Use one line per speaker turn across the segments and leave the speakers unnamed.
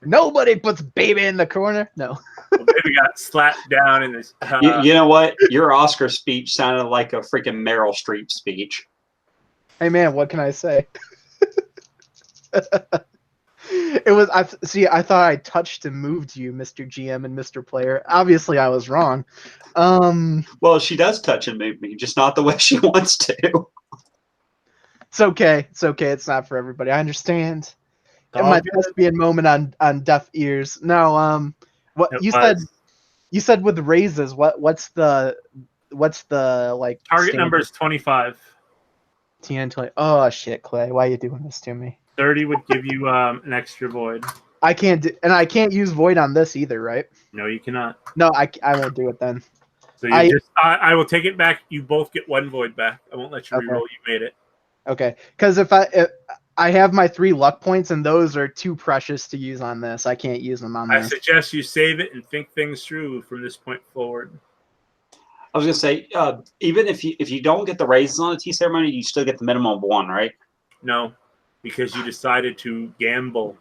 Nobody puts baby in the corner. No.
Well, baby got slapped down in this.
You know what? Your Oscar speech sounded like a freaking Meryl Streep speech.
Hey man, what can I say? It was. I thought I touched and moved you, Mr. GM and Mr. Player. Obviously, I was wrong.
Well, she does touch and move me, just not the way she wants to.
It's okay. It's okay. It's not for everybody. I understand. It might just be a moment on deaf ears. No. What you said? You said with raises. What's the like
target
standard?
number is 25.
10, 20. Oh shit, Clay! Why are you doing this to me?
30 would give you an extra void.
I can't use void on this either, right?
No, you cannot.
No, I won't do it then.
So I will take it back. You both get one void back. I won't let you reroll. You made it.
Okay, because if I have my 3 luck points and those are too precious to use on this, I can't use them on this.
I suggest you save it and think things through from this point forward.
I was gonna say, even if you don't get the raises on a tea ceremony, you still get the minimum of 1, right?
No, because you decided to gamble.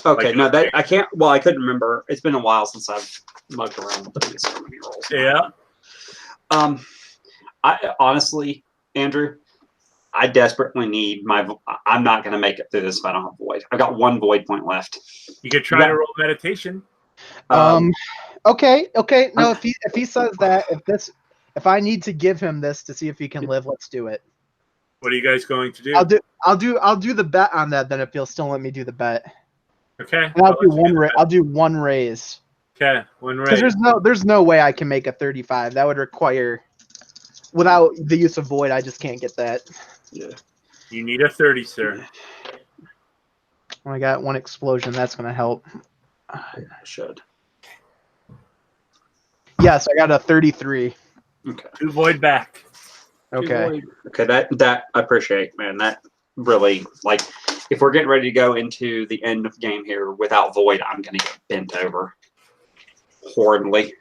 Okay, no, that I can't. Well, I couldn't remember. It's been a while since I've mugged around with the tea ceremony rolls.
Yeah.
I honestly, Andrew, I desperately need my. I'm not gonna make it through this if I don't have void. I've got 1 void point left.
You could try to roll meditation.
Okay. No, if he says that, if I need to give him this to see if he can live, let's do it.
What are you guys going to do?
I'll do the bet on that. Then if he'll still let me do the bet.
Okay.
And I'll do one raise.
Okay, 1 raise.
Because there's no way I can make a 35. That would require, without the use of void, I just can't get that.
Yeah.
You need a 30, sir.
I got 1 explosion. That's gonna help.
I should.
Yes, I got a 33.
Okay.
2 void back.
Okay.
Okay, that I appreciate, man. That really, like, if we're getting ready to go into the end of the game here without void, I'm gonna get bent over horribly.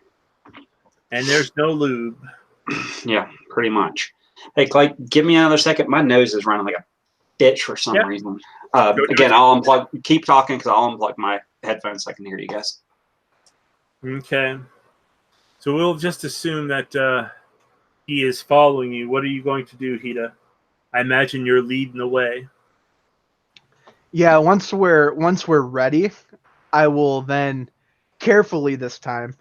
And there's no lube.
Yeah, pretty much. Hey, Clay, give me another second. My nose is running like a bitch for some reason. Again, I'll unplug. Keep talking because I'll unplug my headphones so I can hear you guys.
Okay. So we'll just assume that he is following you. What are you going to do, Hida? I imagine you're leading the way.
Yeah, once we're ready, I will then carefully this time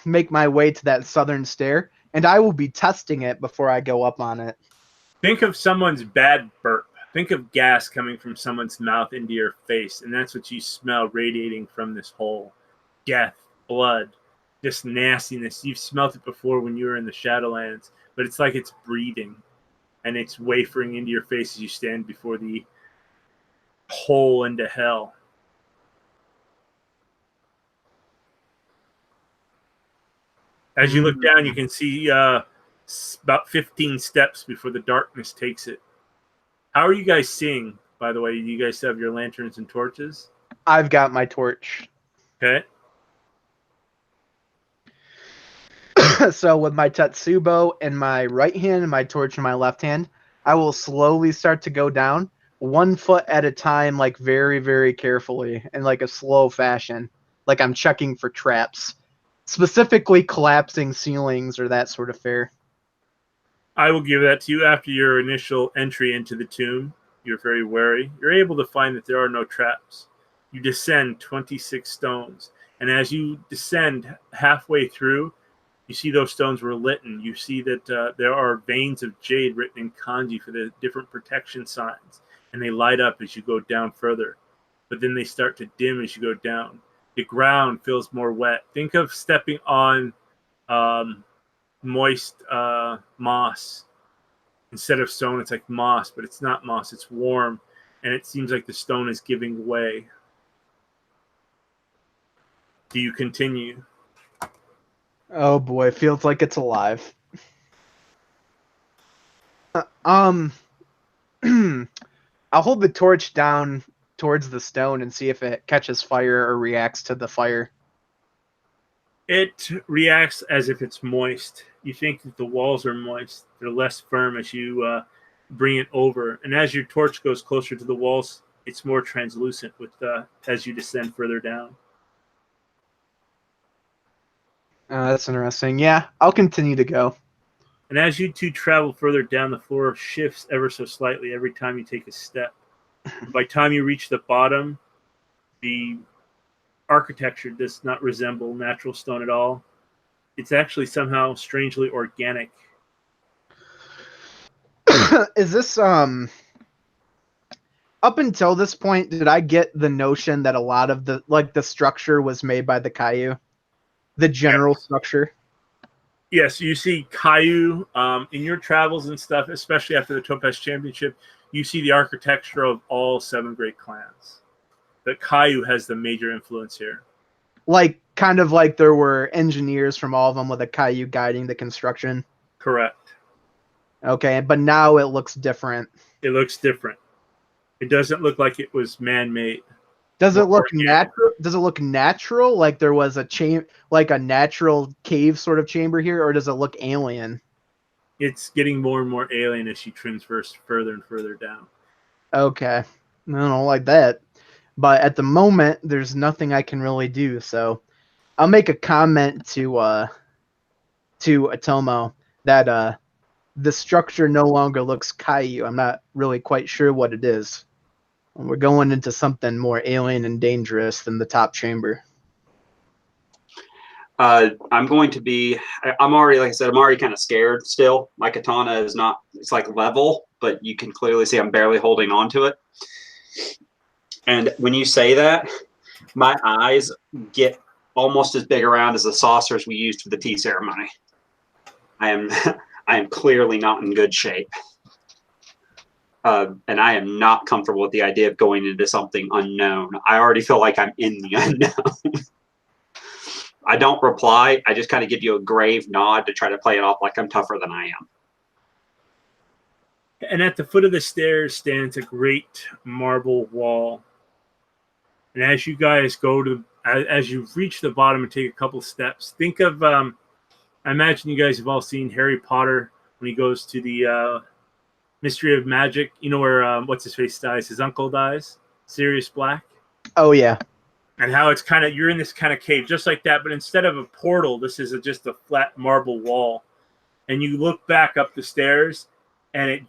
make my way to that southern stair, and I will be testing it before I go up on it.
Think of someone's bad burp. Think of gas coming from someone's mouth into your face, and that's what you smell radiating from this hole. Death, blood, just nastiness. You've smelt it before when you were in the Shadowlands, but it's like it's breathing, and it's wafering into your face as you stand before the hole into hell. As you look down, you can see about 15 steps before the darkness takes it. How are you guys seeing, by the way? Do you guys have your lanterns and torches?
I've got my torch.
Okay.
So with my Tetsubo in my right hand and my torch in my left hand, I will slowly start to go down 1 foot at a time, like very, very carefully in like a slow fashion, like I'm checking for traps, specifically collapsing ceilings or that sort of fare.
I will give that to you. After your initial entry into the tomb, you're very wary. You're able to find that there are no traps. You descend 26 stones, and as you descend halfway through, you see those stones were lit, and you see that there are veins of jade written in kanji for the different protection signs, and they light up as you go down further. But then they start to dim as you go down. The ground feels more wet. Think of stepping on moist moss. Instead of stone, it's like moss, but it's not moss. It's warm, and it seems like the stone is giving way. Do you continue?
Oh boy, feels like it's alive. I'll hold the torch down towards the stone and see if it catches fire or reacts to the fire.
It reacts as if it's moist. You think that the walls are moist. They're less firm as you bring it over. And as your torch goes closer to the walls, it's more translucent with as you descend further down.
That's interesting. Yeah, I'll continue to go.
And as you two travel further down, the floor shifts ever so slightly every time you take a step. By the time you reach the bottom, the architecture does not resemble natural stone at all. It's actually somehow strangely organic.
Is this up until this point, did I get the notion that a lot of the structure was made by the Caillou? The general structure?
Yes, you see Caillou in your travels and stuff, especially after the Topaz Championship, you see the architecture of all 7 great clans. But Caillou has the major influence here.
Like, kind of like there were engineers from all of them with a Caillou guiding the construction?
Correct.
Okay, but now it looks different.
It looks different. It doesn't look like it was man-made.
Does it look natural? Does it look natural, like there was like a natural cave sort of chamber here, or does it look alien?
It's getting more and more alien as you transverse further and further down.
Okay, I don't like that. But at the moment, there's nothing I can really do. So I'll make a comment to Atomo that the structure no longer looks Caillou. I'm not really quite sure what it is. We're going into something more alien and dangerous than the top chamber.
I'm going to be. I'm already, like I said, I'm already kind of scared still. My katana is not. It's like level, but you can clearly see I'm barely holding on to it. And when you say that, my eyes get almost as big around as the saucers we used for the tea ceremony. I am clearly not in good shape. And I am not comfortable with the idea of going into something unknown. I already feel like I'm in the unknown. I don't reply. I just kind of give you a grave nod to try to play it off like I'm tougher than I am.
And at the foot of the stairs stands a great marble wall. And as you guys as you reach the bottom and take a couple steps, think of, I imagine you guys have all seen Harry Potter when he goes to the Mystery of Magic, you know, where what's his face dies, his uncle dies, Sirius Black.
Oh yeah.
And how it's kind of, you're in this kind of cave just like that, but instead of a portal, this is just a flat marble wall. And you look back up the stairs, and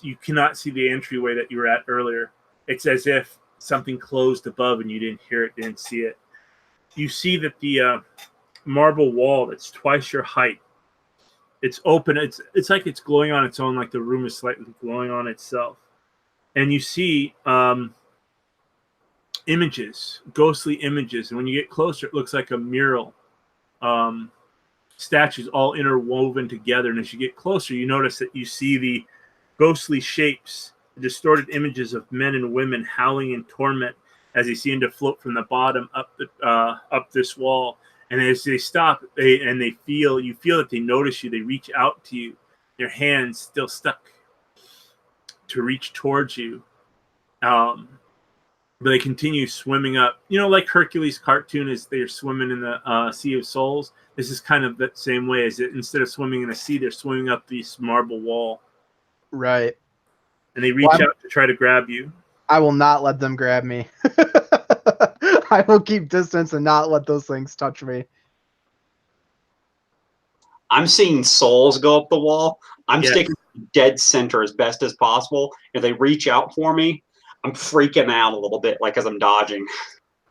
you cannot see the entryway that you were at earlier. It's as if something closed above and you didn't hear it, didn't see it. You see that the marble wall that's twice your height, it's open. It's like it's glowing on its own, like the room is slightly glowing on itself. And you see images, ghostly images. And when you get closer, it looks like a mural. Statues all interwoven together. And as you get closer, you notice that you see the ghostly shapes, the distorted images of men and women howling in torment as they seem to float from the bottom up this wall. And as they stop, you feel that they notice you. They reach out to you, their hands still stuck to reach towards you. But they continue swimming up. You know, like Hercules' cartoon is they're swimming in the Sea of Souls. This is kind of the same way. As instead of swimming in a sea, they're swimming up this marble wall.
Right.
And they reach out to try to grab you.
I will not let them grab me. I will keep distance and not let those things touch me.
I'm seeing souls go up the wall. I'm sticking dead center as best as possible. If they reach out for me, I'm freaking out a little bit, like as I'm dodging.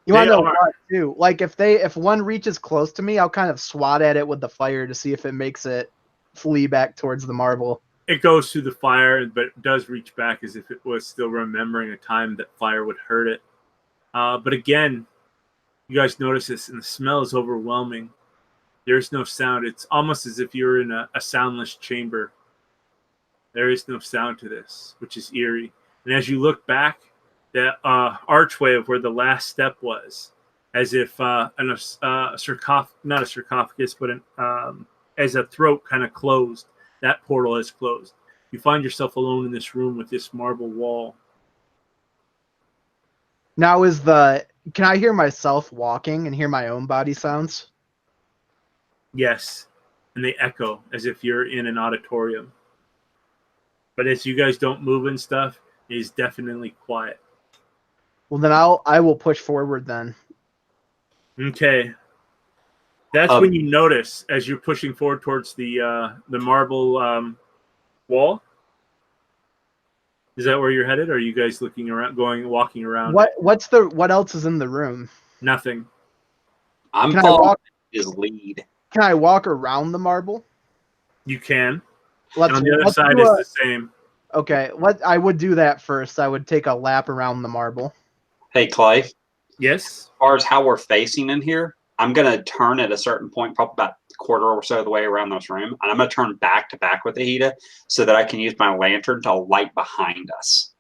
You want to know what, too? Like, if one reaches close to me, I'll kind of swat at it with the fire to see if it makes it flee back towards the marble.
It goes through the fire, but it does reach back as if it was still remembering a time that fire would hurt it. But again, you guys notice this, and the smell is overwhelming. There's no sound. It's almost as if you're in a soundless chamber. There is no sound to this, which is eerie. And as you look back, the archway of where the last step was, as if not a sarcophagus, but as a throat kind of closed, that portal is closed. You find yourself alone in this room with this marble wall.
Now can I hear myself walking and hear my own body sounds?
Yes, and they echo as if you're in an auditorium. But as you guys don't move and stuff, it is definitely quiet.
Well, then I will push forward then.
Okay. That's when you notice as you're pushing forward towards the marble wall. Is that where you're headed? Or are you guys looking around, walking around?
What else is in the room?
Nothing.
I'm following his lead.
Can I walk around the marble?
You can.
Let's,
and on the other
let's
side
do
is
a-
the same.
Okay, I would do that first. I would take a lap around the marble.
Hey, Clay.
Yes.
As far as how we're facing in here, I'm going to turn at a certain point, probably about a quarter or so of the way around this room. And I'm going to turn back to back with the Hida so that I can use my lantern to light behind us.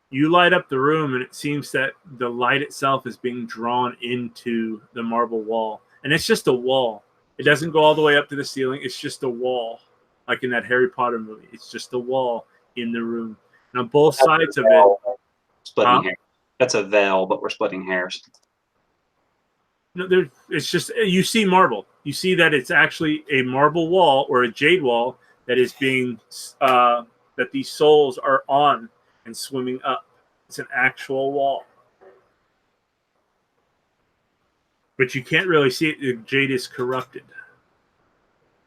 You light up the room, and it seems that the light itself is being drawn into the marble wall. And it's just a wall. It doesn't go all the way up to the ceiling. It's just a wall, like in that Harry Potter movie. It's just a wall in the room. And on both sides of it,
splitting hairs. That's a veil, but we're splitting hairs.
No, it's just you see marble. You see that it's actually a marble wall or a jade wall that is being that these souls are on and swimming up. It's an actual wall, but you can't really see it. The jade is corrupted,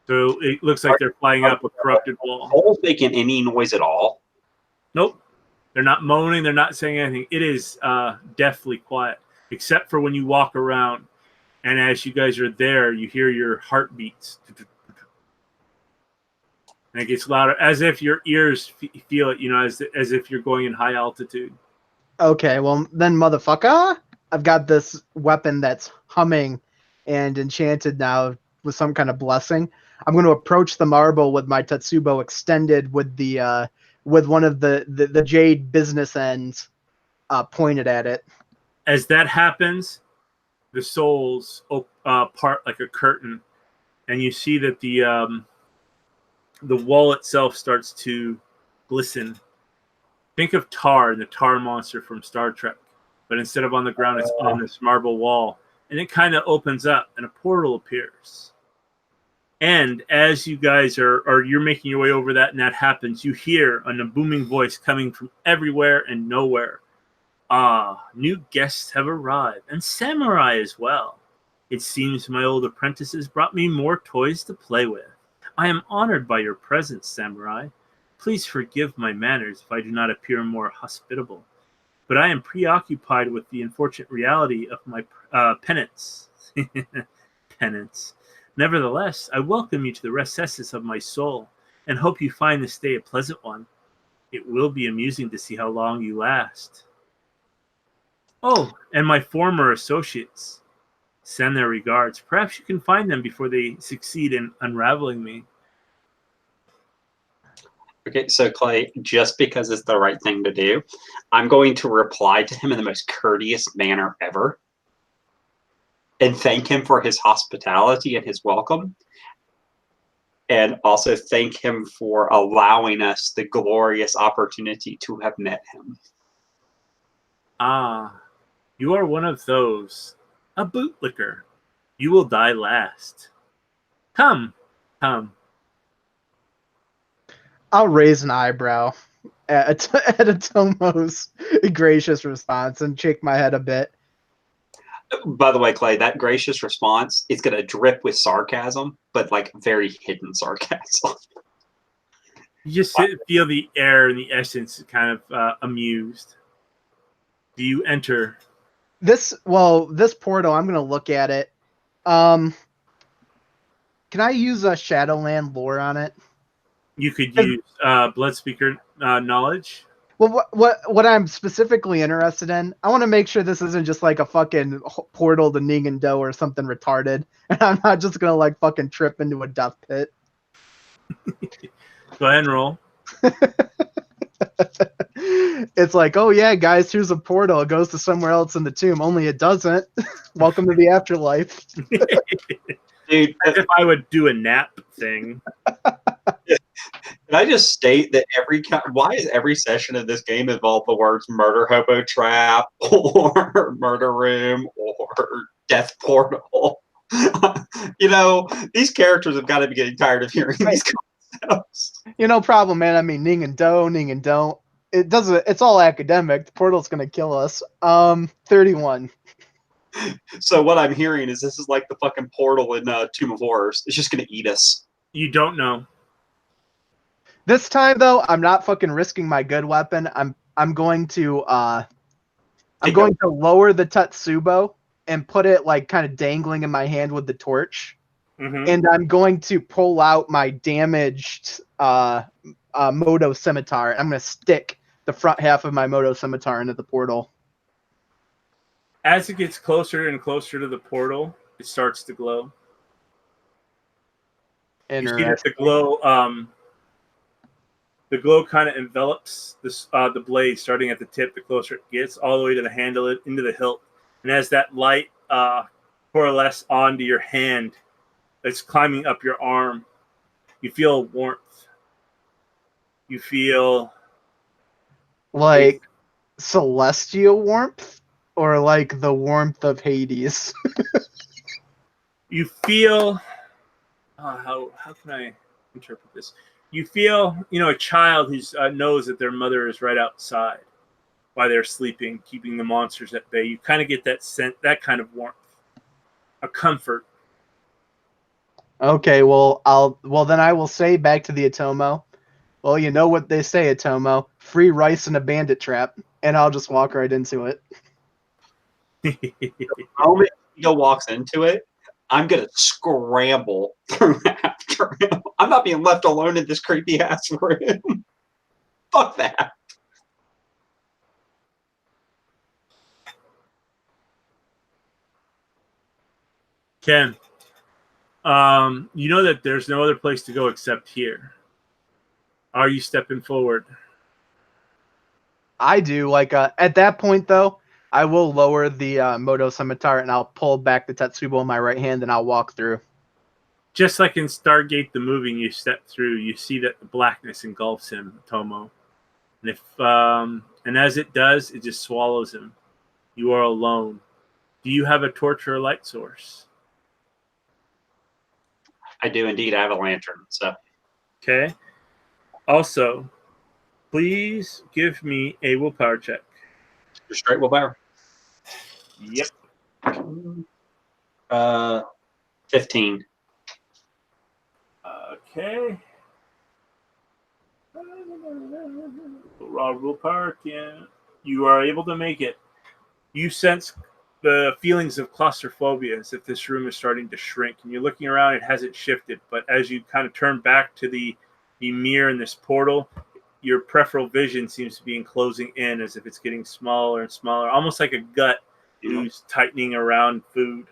so it looks like they're flying up a corrupted wall.
Holes making any noise at all?
Nope, they're not moaning. They're not saying anything. It is deathly quiet, except for when you walk around. And as you guys are there, you hear your heartbeats. And it gets louder, as if your ears feel it, as if you're going in high altitude.
Okay, well, then, motherfucker, I've got this weapon that's humming and enchanted now with some kind of blessing. I'm going to approach the marble with my Tetsubo extended with the with one of the jade business ends pointed at it.
As that happens, the souls part like a curtain, and you see that the wall itself starts to glisten. Think of Tar, the Tar monster from Star Trek, but instead of on the ground, it's on this marble wall, and it kind of opens up, and a portal appears. And as you guys you're making your way over that, and that happens, you hear a booming voice coming from everywhere and nowhere. New guests have arrived, and samurai as well. It seems my old apprentices brought me more toys to play with. I am honored by your presence, samurai. Please forgive my manners if I do not appear more hospitable, but I am preoccupied with the unfortunate reality of my penance. Penance. Nevertheless, I welcome you to the recesses of my soul, and hope you find this day a pleasant one. It will be amusing to see how long you last. Oh, and my former associates. Send their regards. Perhaps you can find them before they succeed in unraveling me.
Okay, so Clay, just because it's the right thing to do, I'm going to reply to him in the most courteous manner ever and thank him for his hospitality and his welcome. And also thank him for allowing us the glorious opportunity to have met him.
Ah, you are one of those. A bootlicker. You will die last. Come, come.
I'll raise an eyebrow at Atomo's gracious response and shake my head a bit.
By the way, Clay, that gracious response is going to drip with sarcasm, but like very hidden sarcasm.
You just feel the air and the essence kind of amused. Do you enter?
This portal, I'm going to look at it. Can I use a Shadowland lore on it?
You could use Bloodspeaker knowledge.
Well, what I'm specifically interested in, I want to make sure this isn't just like a fucking portal to Ning-and-Do or something retarded, and I'm not just gonna like fucking trip into a death pit.
Go ahead and roll.
It's like, oh yeah, guys, here's a portal. It goes to somewhere else in the tomb. Only it doesn't. Welcome to the afterlife.
Dude,
as if I would do a nap thing.
Can I just state that why is every session of this game involve the words murder hobo trap or murder room or death portal? These characters have got to be getting tired of hearing these concepts.
No problem, man. I mean, Ning and Do, Ning and Don't. it doesn't. It's all academic. The portal's gonna kill us. 31.
So what I'm hearing is this is like the fucking portal in Tomb of Horrors. It's just gonna eat us.
You don't know.
This time though, I'm not fucking risking my good weapon. I'm going to lower the Tetsubo and put it like kind of dangling in my hand with the torch.
Mm-hmm.
And I'm going to pull out my damaged Moto Scimitar. I'm going to stick the front half of my Moto Scimitar into the portal.
As it gets closer and closer to the portal, it starts to glow. You see that the glow kind of envelops the blade, starting at the tip. The closer it gets, all the way to the handle, into the hilt. And as that light coalesces onto your hand, it's climbing up your arm. You feel warmth. You feel
like celestial warmth, or like the warmth of Hades.
You feel how can I interpret this? You feel, a child who knows that their mother is right outside while they're sleeping, keeping the monsters at bay. You kind of get that sense, that kind of warmth, a comfort.
Okay, well then I will say back to the Atomo. Well, you know what they say, Atomo. Free rice in a bandit trap. And I'll just walk right into it.
The moment Ego walks into it, I'm going to scramble through after him. I'm not being left alone in this creepy ass room. Fuck that.
Ken, you know that there's no other place to go except here. Are you stepping forward?
I do. At that point, though, I will lower the Moto Scimitar and I'll pull back the Tetsubo in my right hand and I'll walk through.
Just like in Stargate, the movie, you step through, you see that the blackness engulfs him, Tomo. And as it does, it just swallows him. You are alone. Do you have a torch or a light source?
I do indeed. I have a lantern. So
okay. Also, please give me a willpower check.
Just straight willpower.
Yep.
15.
Okay. Raw willpower. You are able to make it. You sense the feelings of claustrophobia as if this room is starting to shrink. And you're looking around, it hasn't shifted. But as you kind of turn back to the mirror in this portal, your peripheral vision seems to be enclosing in as if it's getting smaller and smaller, almost like a gut who's tightening around food.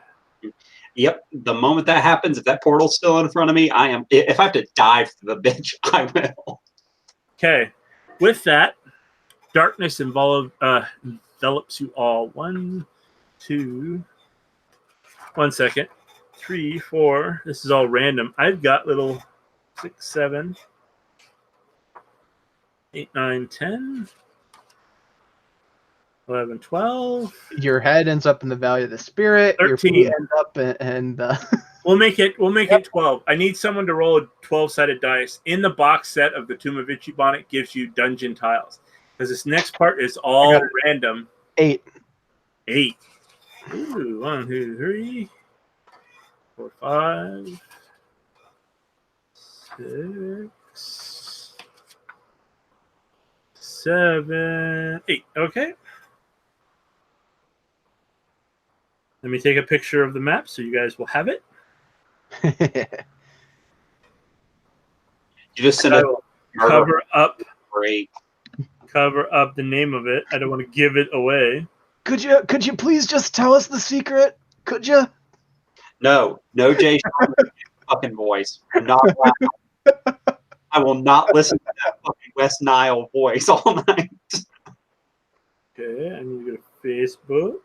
Yep. The moment that happens, if that portal's still in front of me, if I have to dive to the bitch, I will.
Okay. With that, darkness envelops you all. 1, 2, 1 second. 3, 4. This is all random. I've got little 6, 7, 8, 9, 10, 11, 12.
Your head ends up in the Valley of the Spirit.
13.
Your feet end up and
We'll make it 12. I need someone to roll a 12-sided dice. In the box set of the Tomb of Icheiban, it gives you dungeon tiles. Because this next part is all random.
8.
8. Ooh, 1, 2, 3, 4, 5, 6, 7, 8. Okay. Let me take a picture of the map so you guys will have it.
You just send it.
Cover up the
Cover
name of it. I don't want to give it away.
Could you please just tell us the secret? Could you?
No, Jay fucking voice. I'm not loud. I will not listen to that fucking West Nile voice all night.
Okay, I need to go to Facebook.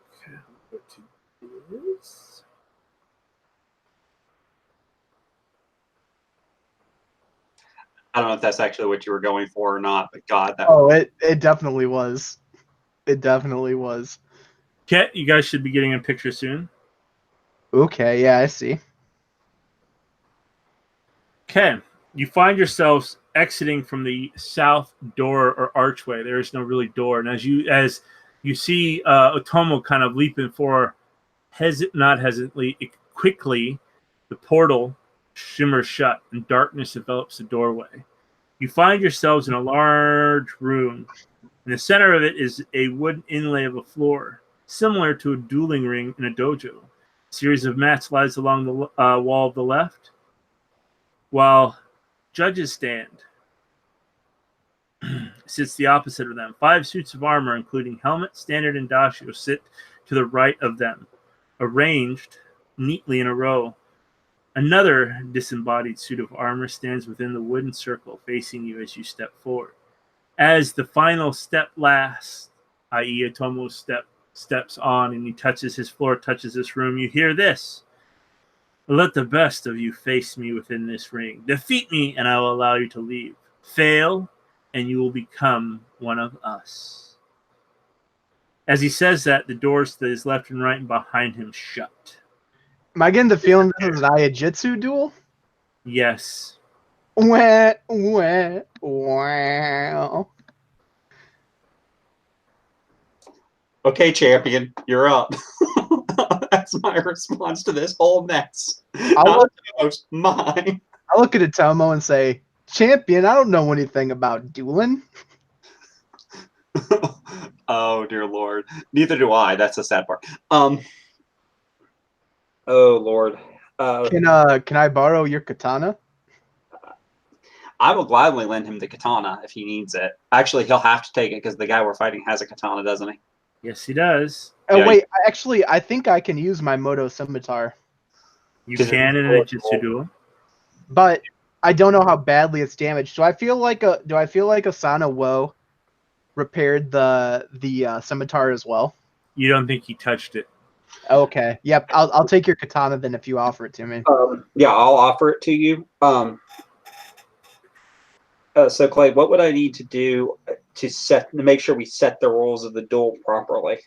Go to this.
I don't know if that's actually what you were going for or not, but God, that.
Oh, it definitely was. It definitely was.
Okay, you guys should be getting a picture soon.
Okay, yeah, I see.
Okay, you find yourselves exiting from the south door or archway. There is no really door, and as you see Otomo kind of leaping for, not hesitantly, quickly, the portal shimmers shut, and darkness envelops the doorway. You find yourselves in a large room. In the center of it is a wooden inlay of a floor, similar to a dueling ring in a dojo. A series of mats lies along the wall of the left, while judges stand. Sits the opposite of them. 5 suits of armor, including helmet, standard, and dashio, sit to the right of them, arranged neatly in a row. Another disembodied suit of armor stands within the wooden circle, facing you as you step forward. As the final step lasts, i.e. Otomo steps on and he touches his floor, touches this room, you hear this. Let the best of you face me within this ring. Defeat me, and I will allow you to leave. Fail, and you will become one of us. As he says that, the doors to his left and right and behind him shut.
Am I getting the feeling this is an Iajitsu duel?
Yes.
Wah, wah, wow.
Okay, champion, you're up. That's my response to this whole mess. Mine.
I look at Otomo and say, champion, I don't know anything about dueling.
Oh, dear Lord. Neither do I. That's the sad part. Oh, Lord.
Can I borrow your katana?
I will gladly lend him the katana if he needs it. Actually, he'll have to take it because the guy we're fighting has a katana, doesn't he?
Yes, he does.
Oh,
Yeah,
wait. I think I can use my Moto Scimitar.
You can in a Jitsu duel.
But I don't know how badly it's damaged. Do I feel like Asana Wo repaired the scimitar as well?
You don't think he touched it?
Okay. Yep. I'll take your katana then if you offer it to me.
Yeah, I'll offer it to you. So Clay, what would I need to do to make sure we set the rules of the duel properly?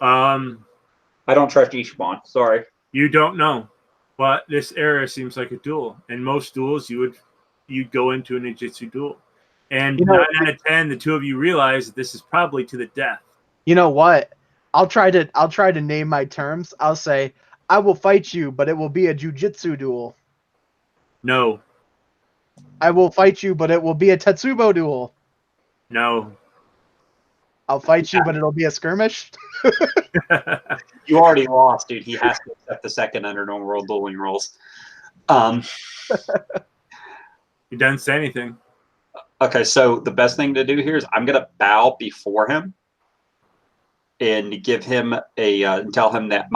I don't trust icheiban. Sorry.
You don't know, but this area seems like a duel. In most duels, you'd go into a ninjutsu duel, and 9 out of 10, the two of you realize that this is probably to the death.
You know what? I'll try to name my terms. I'll say I will fight you, but it will be a jujitsu duel.
No.
I will fight you, but it will be a Tetsubo duel.
No.
I'll fight you, but it'll be a skirmish.
You already lost, dude. He has to accept the second under normal world dueling rules.
He doesn't say anything.
Okay, so the best thing to do here is I'm gonna bow before him and give him tell him that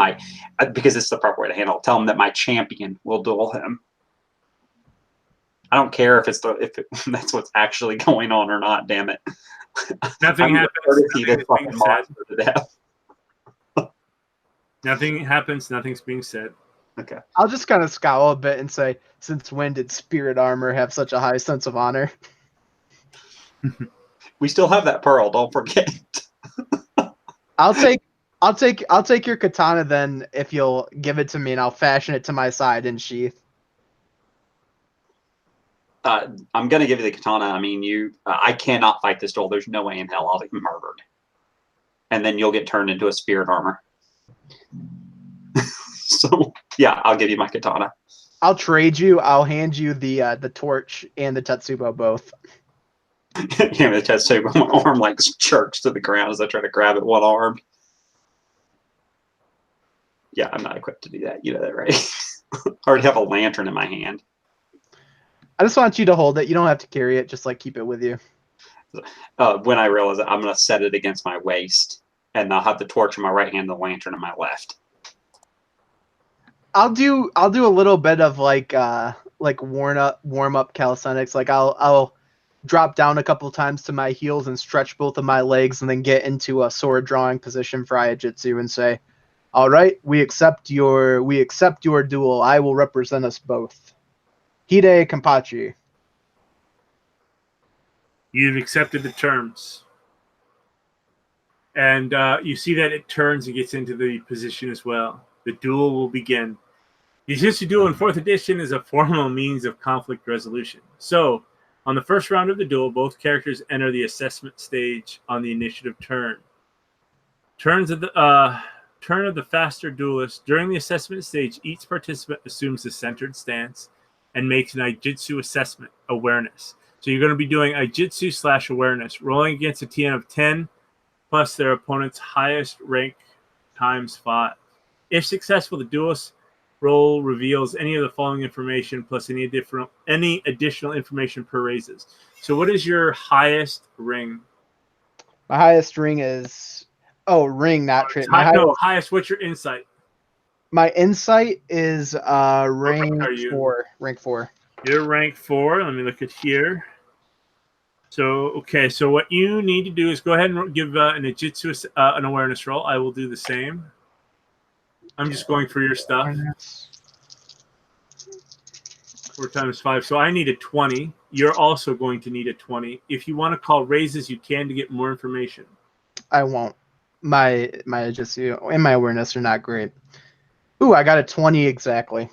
because it's the proper way to handle it. Tell him that my champion will duel him. I don't care if that's what's actually going on or not. Damn it!
Nothing happens. Nothing happens. Nothing's being said.
Okay.
I'll just kind of scowl a bit and say, "Since when did spirit armor have such a high sense of honor?"
We still have that pearl. Don't forget.
I'll take your katana then if you'll give it to me, and I'll fashion it to my side in sheath.
I'm gonna give you the katana. I mean, I cannot fight this duel. There's no way in hell I'll be murdered, and then you'll get turned into a spirit armor. So yeah, I'll give you my katana.
I'll trade you. I'll hand you the torch and the Tetsubo both.
Yeah, the Tetsubo, my arm like jerks to the ground as I try to grab it one arm. Yeah, I'm not equipped to do that. You know that, right? I already have a lantern in my hand.
I just want you to hold it. You don't have to carry it. Just keep it with you.
When I realize it, I'm going to set it against my waist, and I'll have the torch in my right hand, and the lantern in my left.
I'll do a little bit of warm up calisthenics. I'll drop down a couple times to my heels and stretch both of my legs, and then get into a sword drawing position for Iajitsu and say, "All right, we accept your duel. I will represent us both. Hide Kampachi."
You've accepted the terms. And you see that it turns and gets into the position as well. The duel will begin. Jiu-Jitsu duel in 4th edition is a formal means of conflict resolution. So, on the first round of the duel, both characters enter the assessment stage on the initiative turn. Turn of the faster duelist. During the assessment stage, each participant assumes a centered stance and makes an Ijitsu assessment, awareness. So you're going to be doing Ijitsu / awareness, rolling against a TN of 10 plus their opponent's highest rank times 5. If successful, the duelist roll reveals any of the following information plus any additional information per raises. So what is your highest ring?
My highest ring is ring, not trait.
Highest. What's your insight?
My insight is rank
are you?
4. Rank 4.
You're rank 4. Let me look at here. So okay, so what you need to do is go ahead and give an Ijitsu an awareness roll. I will do the same. I'm just going for your stuff. 4 times 5. So I need a 20. You're also going to need a 20. If you want to call raises, you can to get more information.
I won't. My Ijitsu and my awareness are not great. Ooh, I got a 20 exactly.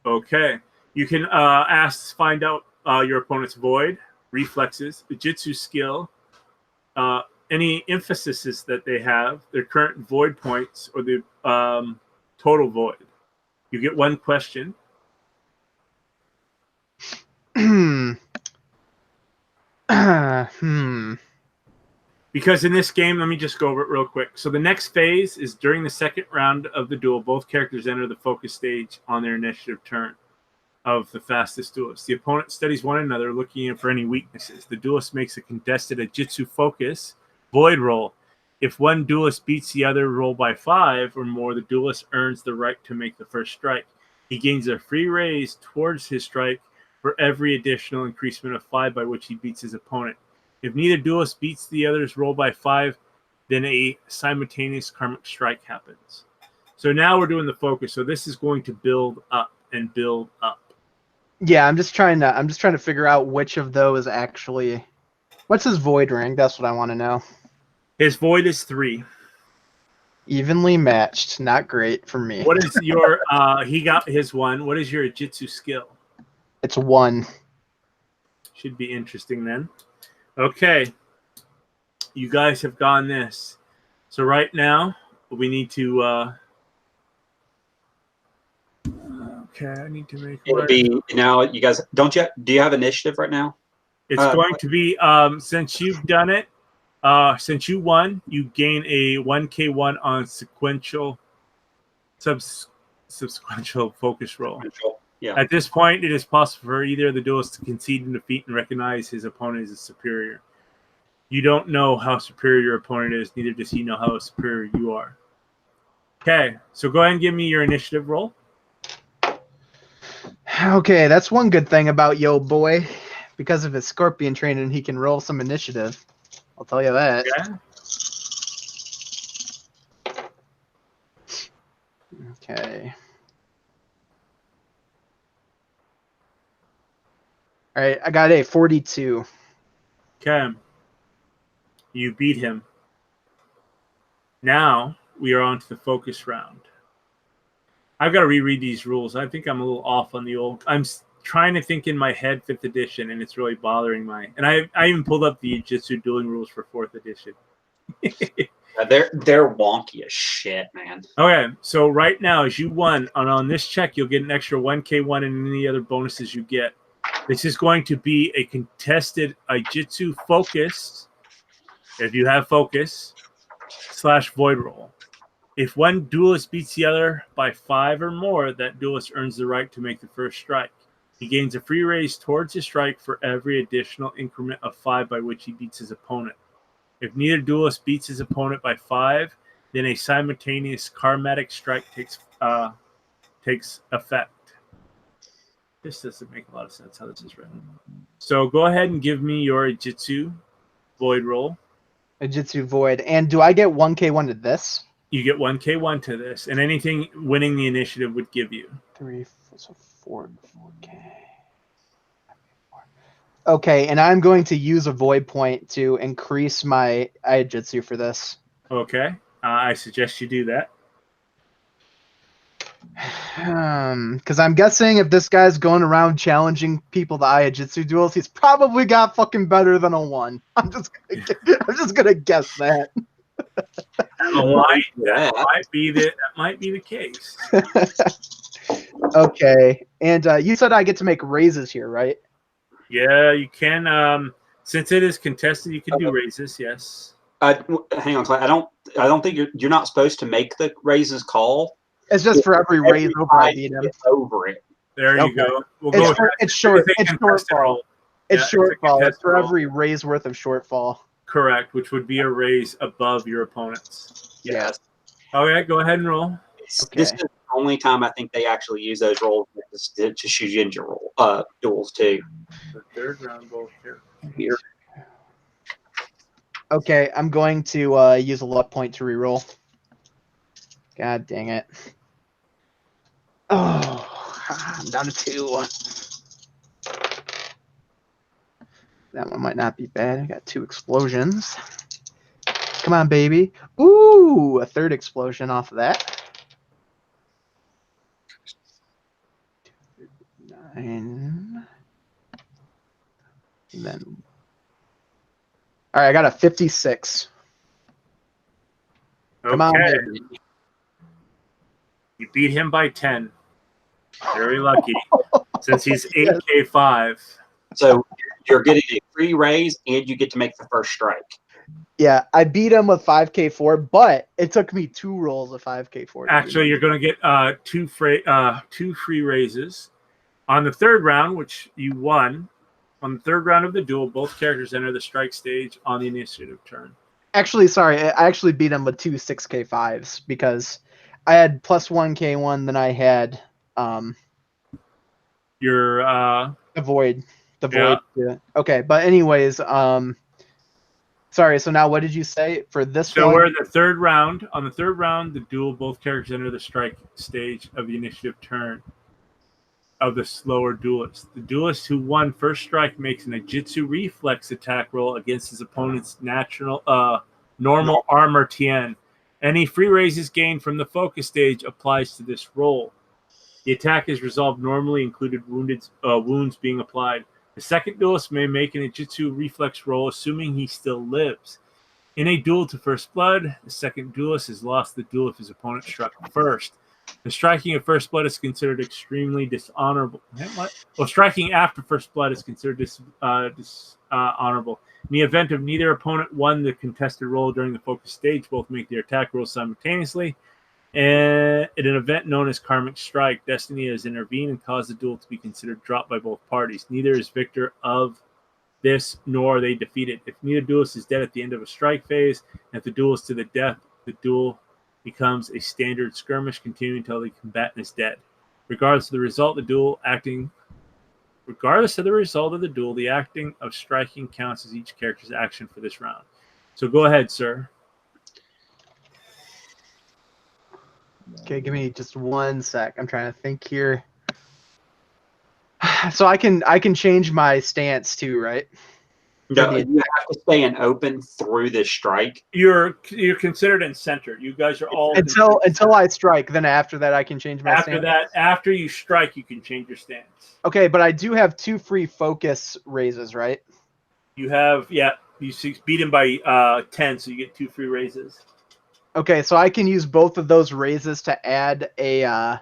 Okay. You can find out your opponent's void, reflexes, Ijitsu skill, any emphases that they have, their current void points, or the total void. You get 1 question. Because in this game, let me just go over it real quick. So the next phase is during the second round of the duel, both characters enter the focus stage on their initiative turn of the fastest duelist. The opponent studies one another, looking for any weaknesses. The duelist makes a contested Ijitsu focus void roll. If one duelist beats the other roll by 5 or more, the duelist earns the right to make the first strike. He gains a free raise towards his strike for every additional increasement of 5 by which he beats his opponent. If neither duelist beats the other's roll by 5, then a simultaneous karmic strike happens. So now we're doing the focus. So this is going to build up and build up.
Yeah, I'm just trying to figure out which of those actually. What's his void ring? That's what I want to know.
His void is 3.
Evenly matched. Not great for me.
What is your he got his 1. What is your Ijitsu skill?
It's 1.
Should be interesting then. Okay. You guys have gone this. So right now we need to okay, I need to make
It'll be now. You guys do you have initiative right now?
It's going to be since you've done it, since you won, you gain a 1K1 on sequential subsequential focus roll.
Yeah.
At this point, it is possible for either of the duelists to concede in defeat and recognize his opponent as superior. You don't know how superior your opponent is, neither does he know how superior you are. Okay, so go ahead and give me your initiative roll.
Okay, that's one good thing about Yo Boy. Because of his scorpion training, he can roll some initiative. I'll tell you that.
Yeah.
Okay. All right, I got a 42.
Okay. You beat him. Now we are on to the focus round. I've got to reread these rules. I think I'm a little off on the old. I'm trying to think in my head 5th edition, and it's really bothering my. And I even pulled up the Jiu-Jitsu dueling rules for 4th edition.
They're wonky as shit, man.
Okay, so right now, as you won on this check, you'll get an extra 1K1 and any other bonuses you get. This is going to be a contested Ijitsu focus, if you have focus, / void roll. If one duelist beats the other by 5 or more, that duelist earns the right to make the first strike. He gains a free raise towards his strike for every additional increment of 5 by which he beats his opponent. If neither duelist beats his opponent by 5, then a simultaneous karmatic strike takes effect. This doesn't make a lot of sense how this is written. So go ahead and give me your Ijitsu void roll.
Ijitsu void. And do I get 1K1 to this?
You get 1K1 to this, and anything winning the initiative would give you
3, so 4K. Okay, and I'm going to use a void point to increase my Ijitsu for this.
Okay, I suggest you do that.
Because I'm guessing if this guy's going around challenging people to Iajitsu duels, he's probably got fucking better than a 1. I'm just gonna guess that.
That might be the case.
Okay, and you said I get to make raises here, right?
Yeah, you can. Since it is contested, you can do raises. Yes.
Hang on, Clay. I don't think you're not supposed to make the raises call.
It's just for every raise over I beat him.
Over it.
There you go. We'll
It's
go.
It's shortfall. It's shortfall. It's for
roll.
every raise worth of shortfall.
Correct, which would be a raise above your opponent's.
Yes.
Okay, go ahead and roll.
This is the only time I think they actually use those rolls to Shujinja duels too.
The third round both
here.
Okay, I'm going to use a luck point to reroll. God dang it. Oh, I'm down to 2. That one might not be bad. I got 2 explosions. Come on, baby. Ooh, a 3rd explosion off of that. 9. And then. All right, I got a 56. Come on, baby.
You beat him by 10. Very lucky. Since he's 8K5.
So you're getting a free raise and you get to make the first strike.
Yeah, I beat him with 5K4, but it took me 2 rolls of 5K4.
Actually, you're going to get 2 free raises. On the 3rd round, which you won, on the 3rd round of the duel, both characters enter the strike stage on the initiative turn.
Actually, sorry, I actually beat him with 2 6K5s because I had plus 1K1, then I had
your
the void. Yeah. Okay, but anyways, sorry, so now what did you say for this one?
So we're in the 3rd round. On the 3rd round, the duel, both characters enter the strike stage of the initiative turn of the slower duelist. The duelist who won first strike makes an Ijitsu reflex attack roll against his opponent's normal armor Tien. Any free raises gained from the focus stage applies to this roll. The attack is resolved normally, included wounds being applied. The second duelist may make an Ijitsu reflex roll, assuming he still lives. In a duel to first blood, the second duelist has lost the duel if his opponent struck first. The striking of first blood is considered extremely dishonorable. Well, striking after first blood is considered dishonorable. In the event of neither opponent won the contested roll during the focus stage, both make their attack rolls simultaneously. And in an event known as Karmic Strike, Destiny has intervened and caused the duel to be considered dropped by both parties. Neither is victor of this, nor are they defeated. If neither duelist is dead at the end of a strike phase, and if the duel is to the death, the duel becomes a standard skirmish, continuing until the combatant is dead. Regardless of the result of the duel, the acting of striking counts as each character's action for this round. So go ahead, sir.
Okay, give me just 1 sec. I'm trying to think here. So I can change my stance too, right?
No, you have to stay in open through this strike.
You're considered in center. You guys are all
until I strike. Then after that, I can change my stance.
After you strike, you can change your stance.
Okay, but I do have 2 free focus raises, right?
You have you beat him by 10, so you get 2 free raises.
Okay, so I can use both of those raises to add a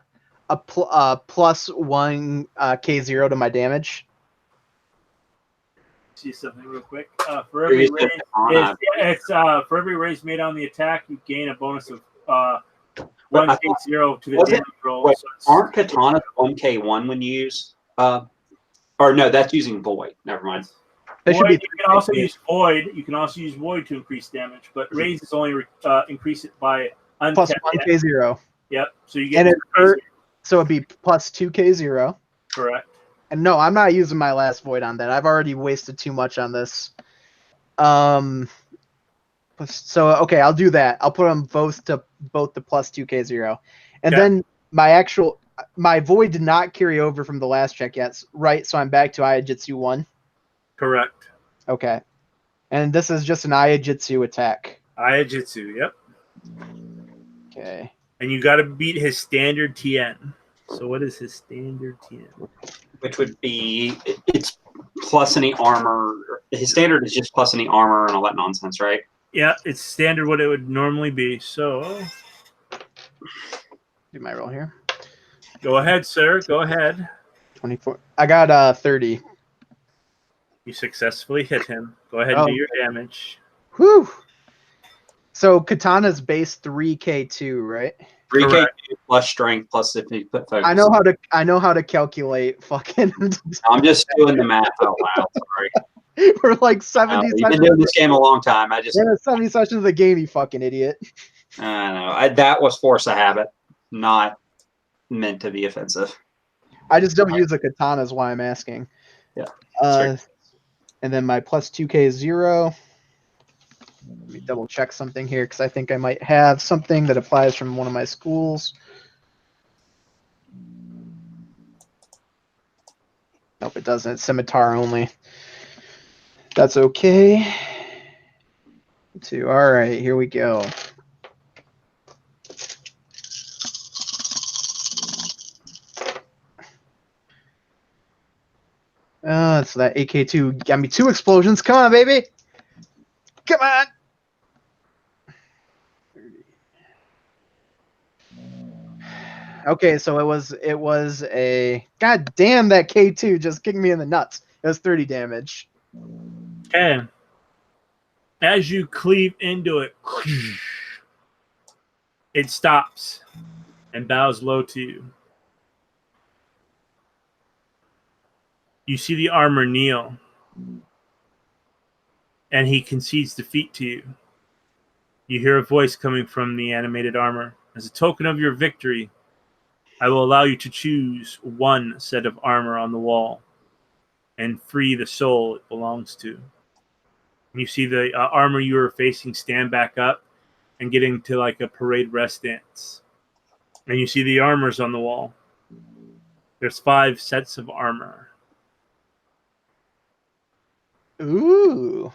plus 1 K0 to my damage.
See something real quick. For every raise made on the attack, you gain a bonus of 1 K0 to the damage roll.
Wait, aren't katanas 1K1 when you use? Or no, that's using void. Never mind.
Void, you can also use void. You can also use void to increase damage, but raise is only increase it by
plus 1 K0.
Yep. So you get
so it'd be plus 2 K0.
Correct.
And no, I'm not using my last void on that. I've already wasted too much on this. So okay, I'll do that. I'll put them both to plus 2 K0, and then my void did not carry over from the last check yet, right? So I'm back to Iajitsu 1.
Correct.
Okay, and this is just an Iajitsu attack.
Iajitsu, yep.
Okay.
And you got to beat his standard TN. So what is his standard TN?
Which would be it's plus any armor. His standard is just plus any armor and all that nonsense, right?
Yeah, it's standard what it would normally be. So
Do my roll here.
go ahead, sir. Go ahead.
24. I got 30.
You successfully hit him. Go ahead and do your damage.
Whew. So Katana's base 3k2, right?
3k plus strength plus if you put focus.
I know how to calculate fucking.
I'm just doing the math out loud. Sorry.
We're like 70
You've been doing this game a long time.
We're in 70 sessions of the game, you fucking idiot.
I know. That was force of habit, not meant to be offensive.
I just don't use a katana is why I'm asking.
Yeah.
And then my plus 2k is 0. Let me double check something here because I think I might have something that applies from one of my schools. Nope, it doesn't. It's scimitar only. That's okay. All right, here we go. So that AK2 got me 2 explosions. Come on, baby. Come on. Okay, so it was a god damn that K2 just kicked me in the nuts. It was 30 damage.
Okay. As you cleave into it, it stops and bows low to you. You see the armor kneel, and he concedes defeat to you. You hear a voice coming from the animated armor. As a token of your victory, I will allow you to choose one set of armor on the wall and free the soul it belongs to. You see the armor you were facing stand back up and get into like a parade rest dance. And you see the armors on the wall. There's 5 sets of armor.
Ooh.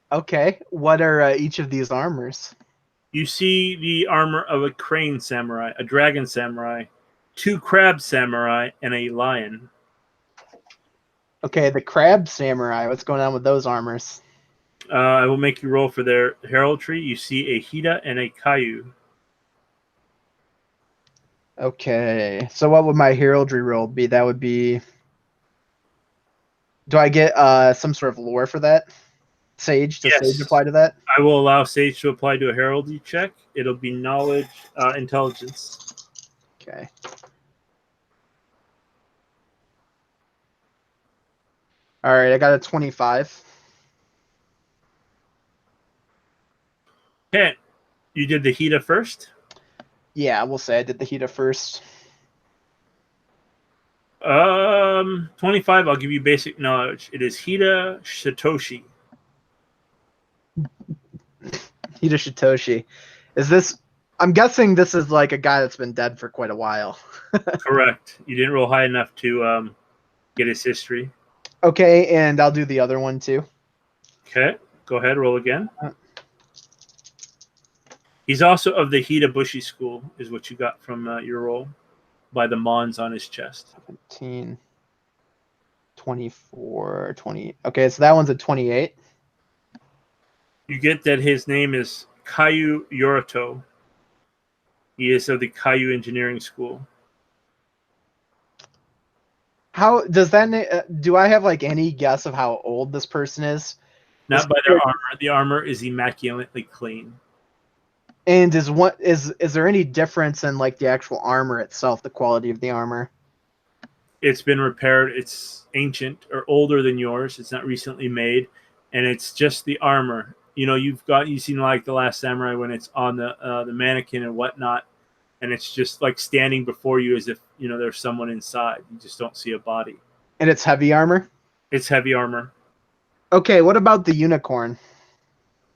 Okay, what are each of these armors?
You see the armor of a crane samurai, a dragon samurai, 2 crab samurai, and a lion.
Okay, the crab samurai. What's going on with those armors?
I will make you roll for their heraldry. You see a Hida and a Kayu.
Okay, so what would my heraldry roll be? That would be... Do I get some sort of lore for that? Sage? Does
Yes.
Sage apply to that?
I will allow Sage to apply to a heraldry check. It'll be knowledge, intelligence.
Okay. All right, I got a 25.
Okay, you did the Hida first.
Yeah, we'll say I did the Hida first.
25. I'll give you basic knowledge. It is Hida Shitoshi.
Hida Shitoshi. Is this... I'm guessing this is like a guy that's been dead for quite a while.
Correct. You didn't roll high enough to get his history.
Okay, and I'll do the other one too.
Okay, go ahead, roll again. He's also of the Hida Bushi school, is what you got from your roll, by the Mons on his chest.
17, 24, 20. Okay, so that one's a 28.
You get that his name is Kayu Yorito. He is of the Kayu Engineering School.
How does that... do I have like any guess of how old this person is?
Not by their armor. The armor is immaculately clean.
And is there any difference in like the actual armor itself, the quality of the armor?
It's been repaired. It's ancient or older than yours. It's not recently made, and it's just the armor. You know, you've seen like The Last Samurai when it's on the mannequin and whatnot, and it's just like standing before you as if there's someone inside. You just don't see a body.
And it's heavy armor?
It's heavy armor.
Okay, what about the unicorn?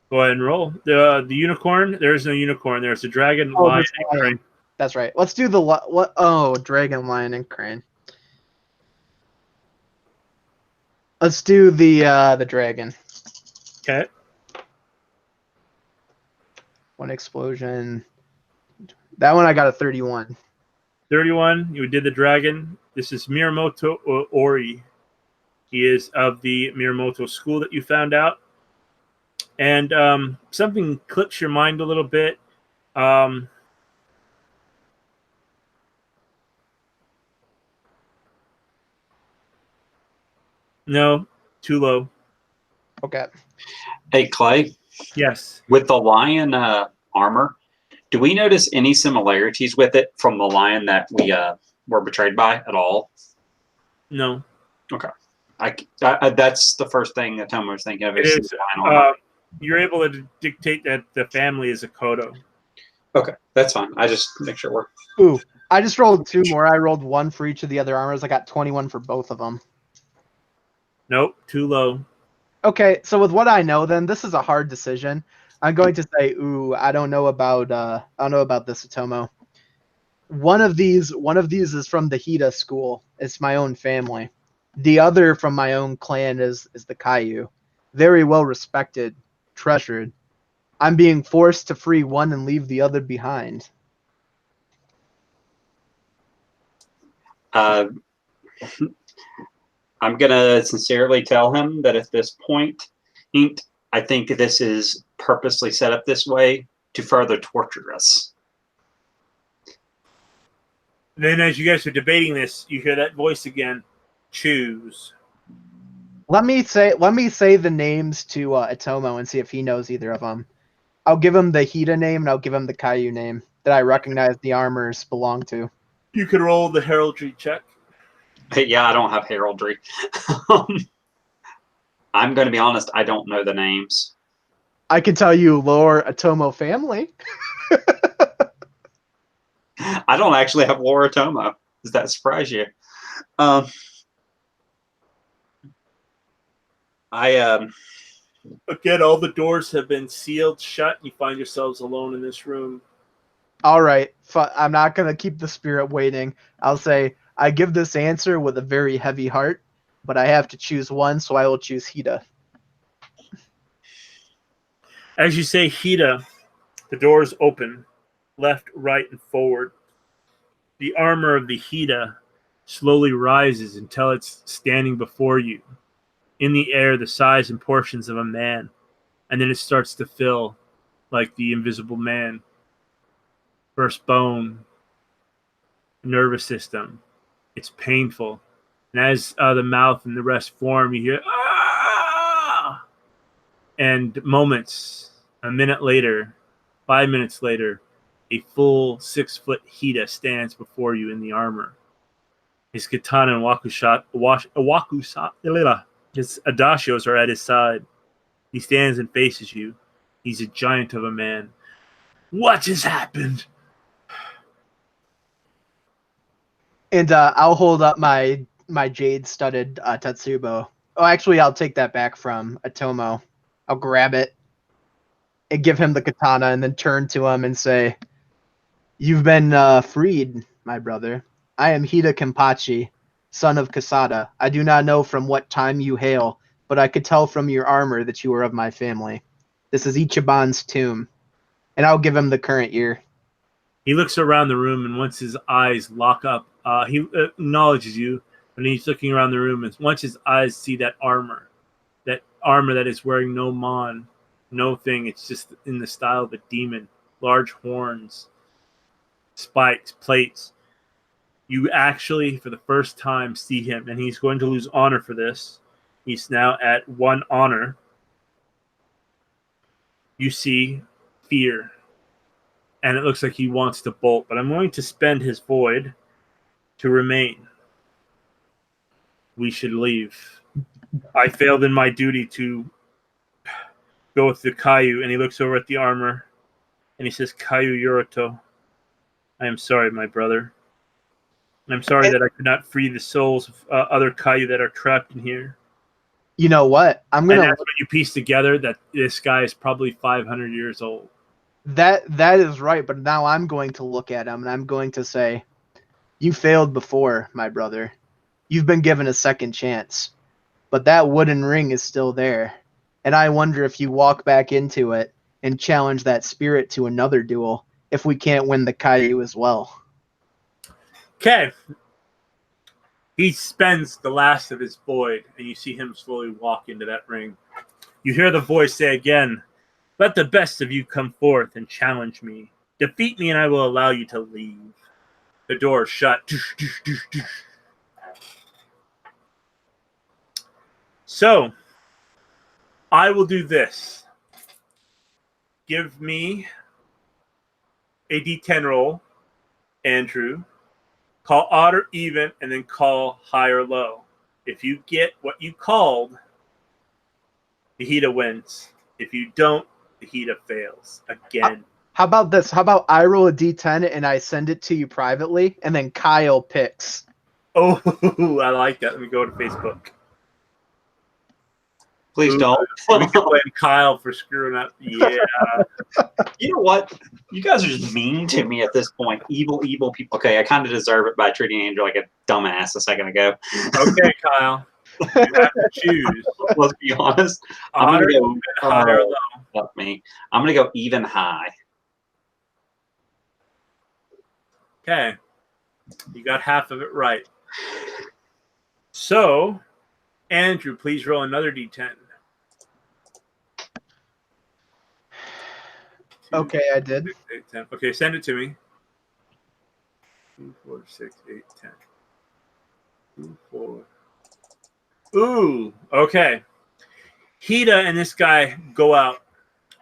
Go ahead and roll. The unicorn, there is no unicorn. There's a dragon, lion, and crane.
That's right. Let's do the... what? Oh, dragon, lion, and crane. Let's do the dragon.
Okay.
1 explosion. That one I got a 31.
31, you did the dragon. This is Miyamoto Ori. He is of the Miyamoto school that you found out. And something clicks your mind a little bit. No, too low.
Okay.
Hey, Clay,
Yes.
with the lion armor, do we notice any similarities with it from the lion that we were betrayed by at all?
No.
Okay. That's the first thing that Tom was thinking of.
It is.
Lion armor.
You're able to dictate that the family is a Kodo.
Okay, that's fine. I just make sure we're.
Ooh, I just rolled 2 more. I rolled 1 for each of the other armors. I got 21 for both of them.
Nope, too low.
Okay, so with what I know, then this is a hard decision. I'm going to say, ooh, I don't know about this, Otomo. One of these is from the Hida school. It's my own family. The other from my own clan is the Kaiju. Very well respected, treasured. I'm being forced to free one and leave the other behind.
I'm gonna sincerely tell him that at this point, I think this is purposely set up this way to further torture us.
Then, as you guys are debating this, you hear that voice again. Choose.
Let me say the names to Otomo and see if he knows either of them. I'll give him the Hida name and I'll give him the Kaiju name that I recognize the armors belong to.
You can roll the heraldry check.
Yeah, I don't have heraldry. I'm going to be honest, I don't know the names.
I can tell you lore Otomo family.
I don't actually have Laura Tomo. Does that surprise you?
Again, all the doors have been sealed shut. You find yourselves alone in this room.
All right, I'm not going to keep the spirit waiting. I'll say I give this answer with a very heavy heart, but I have to choose one, so I will choose Hida.
As you say Hida, the doors open, left, right, and forward. The armor of the Hida slowly rises until it's standing before you. In the air, the size and portions of a man. And then it starts to fill like the invisible man. First bone, nervous system. It's painful. And as the mouth and the rest form, you hear, ah! And moments, a minute later, 5 minutes later, a full 6-foot Hida stands before you in the armor. His katana and his adachios are at his side. He stands and faces you. He's a giant of a man. What has happened?
And I'll hold up my jade-studded Tetsubo. Oh, actually, I'll take that back from Otomo. I'll grab it and give him the katana and then turn to him and say, "You've been freed, my brother. I am Hida Kenpachi, son of Kasada. I do not know from what time you hail, but I could tell from your armor that you are of my family. This is Icheiban's tomb." And I'll give him the current year.
He looks around the room, and once his eyes lock up, he acknowledges you, and he's looking around the room, and once his eyes see that armor that is wearing no mon, no thing, it's just in the style of a demon, large horns, spikes, plates. You actually, for the first time, see him, and he's going to lose honor for this. He's now at 1 honor. You see fear, and it looks like he wants to bolt, but I'm going to spend his void to remain. We should leave. I failed in my duty to go with the Kaiju, and he looks over at the armor, and he says, Kaiju Yorito, I am sorry, my brother. I'm sorry that I could not free the souls of other Kaiju that are trapped in here.
You know what? I'm
And
gonna.
that's when you piece together that this guy is probably 500 years old.
That is right, but now I'm going to look at him and I'm going to say, "You failed before, my brother. You've been given a second chance, but that wooden ring is still there, and I wonder if you walk back into it and challenge that spirit to another duel, if we can't win the Caillou as well.
Okay. He spends the last of his void, and you see him slowly walk into that ring. You hear the voice say again, "Let the best of you come forth and challenge me. Defeat me, and I will allow you to leave." The door shut. So, I will do this. Give me a D10 roll, Andrew. Call odd or even, and then call high or low. If you get what you called, the Hida wins. If you don't, the Hida fails again.
How about this? How about I roll a D10 and I send it to you privately, and then Kyle picks?
Oh, I like that. Let me go to Facebook.
Please don't.
We can blame Kyle for screwing up. Yeah.
You know what? You guys are just mean to me at this point. Evil, evil people. Okay, I kind of deserve it by treating Andrew like a dumbass a second ago.
Okay, Kyle. You have to choose.
Let's be honest. I'm going to go high or low. Fuck me. I'm going to go even high.
Okay. You got half of it right. So, Andrew, please roll another D10.
Okay, I did.
6, 8, 10. Okay, send it to me. 2, 4, 6, 8, 10. 2, 4. Ooh, okay. Hida and this guy go out.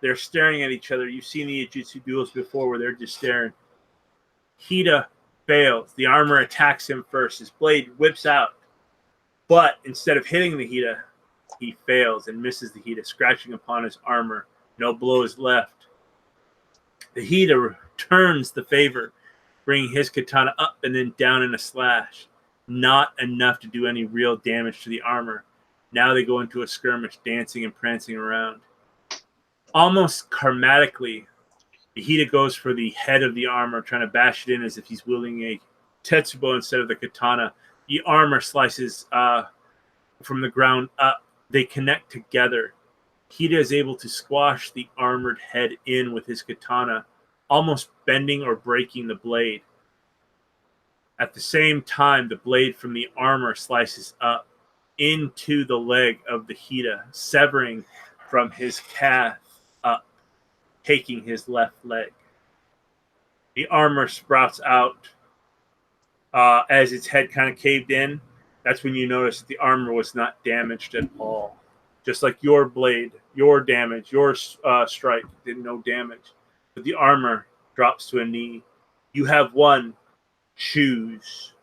They're staring at each other. You've seen the Ijutsu duels before where they're just staring. Hida fails. The armor attacks him first. His blade whips out. But instead of hitting the Hida, he fails and misses the Hida, scratching upon his armor. No blow is left. The Hida returns the favor, bringing his katana up and then down in a slash. Not enough to do any real damage to the armor. Now they go into a skirmish, dancing and prancing around. Almost karmatically, the Hida goes for the head of the armor, trying to bash it in as if he's wielding a tetsubo instead of the katana. The armor slices from the ground up. They connect together. Hida is able to squash the armored head in with his katana, almost bending or breaking the blade. At the same time, the blade from the armor slices up into the leg of the Hida, severing from his calf up, taking his left leg. The armor sprouts out as its head kind of caved in. That's when you notice that the armor was not damaged at all. Just like your blade, your damage, your strike did no damage. But the armor drops to a knee. You have won. Choose.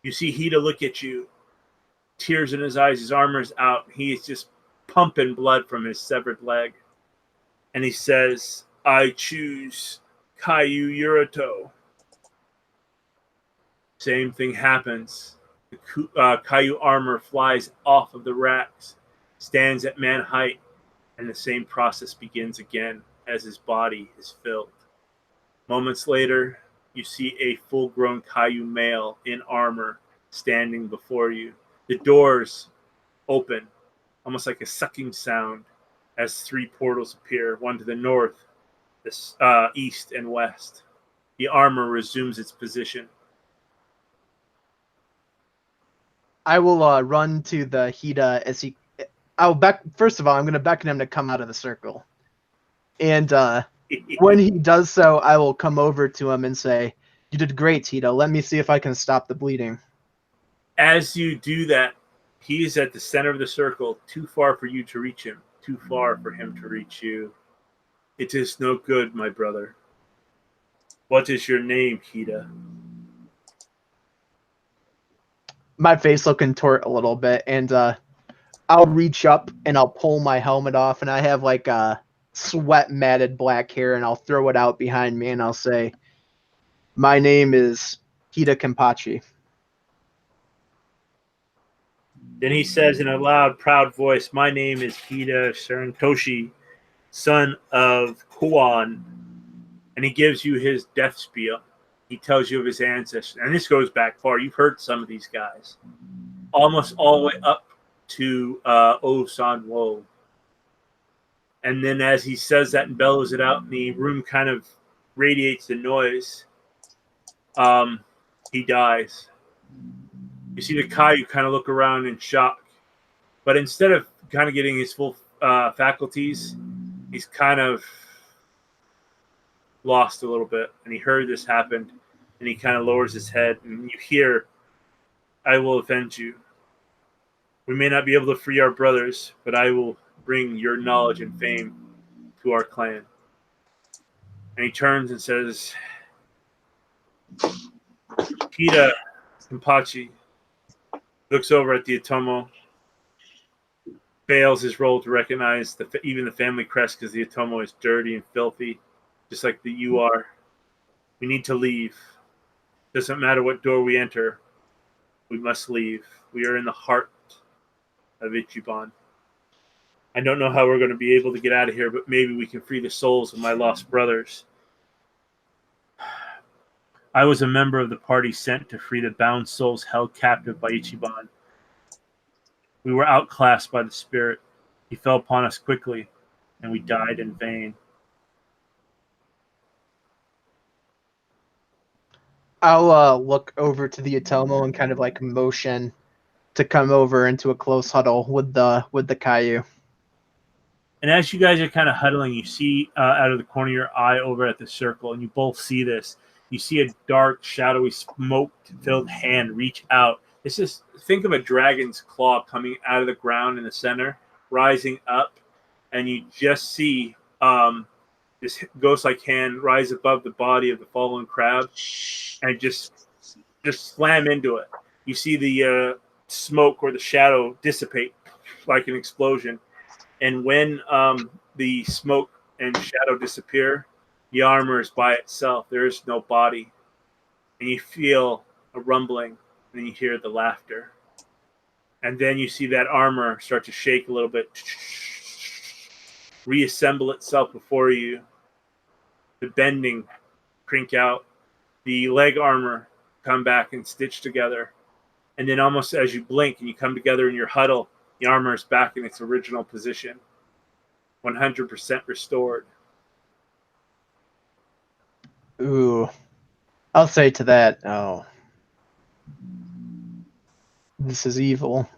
You see Hida look at you. Tears in his eyes. His armor's out. He is just pumping blood from his severed leg. And he says, "I choose Caillou Yurato." Same thing happens. The Caillou armor flies off of the racks, stands at man height, and the same process begins again as his body is filled. Moments later, you see a full-grown Caillou male in armor standing before you. The doors open, almost like a sucking sound, as 3 portals appear, one to the north, the east, and west. The armor resumes its position.
I will run to the Hida as he. First of all, I'm going to beckon him to come out of the circle, and when he does so, I will come over to him and say, "You did great, Hida. Let me see if I can stop the bleeding."
As you do that, he is at the center of the circle, too far for you to reach him, too far for him to reach you. It is no good, my brother. What is your name, Hida?
My face will contort a little bit, and I'll reach up and I'll pull my helmet off, and I have like sweat matted black hair, and I'll throw it out behind me, and I'll say, "My name is Hida Kenpachi."
Then he says in a loud, proud voice, "My name is Hida Sarantoshi, son of Kuan." And he gives you his death spiel. He tells you of his ancestors. And this goes back far. You've heard some of these guys. Almost all the way up to Osan Wo. And then as he says that and bellows it out, the room kind of radiates the noise, he dies. You see the Caillou kind of look around in shock, but instead of kind of getting his full faculties, he's kind of lost a little bit, and he heard this happened, and he kind of lowers his head, and you hear, "I will avenge you. We may not be able to free our brothers, but I will bring your knowledge and fame to our clan." And he turns and says, Hida Kenpachi looks over at the Atomo, fails his role to recognize even the family crest because the Atomo is dirty and filthy, just like the you are. We need to leave. Doesn't matter what door we enter, we must leave. We are in the heart of Icheiban. I don't know how we're going to be able to get out of here, but maybe we can free the souls of my lost brothers. I was a member of the party sent to free the bound souls held captive by Icheiban. We were outclassed by the spirit. He fell upon us quickly, and we died in vain.
I'll look over to the Atomo and kind of like motion to come over into a close huddle with the Caillou.
And as you guys are kind of huddling, you see out of the corner of your eye over at the circle, and you both see this. You see a dark, shadowy, smoke-filled hand reach out. Think of a dragon's claw coming out of the ground in the center, rising up, and you just see this ghost-like hand rise above the body of the fallen crab, and just slam into it. You see the smoke or the shadow dissipate like an explosion. And when the smoke and shadow disappear, the armor is by itself. There is no body. And you feel a rumbling, and then you hear the laughter. And then you see that armor start to shake a little bit, reassemble itself before you. The bending crink out. The leg armor come back and stitch together. And then almost as you blink and you come together in your huddle, the armor is back in its original position. 100% restored.
Ooh. I'll say to that, oh. This is evil.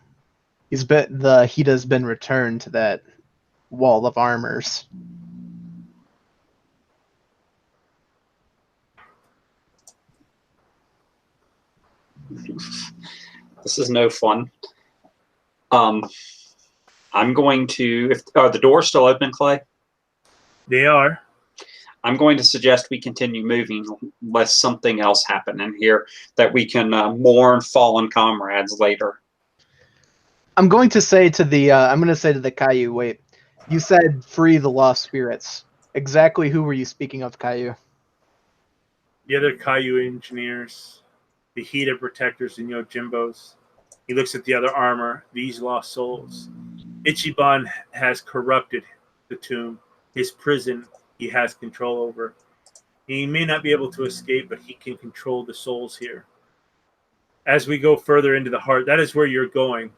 Hida's been returned to that wall of armors.
This is no fun. I'm going to, if are the doors still open, Clay?
They are.
I'm going to suggest we continue moving lest something else happen in here that we can mourn fallen comrades later.
I'm going to say to the Caillou, wait, you said free the lost spirits. Exactly who were you speaking of, Caillou?
The other Caillou engineers, the Hida protectors and Yojimbos. He looks at the other armor, these lost souls. Icheiban has corrupted the tomb. His prison he has control over. He may not be able to escape, but he can control the souls here. As we go further into the heart, that is where you're going.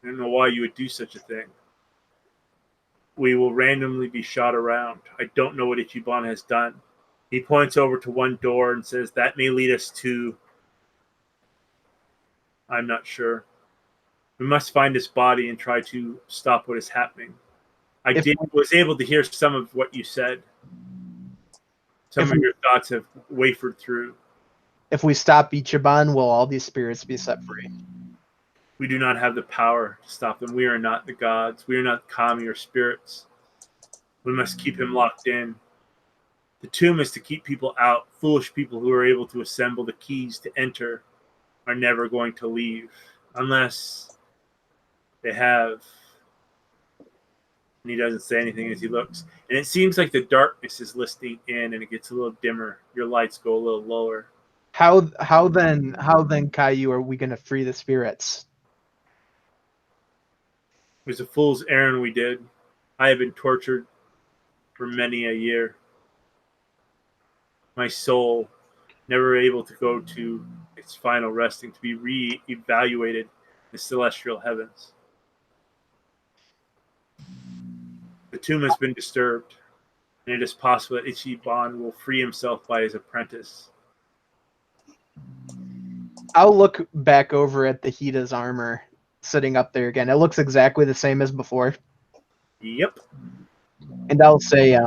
I don't know why you would do such a thing. We will randomly be shot around. I don't know what Icheiban has done. He points over to one door and says, that may lead us to... I'm not sure. We must find his body and try to stop what is happening. I was able to hear some of what you said. Some of your thoughts have wavered through.
If we stop Icheiban, will all these spirits be set free?
We do not have the power to stop them. We are not the gods. We are not kami or spirits. We must keep him locked in. The tomb is to keep people out. Foolish people who are able to assemble the keys to enter are never going to leave unless they have. And he doesn't say anything as he looks. And it seems like the darkness is listening in, and it gets a little dimmer. Your lights go a little lower.
How then, Caillou, are we going to free the spirits?
It was a fool's errand we did. I have been tortured for many a year. My soul never able to go to its final resting, to be re-evaluated in the celestial heavens. The tomb has been disturbed. and it is possible that Icheiban will free himself by his apprentice.
I'll look back over at the Hida's armor sitting up there again. It looks exactly the same as before.
Yep.
And I'll say,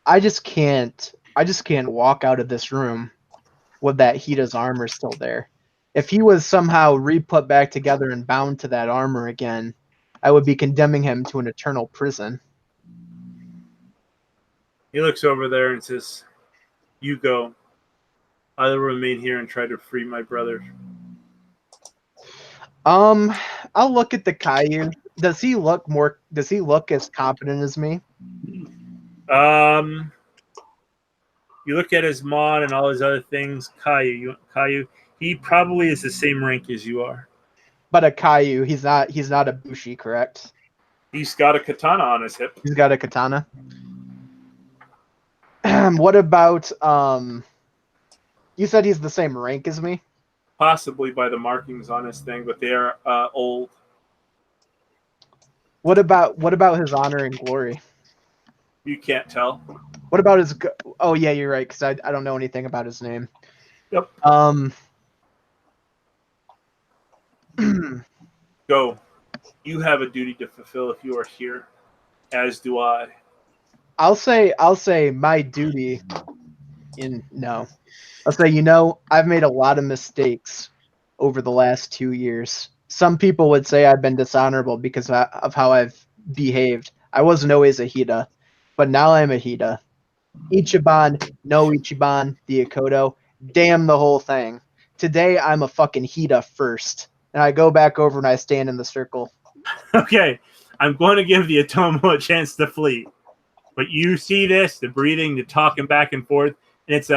I just can't walk out of this room with that Hida's armor still there. If he was somehow re-put back together and bound to that armor again, I would be condemning him to an eternal prison.
He looks over there and says, "You go. I will remain here and try to free my brother."
I'll look at the Caillou. Does he look as competent as me?
You look at his mod and all his other things. Caillou, he probably is the same rank as you are.
But a Caillou, he's not a Bushi, correct?
He's got a katana on his hip.
He's got a katana. What about you said he's the same rank as me?
Possibly by the markings on his thing, but they are old.
What about his honor and glory?
You can't tell.
What about his? Oh yeah, you're right. Because I don't know anything about his name.
Yep. Go. You have a duty to fulfill if you are here, as do I.
I'll say my duty. I'll say, I've made a lot of mistakes over the last 2 years. Some people would say I've been dishonorable because of how I've behaved. I wasn't always a Hida, but now I'm a Hida. Icheiban, no Icheiban, the Akodo, damn the whole thing. Today I'm a fucking Hida first. And I go back over and I stand in the circle.
Okay, I'm going to give the Atomo a chance to flee. But you see this, the breathing, the talking back and forth, and it's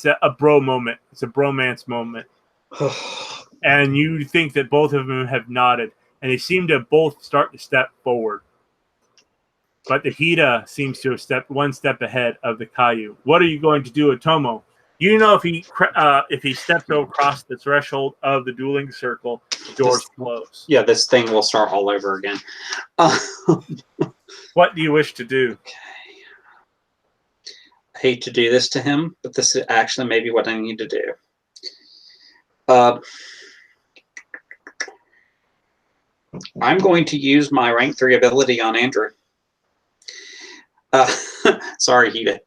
a bro moment. It's a bromance moment. And you think that both of them have nodded, and they seem to both start to step forward. But the Hida seems to have stepped one step ahead of the Caillou. What are you going to do, Atomo? You know if he steps across the threshold of the dueling circle, the doors close.
Yeah, this thing will start all over again.
What do you wish to do?
Okay. I hate to do this to him, but this is actually maybe what I need to do. I'm going to use my rank 3 ability on Andrew. Sorry, Hida.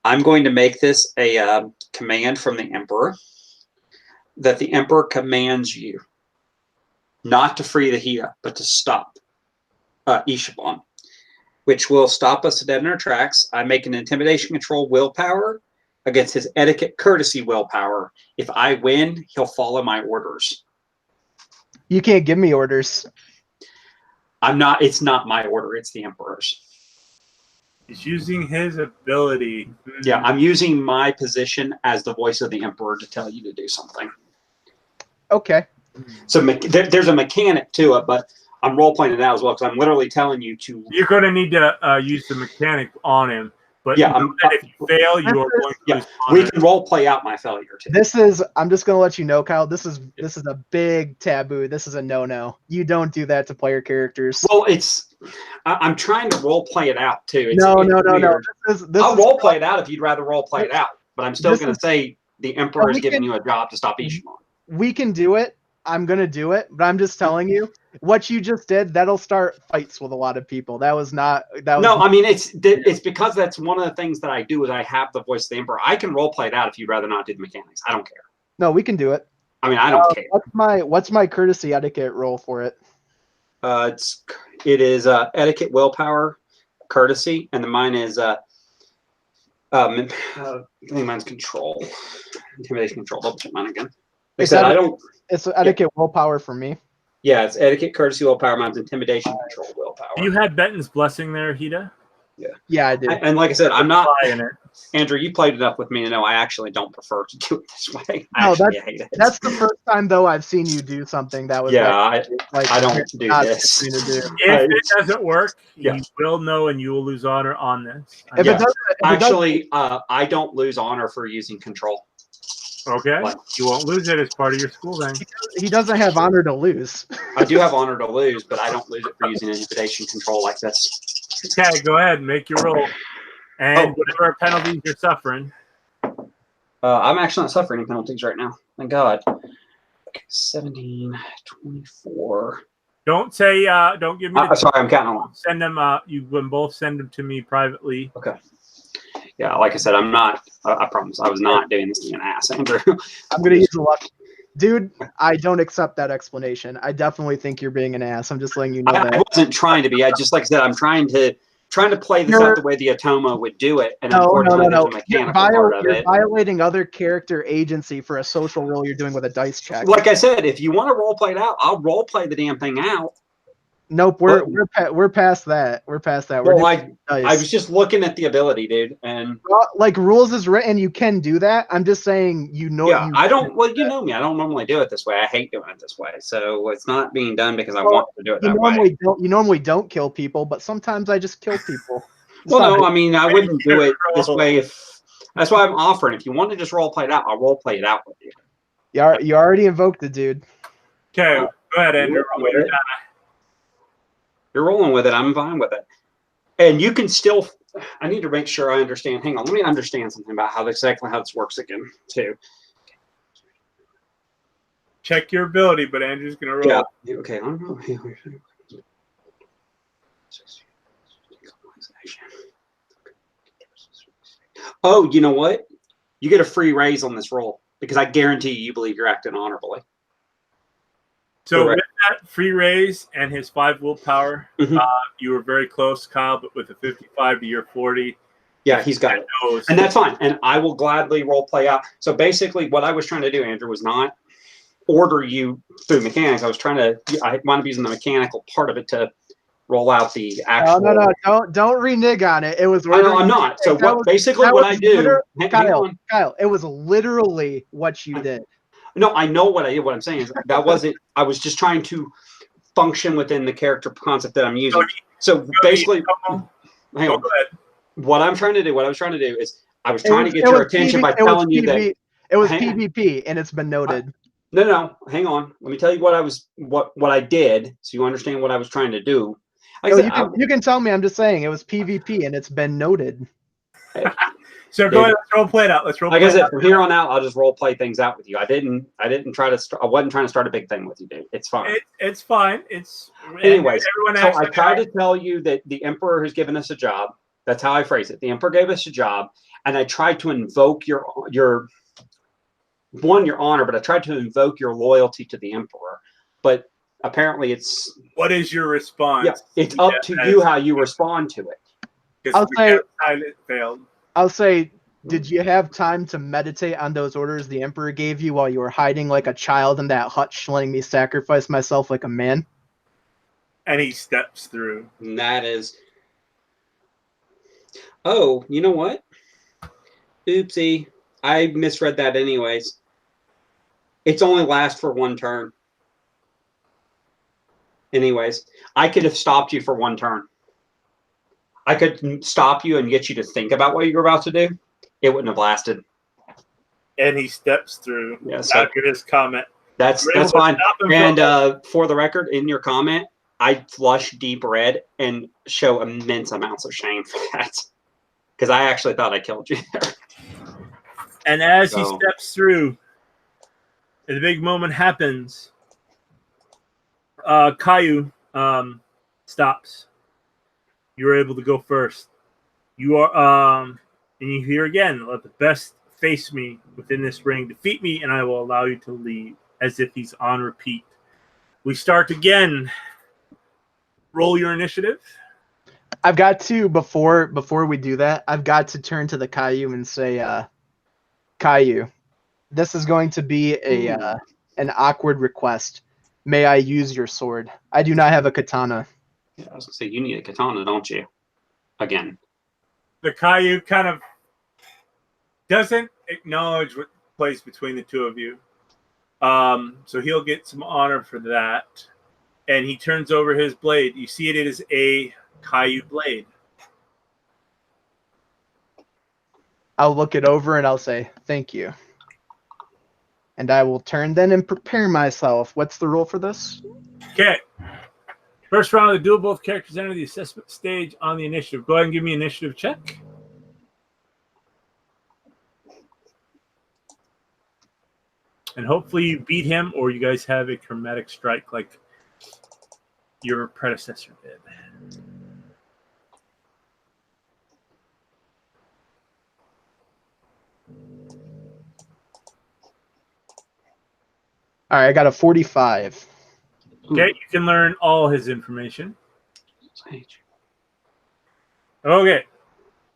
I'm going to make this a command from the Emperor, that the Emperor commands you not to free the Hida, but to stop Icheiban, which will stop us dead in our tracks. I make an intimidation control willpower against his etiquette courtesy willpower. If I win, he'll follow my orders.
You can't give me orders.
It's not my order, it's the Emperor's.
He's using his ability.
Yeah, I'm using my position as the voice of the Emperor to tell you to do something.
Okay.
So there's a mechanic to it, but I'm role-playing it out as well because I'm literally telling you to...
You're going to need to use the mechanic on him. But
yeah,
if you fail, you are going to lose
honor. We can role-play out my failure, too.
I'm just going to let you know, Kyle, this is a big taboo. This is a no-no. You don't do that to player characters.
Well, I'm trying to role-play it out, too.
No.
I'll role-play it out if you'd rather role-play it out. But I'm still going to say the Emperor is giving you a job to stop Icheiban.
We can do it. I'm going to do it. But I'm just telling you, what you just did, that'll start fights with a lot of people.
I mean, it's because that's one of the things that I do is I have the voice of the Emperor. I can role-play it out if you'd rather not do the mechanics. I don't care.
No, we can do it.
I mean, I don't care.
What's my courtesy etiquette roll for it?
It is etiquette willpower courtesy, and mine is I think mine's control, intimidation control. Double check mine again. Like I said, I don't.
It's etiquette willpower for me.
Yeah, it's etiquette courtesy willpower. Mine's intimidation control willpower.
You had Benton's blessing there, Hida?
Yeah, I did.
And like I said, I'm not. Andrew, you played it up with me to know I actually don't prefer to do it this way. I hate it.
That's the first time though I've seen you do something that was.
Yeah, I don't do this.
If it doesn't work, you will know, and you will lose honor on this.
I don't lose honor for using control.
Okay.
What?
You won't lose it as part of your school then.
He doesn't have honor to lose.
I do have honor to lose, but I don't lose it for using intimidation control like this.
Okay, go ahead and make your roll. And whatever penalties you're suffering.
I'm actually not suffering any penalties right now. Thank God. Okay, 17, 24.
Don't say, don't give me the
Sorry, I'm counting on.
Send them, you can both send them to me privately.
Okay. Yeah, like I said, I'm not, I promise, I was not doing this to be an ass, Andrew.
I'm going to use a luck. Dude, I don't accept that explanation. I definitely think you're being an ass. I'm just letting you know that.
I wasn't trying to be. I just, like I said, I'm trying to play this out the way the Atoma would do it. And unfortunately, there's a mechanical part of
you're
it.
violating other character agency for a social role you're doing with a dice check.
Like I said, if you want to role play it out, I'll role play the damn thing out.
Nope, we're past that. We're past that.
Well, I was just looking at the ability, dude, and
like rules is written, you can do that. I'm just saying,
Yeah, I don't. Well, you know me. I don't normally do it this way. I hate doing it this way. So it's not being done because I want to do it that way.
You normally don't kill people, but sometimes I just kill people.
Well, no, I mean I wouldn't do it this way if. That's why I'm offering. If you want to just role play it out, I'll role play it out with you.
You already invoked the dude.
Okay, go ahead, Andrew.
You're rolling with it. I'm fine with it. And you can still. I need to make sure I understand. Hang on. Let me understand something about exactly how this works again, too.
Check your ability, but Andrew's going to roll.
Yeah. Okay. Oh, you know what? You get a free raise on this roll because I guarantee you believe you're acting honorably.
So with that free raise and his 5 willpower, you were very close, Kyle, but with a 55 to your 40.
Yeah, he's got it. And that's fine. And I will gladly role play out. So basically what I was trying to do, Andrew, was not order you through mechanics. I wound up using the mechanical part of it to roll out the actual.
No, don't renege on it. It was.
I know, I'm not. So what I do,
Kyle, it was literally what you did.
No, I know what I did. What I'm saying is that wasn't. I was just trying to function within the character concept that I'm using. So basically, hang on. What I was trying to do is I was trying to get your attention by telling you that
it was PvP, and it's been noted.
No, hang on. Let me tell you what I did, so you understand what I was trying to do.
You can tell me. I'm just saying it was PvP, and it's been noted.
So go ahead, let's role play it out. Let's role play.
Like I said, from here on out, I'll just role play things out with you. I wasn't trying to start a big thing with you, dude. It's fine.
It's fine.
Anyways. So I tried to tell you that the Emperor has given us a job. That's how I phrase it. The Emperor gave us a job, and I tried to invoke your honor, but I tried to invoke your loyalty to the Emperor. But apparently, it's
what is your response?
Yeah, it's up to you how you respond to it.
I'll say, did you have time to meditate on those orders the Emperor gave you while you were hiding like a child in that hutch, letting me sacrifice myself like a man?
And he steps through.
And that is. Oh, you know what? Oopsie. I misread that anyways. It's only lasts for 1 turn. Anyways, I could have stopped you for 1 turn. I could stop you and get you to think about what you were about to do. It wouldn't have lasted.
And he steps through.
Yes.
After his comment.
That's fine. And for the record, in your comment, I flush deep red and show immense amounts of shame for that. Because I actually thought I killed you there.
And as he steps through, the big moment happens. Caillou stops. You're able to go first. You are, and you hear again, let the best face me within this ring, defeat me, and I will allow you to leave, as if he's on repeat. We start again. Roll your initiative.
I've got to, before we do that, I've got to turn to the Caillou and say, Caillou, this is going to be an awkward request. May I use your sword? I do not have a katana.
Yeah, I was going to say, you need a katana, don't you? Again.
The Caillou kind of doesn't acknowledge what plays between the two of you. So he'll get some honor for that. And he turns over his blade. You see it is a Caillou blade.
I'll look it over and I'll say, thank you. And I will turn then and prepare myself. What's the rule for this?
Okay. First round of the duel, both characters enter the assessment stage on the initiative. Go ahead and give me an initiative check. And hopefully you beat him, or you guys have a chromatic strike like your predecessor did.
All right, I got a 45.
Okay, you can learn all his information. Okay.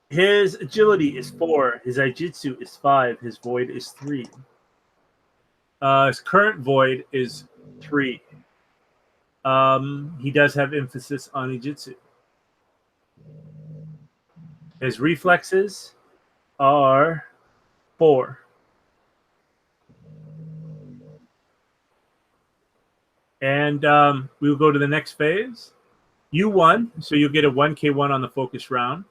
His agility is 4. His Aijitsu is 5. His void is 3. His current void is 3. He does have emphasis on Aijitsu. His reflexes are 4. And we will go to the next phase. You won, so you'll get a 1K1 on the focus round.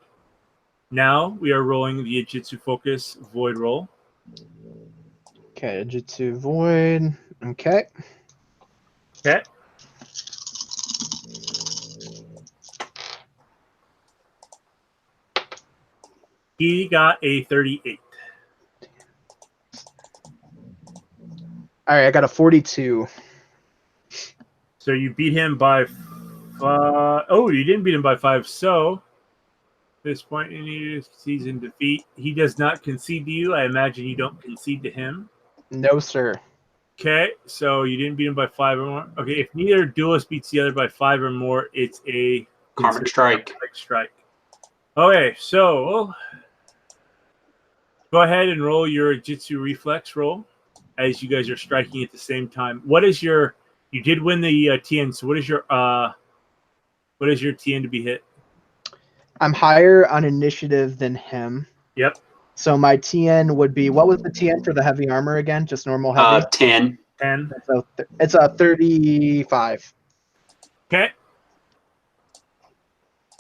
Now we are rolling the Aijitsu focus void roll.
Okay, Jitsu Void. Okay.
Okay. He got a 38.
All right, I got a 42.
So you beat him by 5. Oh, you didn't beat him by 5. So at this point, he's in defeat. He does not concede to you. I imagine you don't concede to him.
No, sir.
Okay, so you didn't beat him by 5 or more. Okay, if neither duelist beats the other by 5 or more, it's a
Karmic strike.
Strike. Okay, so go ahead and roll your Jitsu reflex roll as you guys are striking at the same time. What is your? You did win the TN. So what is your TN to be hit?
I'm higher on initiative than him.
Yep.
So my TN would be, what was the TN for the heavy armor again? Just normal heavy?
10.
10.
So it's a 35.
Okay.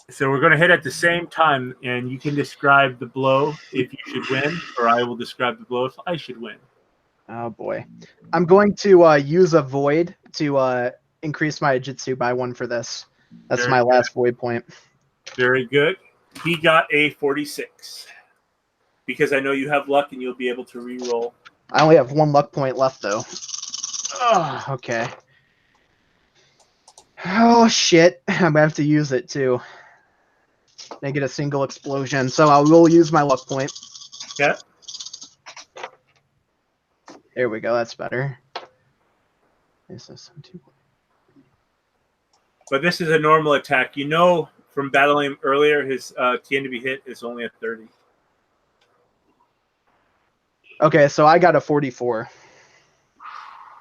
So we're going to hit at the same time, and you can describe the blow if you should win, or I will describe the blow if I should win.
Oh, boy. I'm going to use a void to increase my Jitsu by 1 for this. That's
Very
my
good.
last void point.
Very good. He got a 46. Because I know you have luck and you'll be able to re-roll.
I only have 1 luck point left, though. Oh, okay. Oh, shit. I'm going to have to use it, too. I get a single explosion, so I will use my luck point.
Yeah.
There we go. That's better.
But this is a normal attack. You know from battling him earlier, his TN to be hit is only a 30.
Okay, so I got a 44.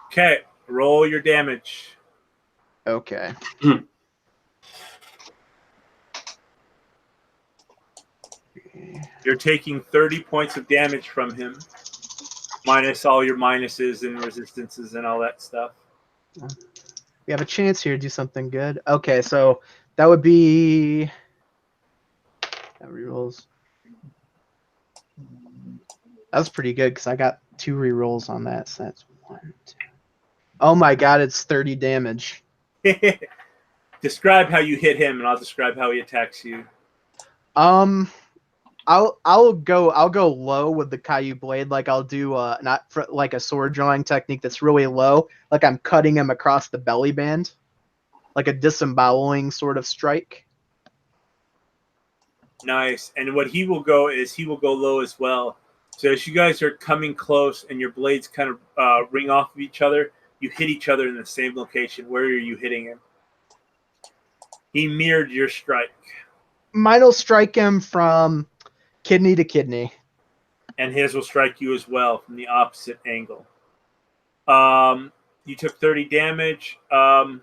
Okay, roll your damage.
Okay.
You're taking 30 points of damage from him, minus all your minuses and resistances and all that stuff.
We have a chance here to do something good. Okay, so that would be... That rerolls. That was pretty good because I got 2 rerolls on that. So that's 1, 2. Oh my god, it's 30 damage.
Describe how you hit him, and I'll describe how he attacks you.
I'll go low with the Caillou blade. Like I'll do like a sword drawing technique that's really low. Like I'm cutting him across the belly band, like a disemboweling sort of strike.
Nice. And what he will go is he will go low as well. So as you guys are coming close and your blades kind of ring off of each other, you hit each other in the same location. Where are you hitting him? He mirrored your strike.
Mine will strike him from kidney to kidney.
And his will strike you as well from the opposite angle. You took 30 damage. Where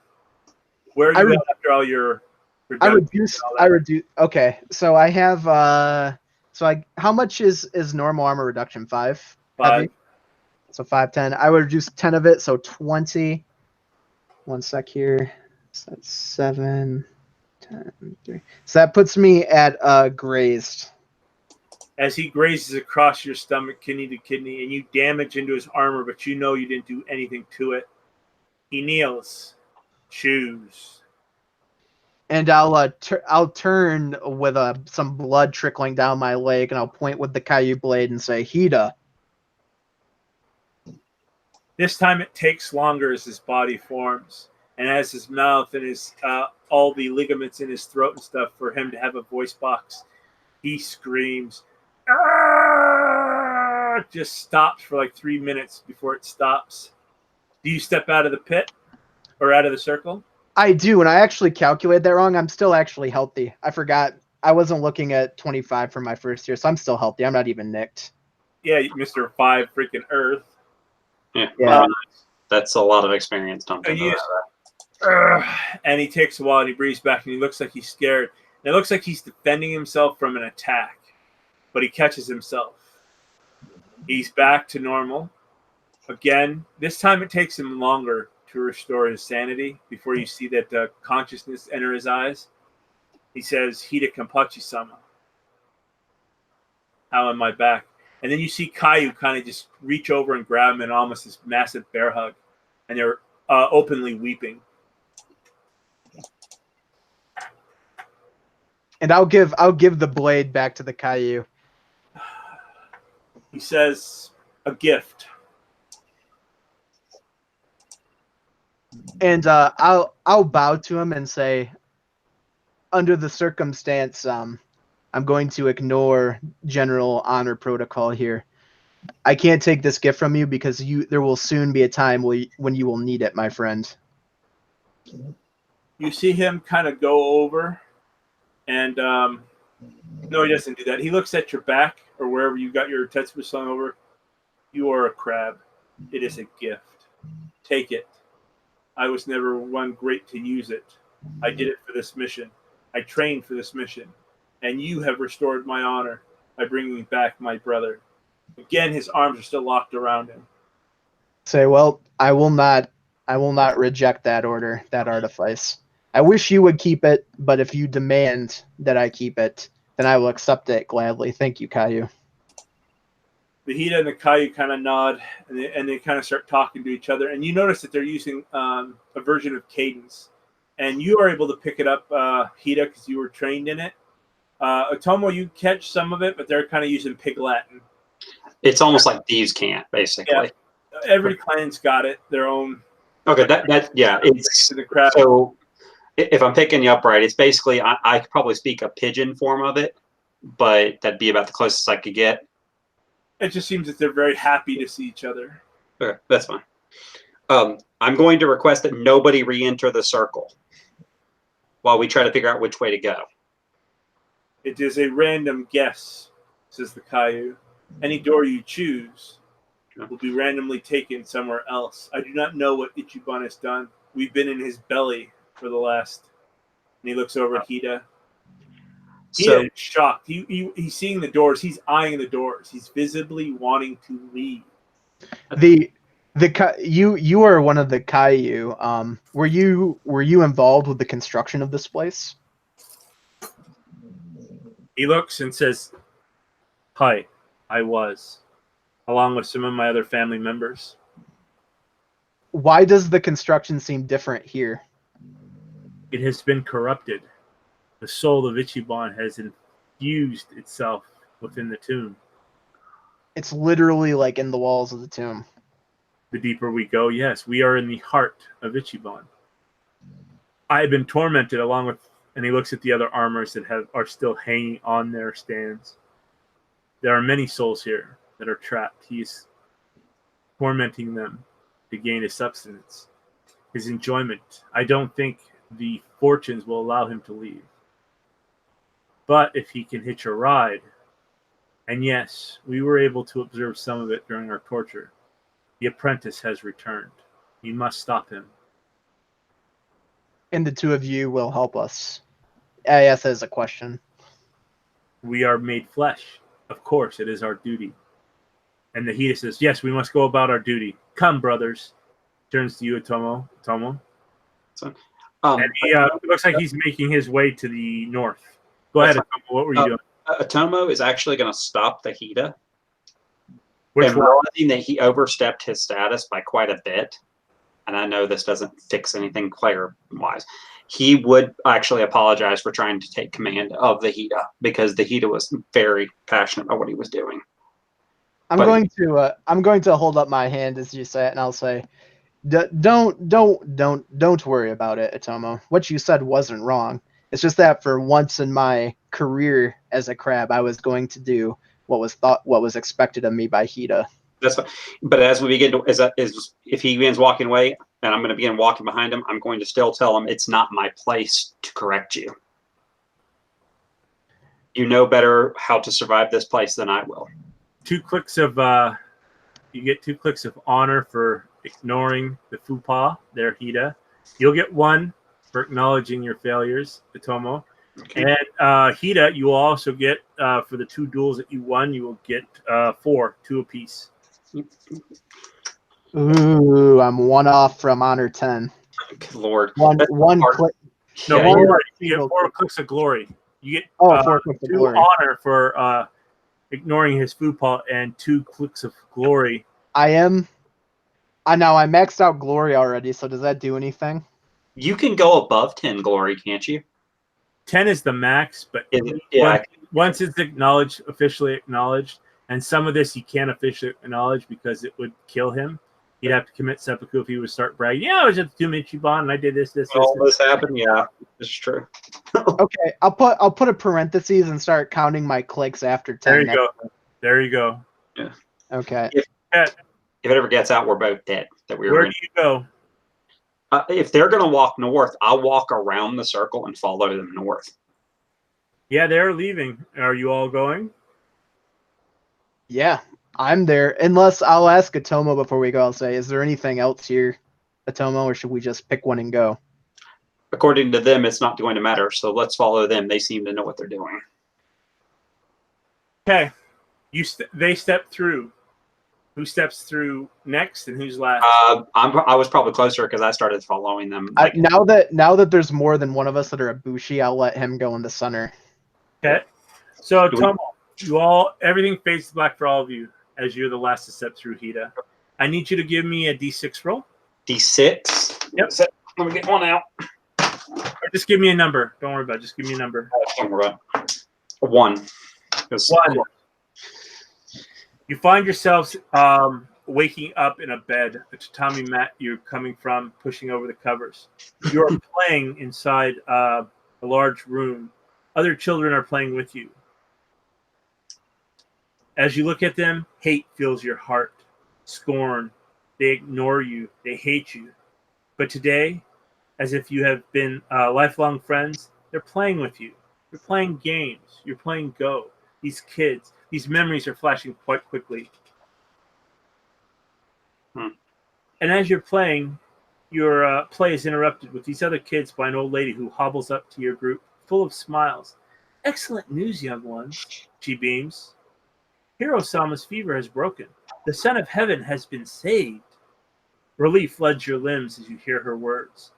are you at after all your...
I reduce. Okay, so I have. How much is normal armor reduction? 5.
5.
Heavy? So 5, 10. I would reduce 10 of it, so 20. 1 sec here. So that's 7, 10, 3. So that puts me at grazed.
as he grazes across your stomach, kidney to kidney, and you damage into his armor, but you know you didn't do anything to it. He kneels. Choose.
And I'll turn with some blood trickling down my leg, and I'll point with the Caillou blade and say, Hida.
This time it takes longer as his body forms, and as his mouth and his all the ligaments in his throat and stuff for him to have a voice box, he screams. Arr! Just stops for like 3 minutes before it stops. Do you step out of the pit or out of the circle?
I do, and I actually calculated that wrong. I'm still actually healthy. I forgot. I wasn't looking at 25 for my first year, so I'm still healthy. I'm not even nicked.
Yeah, Mr. 5 freaking Earth.
Yeah. That's a lot of experience dumped into
that. And he takes a while and he breathes back and he looks like he's scared. And it looks like he's defending himself from an attack, but he catches himself. He's back to normal. Again, this time it takes him longer to restore his sanity before you see that consciousness enter his eyes. He says, Hida Kampachi-sama. How am I back? And then you see Caillou kind of just reach over and grab him in almost this massive bear hug. And they're openly weeping.
And I'll give the blade back to the Caillou.
He says, a gift.
And I'll bow to him and say, under the circumstance, I'm going to ignore general honor protocol here. I can't take this gift from you because there will soon be a time when you will need it, my friend.
You see him kind of go over, and no, he doesn't do that. He looks at your back or wherever you got your Tetsubo slung over. You are a crab. It is a gift. Take it. I was never one great to use it. I did it for this mission. I trained for this mission. And you have restored my honor by bringing back my brother. Again, his arms are still locked around him.
Say, well, I will not reject that order, that artifice. I wish you would keep it, but if you demand that I keep it, then I will accept it gladly. Thank you, Caillou.
The Hida and the Caillou kind of nod, and they kind of start talking to each other. And you notice that they're using a version of cadence. And you are able to pick it up, Hida, because you were trained in it. Otomo, you catch some of it, but they're kind of using Pig Latin.
It's almost like thieves can't, basically.
Yeah. Every clan's got it, their own.
Okay, yeah. It's so. If I'm picking you up right, it's basically I could probably speak a pidgin form of it, but that'd be about the closest I could get.
It just seems that they're very happy to see each other.
Okay, that's fine. I'm going to request that nobody re-enter the circle while we try to figure out which way to go.
It is a random guess, says the Caillou. Any door you choose will be randomly taken somewhere else. I do not know what Icheiban has done. We've been in his belly for the last. And he looks over at Hida. Hida is shocked. He's seeing the doors. He's eyeing the doors. He's visibly wanting to leave.
You are one of the Caillou. Were you involved with the construction of this place?
He looks and says, "Hi, I was, along with some of my other family members."
Why does the construction seem different here?
It has been corrupted. The soul of Icheiban has infused itself within the tomb.
It's literally like in the walls of the tomb.
The deeper we go, yes, we are in the heart of Icheiban. I have been tormented along with, and he looks at the other armors that are still hanging on their stands. There are many souls here that are trapped. He's tormenting them to gain his substance, his enjoyment. I don't think the fortunes will allow him to leave. But if he can hitch a ride, and yes, we were able to observe some of it during our torture. The apprentice has returned. We must stop him.
And the two of you will help us. I ask that as a question.
We are made flesh. Of course, it is our duty. And the Hida says, yes, we must go about our duty. Come, brothers. Turns to you, Otomo. And he, it looks like he's making his way to the north. Go ahead, Otomo. What were you doing?
Atomo is actually going to stop the Hida.
Which
and
one?
realizing that he overstepped his status by quite a bit, and I know this doesn't fix anything player-wise, he would actually apologize for trying to take command of the Hida because the Hida was very passionate about what he was doing.
I'm going to hold up my hand as you say it, and I'll say, don't worry about it, Atomo. What you said wasn't wrong. It's just that for once in my career as a crab, I was going to do what was expected of me by Hida.
That's fine. But as we begin to, if he begins walking away, and I'm going to begin walking behind him, I'm going to still tell him it's not my place to correct you. You know better how to survive this place than I will.
2 clicks of you get 2 clicks of honor for ignoring the Fupa, their Hida. You'll get 1 for acknowledging your failures, Atomo. Okay. And Hida, you will also get for the 2 duels that you won, you will get 4, 2 apiece.
Ooh, I'm 1 off from honor 10.
Good Lord.
One click.
No,
yeah,
glory. You get 4 clicks of glory. You get
4 clicks of
2
glory.
honor for ignoring his Fupa and 2 clicks of glory.
I maxed out glory already, so does that do anything?
You can go above 10 glory, can't you?
10 is the max, but once it's officially acknowledged, and some of this he can't officially acknowledge because it would kill him. He'd have to commit seppuku if he would start bragging. Yeah, I was at the Tomb icheiban and I did this.
All this happened. Yeah, this is true.
Okay, I'll put a parentheses and start counting my clicks after 10.
There you go. There you go.
Yeah.
Okay.
If it ever gets out, we're both dead.
Where do you go?
If they're going to walk north, I'll walk around the circle and follow them north.
Yeah, they're leaving. Are you all going?
Yeah, I'm there. Unless I'll ask Atomo before we go. I'll say, is there anything else here, Atomo, or should we just pick one and go?
According to them, it's not going to matter. So let's follow them. They seem to know what they're doing.
Okay. They step through. Who steps through next and who's last?
I was probably closer because I started following them.
Now that there's more than one of us that are a Bushi, I'll let him go in the center.
Okay. So Tomo, everything fades to black for all of you as you're the last to step through Hida. I need you to give me a D6 roll.
D6?
Yep.
Let me get one out.
Or just give me a number. Don't worry about it. Just give me a number.
Don't worry about it. 1.
1. You find yourselves waking up in a bed, a tatami mat you're coming from, pushing over the covers. You're playing inside a large room. Other children are playing with you. As you look at them, hate fills your heart. Scorn. They ignore you. They hate you. But today, as if you have been lifelong friends, they're playing with you. You're playing games. You're playing Go. These kids, these memories are flashing quite quickly. And as you're playing, your play is interrupted with these other kids by an old lady who hobbles up to your group, full of smiles. Excellent news, young one, she beams. Hiro-sama's fever has broken. The Son of Heaven has been saved. Relief floods your limbs as you hear her words.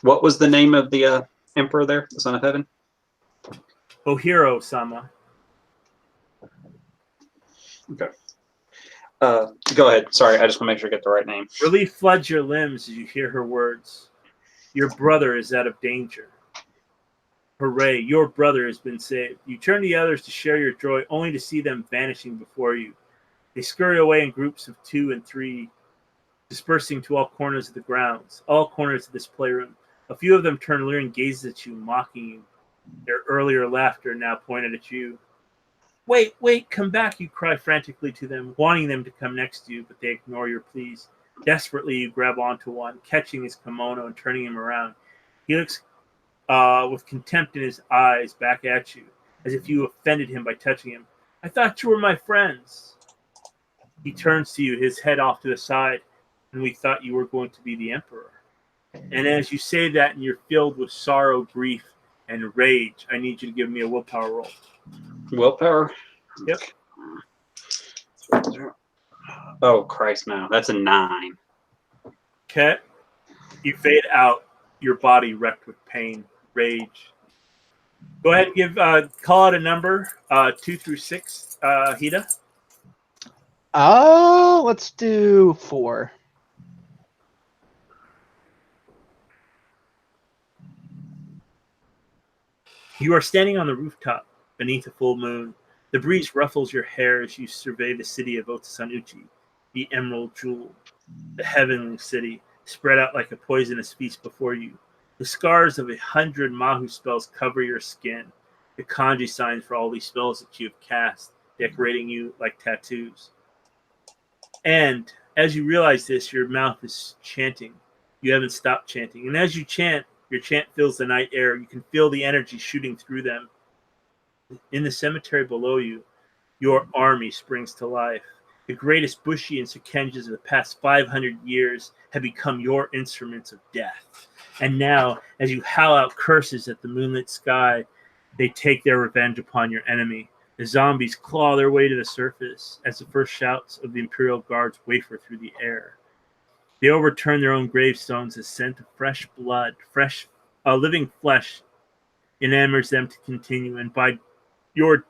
What was the name of the emperor there, the Son of Heaven?
Hiro-sama.
Okay. Go ahead. Sorry, I just want to make sure I get the right name.
Relief floods your limbs as you hear her words. Your brother is out of danger. Hooray, your brother has been saved. You turn to the others to share your joy, only to see them vanishing before you. They scurry away in groups of 2 and 3, dispersing to all corners of the grounds, all corners of this playroom. A few of them turn leering gazes at you, mocking you. Their earlier laughter now pointed at you. Wait, come back, you cry frantically to them, wanting them to come next to you, but they ignore your pleas. Desperately, you grab onto one, catching his kimono and turning him around. He looks with contempt in his eyes back at you, as if you offended him by touching him. I thought you were my friends. He turns to you, his head off to the side, and we thought you were going to be the emperor. And as you say that and you're filled with sorrow, grief, and rage, I need you to give me a willpower roll.
Willpower?
Yep.
Oh, Christ, no. That's a 9.
Okay. You fade out, your body wrecked with pain, rage. Go ahead and give call out a number 2 through 6, Hida.
Oh, let's do 4.
You are standing on the rooftop beneath a full moon. The breeze ruffles your hair as you survey the city of Otosanuchi, the emerald jewel, the heavenly city, spread out like a poisonous feast before you. The scars of 100 Mahu spells cover your skin, the kanji signs for all these spells that you have cast, decorating you like tattoos. And as you realize this, your mouth is chanting. You haven't stopped chanting. And as you chant, your chant fills the night air. You can feel the energy shooting through them. In the cemetery below you, your army springs to life. The greatest Bushi and Sekenjas of the past 500 years have become your instruments of death. And now, as you howl out curses at the moonlit sky, they take their revenge upon your enemy. The zombies claw their way to the surface as the first shouts of the Imperial Guards wafer through the air. They overturn their own gravestones as scent of fresh blood, living flesh enamors them to continue. And by your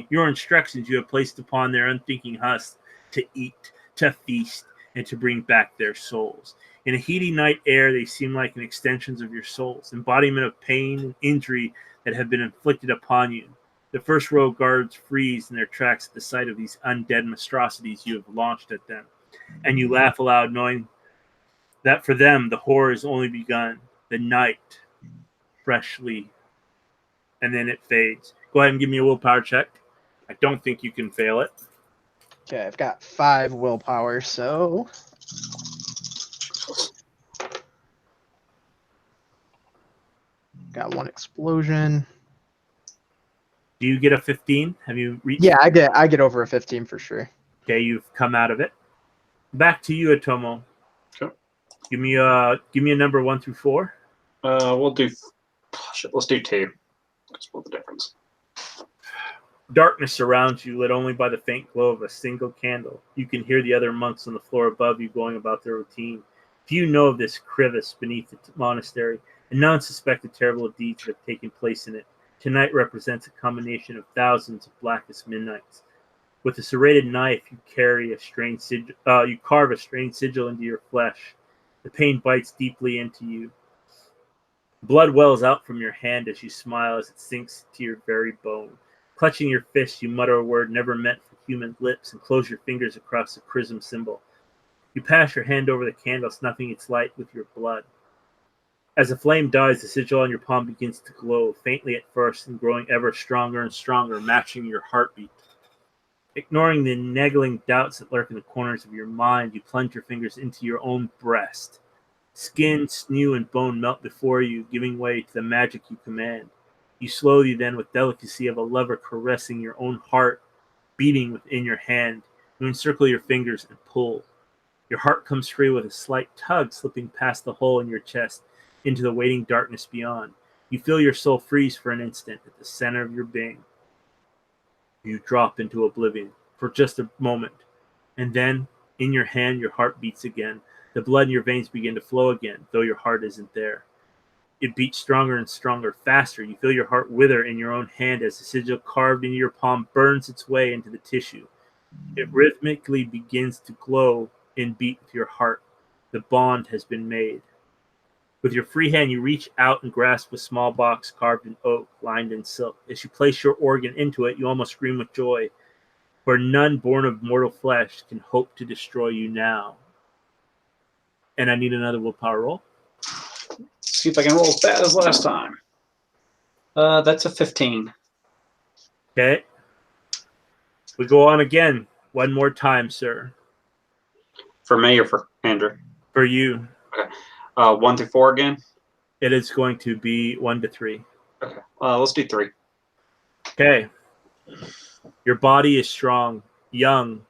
your instructions you have placed upon their unthinking husks to eat, to feast, and to bring back their souls. In a heaty night air, they seem like an extensions of your souls, embodiment of pain and injury that have been inflicted upon you. The first row of guards freeze in their tracks at the sight of these undead monstrosities you have launched at them, and you laugh aloud, knowing that for them the horror has only begun. The night freshly, and then it fades. Go ahead and give me a willpower check. I don't think you can fail it.
Okay, I've got 5 willpower, so got 1 explosion.
Do you get a 15? Have you reached?
Yeah, I get over a 15 for sure.
Okay, you've come out of it. Back to you, Atomo.
Sure.
Give me a number 1 through 4.
We'll do. Let's do 2. Split the difference.
Darkness surrounds you, lit only by the faint glow of a single candle. You can hear the other monks on the floor above you going about their routine. Few know of this crevice beneath the monastery, and none suspect the terrible deeds that have taken place in it. Tonight represents a combination of thousands of blackest midnights. With a serrated knife, you carry a strange you carve a strange sigil into your flesh. The pain bites deeply into you. Blood wells out from your hand as you smile as it sinks to your very bone. Clutching your fist, you mutter a word never meant for human lips and close your fingers across the chrism symbol. You pass your hand over the candle, snuffing its light with your blood. As the flame dies, the sigil on your palm begins to glow, faintly at first and growing ever stronger and stronger, matching your heartbeat. Ignoring the nagging doubts that lurk in the corners of your mind, you plunge your fingers into your own breast. Skin, sinew, and bone melt before you, giving way to the magic you command. You slowly then, with delicacy of a lover caressing your own heart, beating within your hand, you encircle your fingers and pull. Your heart comes free with a slight tug, slipping past the hole in your chest into the waiting darkness beyond. You feel your soul freeze for an instant at the center of your being. You drop into oblivion for just a moment, and then, in your hand, your heart beats again. The blood in your veins begin to flow again, though your heart isn't there. It beats stronger and stronger, faster. You feel your heart wither in your own hand as the sigil carved into your palm burns its way into the tissue. It rhythmically begins to glow and beat with your heart. The bond has been made. With your free hand, you reach out and grasp a small box carved in oak, lined in silk. As you place your organ into it, you almost scream with joy, for none born of mortal flesh can hope to destroy you now. And I need another willpower roll.
See if I can roll as bad as last time. That's a 15.
Okay. We go on again. One more time, sir.
For me or for Andrew?
For you.
Okay. 1 through 4 again?
It is going to be 1 to 3.
Okay. Let's do 3.
Okay. Your body is strong, young,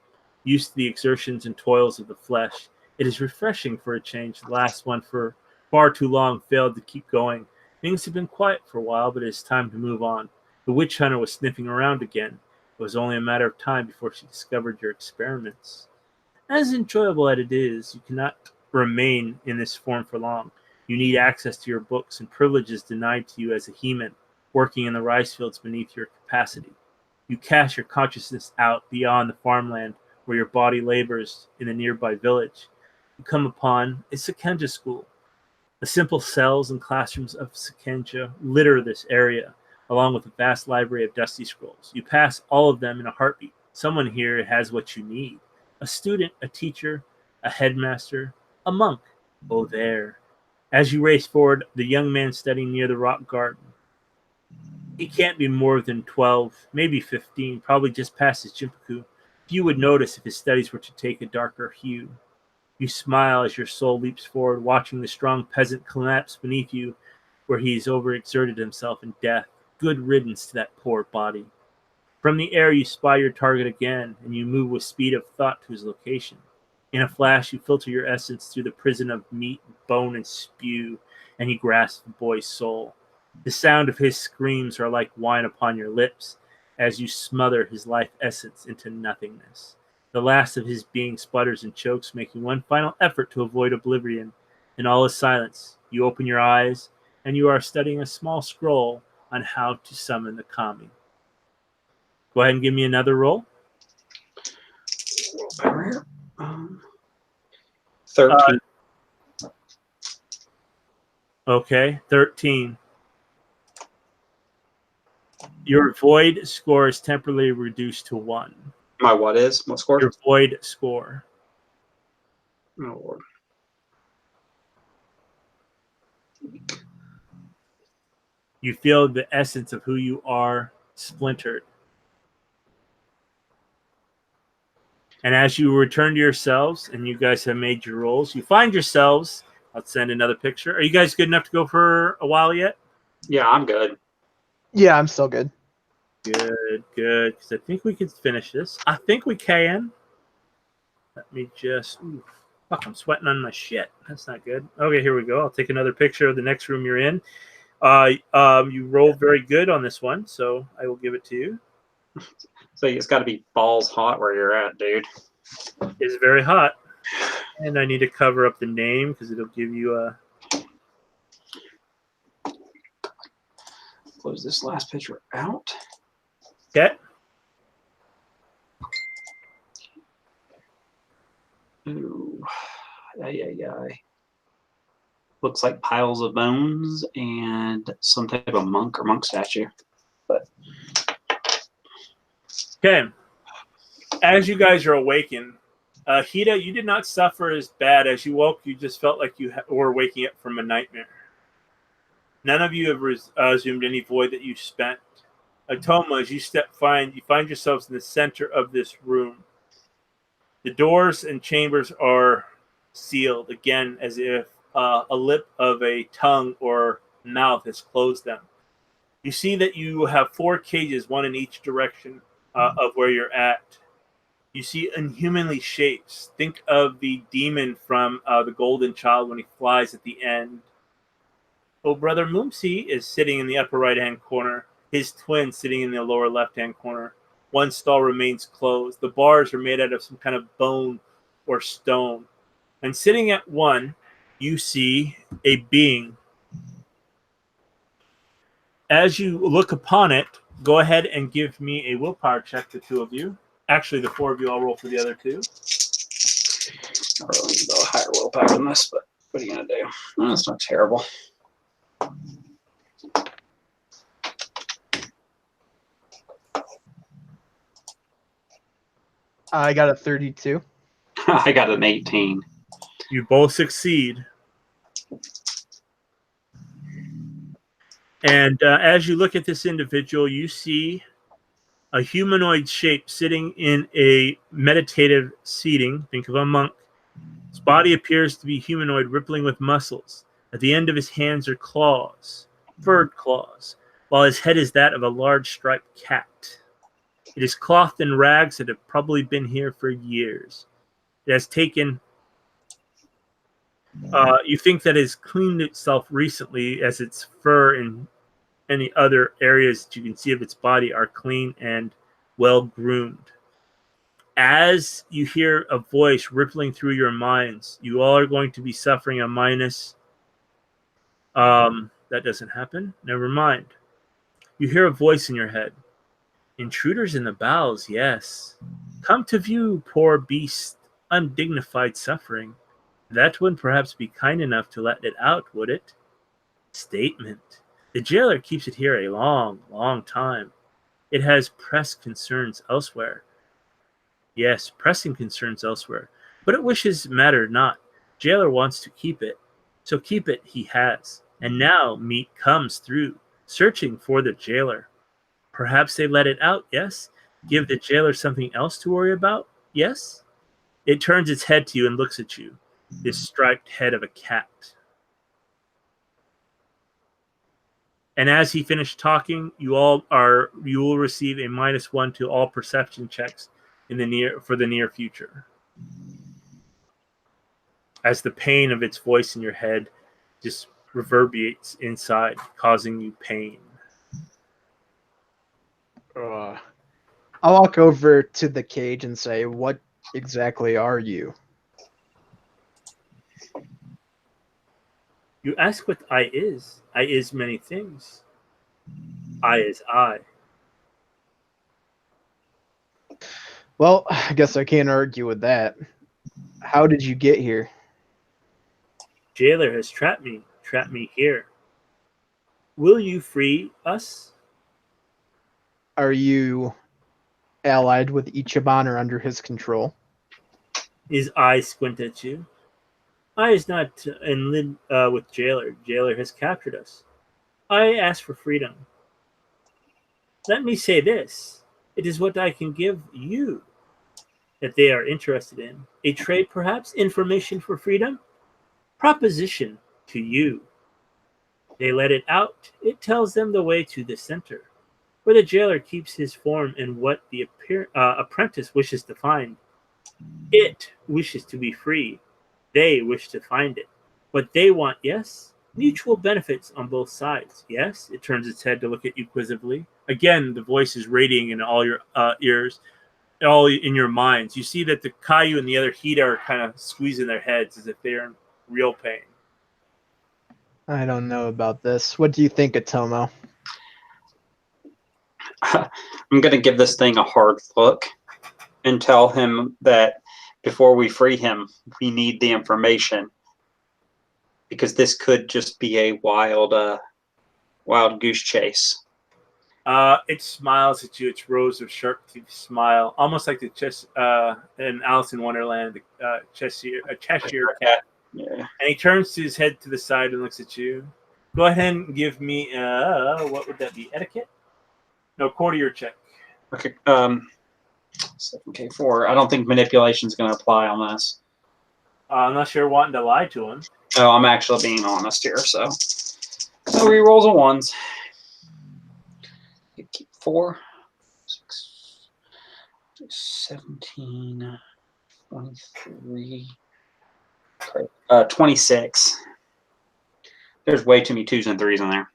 used to the exertions and toils of the flesh. It is refreshing for a change. The last one for far too long failed to keep going. Things have been quiet for a while, but it is time to move on. The witch hunter was sniffing around again. It was only a matter of time before she discovered your experiments. As enjoyable as it is, you cannot remain in this form for long. You need access to your books and privileges denied to you as a heman. working in the rice fields beneath your capacity. You cast your consciousness out beyond the farmland where your body labors in a nearby village. You come upon a Sekenja school. The simple cells and classrooms of Sekenja litter this area, along with a vast library of dusty scrolls. You pass all of them in a heartbeat. Someone here has what you need. A student, a teacher, a headmaster, a monk. Oh, there. As you race forward, the young man studying near the rock garden. He can't be more than 12, maybe 15, probably just past his Jinpaku. Few would notice if his studies were to take a darker hue. You smile as your soul leaps forward, watching the strong peasant collapse beneath you where he's overexerted himself in death. Good riddance to that poor body. From the air you spy your target again, and you move with speed of thought to his location. In a flash, you filter your essence through the prison of meat, bone, and spew, and you grasp the boy's soul. The sound of his screams are like wine upon your lips as you smother his life essence into nothingness. The last of his being sputters and chokes, making one final effort to avoid oblivion. In all is silence. You open your eyes, and you are studying a small scroll on how to summon the kami. Go ahead and give me another roll.
Willpower here. 13.
Okay, 13. Your void score is temporarily reduced to 1.
My what is? What score?
Your void score.
Oh, Lord.
You feel the essence of who you are splintered. And as you return to yourselves, and you guys have made your rolls, you find yourselves. I'll send another picture. Are you guys good enough to go for a while yet?
Yeah, I'm good.
Yeah, I'm still good.
Good, good. Because I think we can finish this. I think we can. Let me just... Ooh, fuck, I'm sweating on my shit. That's not good. Okay, here we go. I'll take another picture of the next room you're in. You rolled very good on this one, so I will give it to you.
So it's got to be balls hot where you're at, dude.
It's very hot. And I need to cover up the name because it'll give you a...
Close this last picture out.
Okay.
Ooh. Looks like piles of bones and some type of monk or monk statue. But
okay. As you guys are awakened, Hida, you did not suffer as bad. As you woke, you just felt like you were waking up from a nightmare. None of you have resumed any void that you spent. Atoma, as you you find yourselves in the center of this room. The doors and chambers are sealed, again, as if a lip of a tongue or mouth has closed them. You see that you have 4 cages, one in each direction of where you're at. You see inhumanly shapes. Think of the demon from the Golden Child when he flies at the end. Oh, Brother Moomsy is sitting in the upper right-hand corner. His twin sitting in the lower left-hand corner. One stall remains closed. The bars are made out of some kind of bone or stone. And sitting at one, you see a being. As you look upon it, go ahead and give me a willpower check, the 2 of you. Actually, the 4 of you, I'll roll for the other 2.
I really need to go higher willpower than this, but what are you going to do? Oh, that's not terrible.
I got a 32.
I got an 18.
You both succeed. And as you look at this individual, you see a humanoid shape sitting in a meditative seating. Think of a monk. His body appears to be humanoid, rippling with muscles. At the end of his hands are claws, furred claws, while his head is that of a large striped cat. It is clothed in rags that have probably been here for years. It has taken... you think that it has cleaned itself recently, as its fur and any other areas that you can see of its body are clean and well groomed. As you hear a voice rippling through your minds, you all are going to be suffering a minus. That doesn't happen. Never mind. You hear a voice in your head. Intruders in the bowels, yes. Come to view poor beast, undignified suffering. That would perhaps be kind enough to let it out, would it? Statement. The jailer keeps it here a long, long time. It has press concerns elsewhere. Yes, pressing concerns elsewhere. But it wishes matter not. Jailer wants to keep it. So keep it he has. And now meat comes through, searching for the jailer. Perhaps they let it out, yes? Give the jailer something else to worry about, yes? It turns its head to you and looks at you. This striped head of a cat. And as he finished talking, you will receive a -1 to all perception checks for the near future. As the pain of its voice in your head just reverberates inside, causing you pain.
I'll walk over to the cage and say, "What exactly are you?"
You ask what I is. I is many things. I is I.
Well, I guess I can't argue with that. How did you get here?
Jailer has trapped me here. Will you free us?
Are you allied with Icheiban or under his control?
His eyes squint at you. I is not in with Jailer. Jailer has captured us. I ask for freedom. Let me say this. It is what I can give you that they are interested in. A trade, perhaps? Information for freedom? Proposition to you. They let it out. It tells them the way to the center, where the jailer keeps his form and what the apprentice wishes to find. It wishes to be free. They wish to find it. What they want, yes? Mutual benefits on both sides, yes? It turns its head to look at you quizzically. Again, the voice is radiating in all your ears, all in your minds. You see that the Caillou and the other Hida are kind of squeezing their heads as if they're in real pain.
I don't know about this. What do you think, Atomo?
I'm going to give this thing a hard look and tell him that before we free him, we need the information, because this could just be a wild goose chase.
It smiles at you. Its rows of sharp teeth smile, almost like the in Alice in Wonderland, Cheshire cat.
Yeah.
And he turns his head to the side and looks at you. Go ahead and give me what would that be? Etiquette? No, courtier check.
Okay. 7K4. I don't think manipulation is going to apply on this.
Unless you're wanting to lie to him.
Oh, I'm actually being honest here. So re-rolls of ones. Keep 4, 6, 17, 23, 26. There's way too many 2s and 3s in there.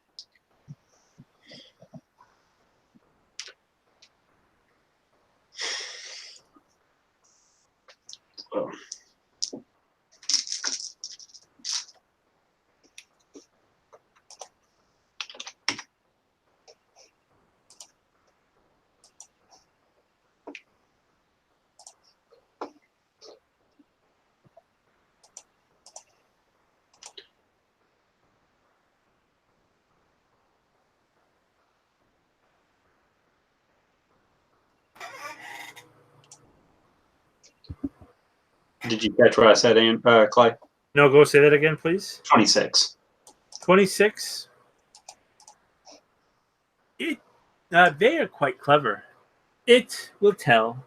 Oh. Did you catch what I said, Clay?
No, go say that again, please.
26.
26. They are quite clever. It will tell.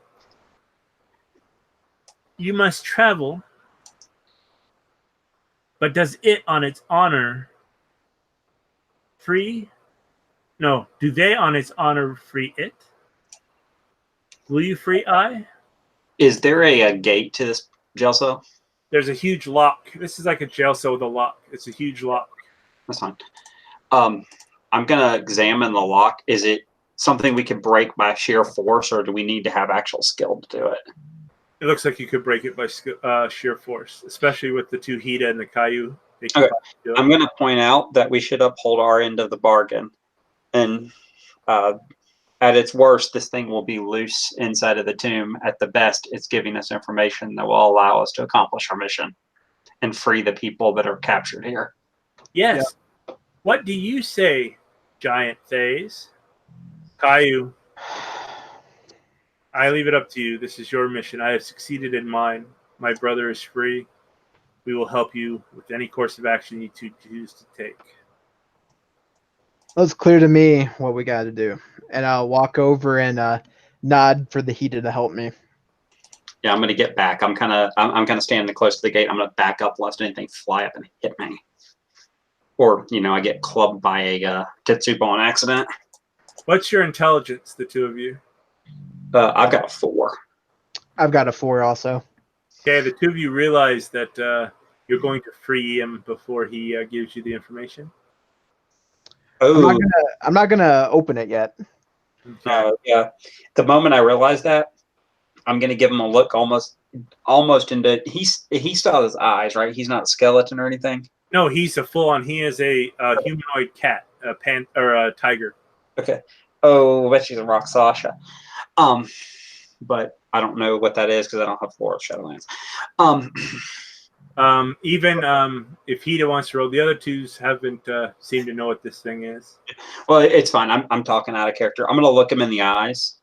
You must travel, but does it on its honor free? No, do they on its honor free it? Will you free I?
Is there a gate to this jail cell?
There's a huge lock. This is like a jail cell with a lock. It's a huge lock.
That's fine. I'm going to examine the lock. Is it something we can break by sheer force, or do we need to have actual skill to do it?
It looks like you could break it by sheer force, especially with the 2 Hida and the Caillou.
Okay. I'm going to point out that we should uphold our end of the bargain. And At its worst, this thing will be loose inside of the tomb. At the best, it's giving us information that will allow us to accomplish our mission and free the people that are captured here.
Yes. Yeah. What do you say, Giant Phase? Caillou, I leave it up to you. This is your mission. I have succeeded in mine. My brother is free. We will help you with any course of action you choose to take.
Well, it's clear to me what we got to do. And I'll walk over and nod for the Hida to help me.
Yeah, I'm gonna get back. I'm kind of standing close to the gate. I'm gonna back up lest anything fly up and hit me, or I get clubbed by a Tetsubo on accident.
What's your intelligence, the two of you?
I've got a 4.
I've got a 4 also.
Okay, the two of you realize that you're going to free him before he gives you the information.
Oh,
I'm not gonna open it yet.
Okay. Yeah. The moment I realize that, I'm gonna give him a look almost into. He still has his eyes, right? He's not a skeleton or anything.
No, he's a full-on. He is a humanoid cat, a tiger.
Okay. Oh, I bet she's a rock Sasha. But I don't know what that is because I don't have Floor of Shadowlands.
Even if Hida wants to roll, the other twos haven't seemed to know what this thing is.
Well, it's fine. I'm talking out of character. I'm going to look him in the eyes,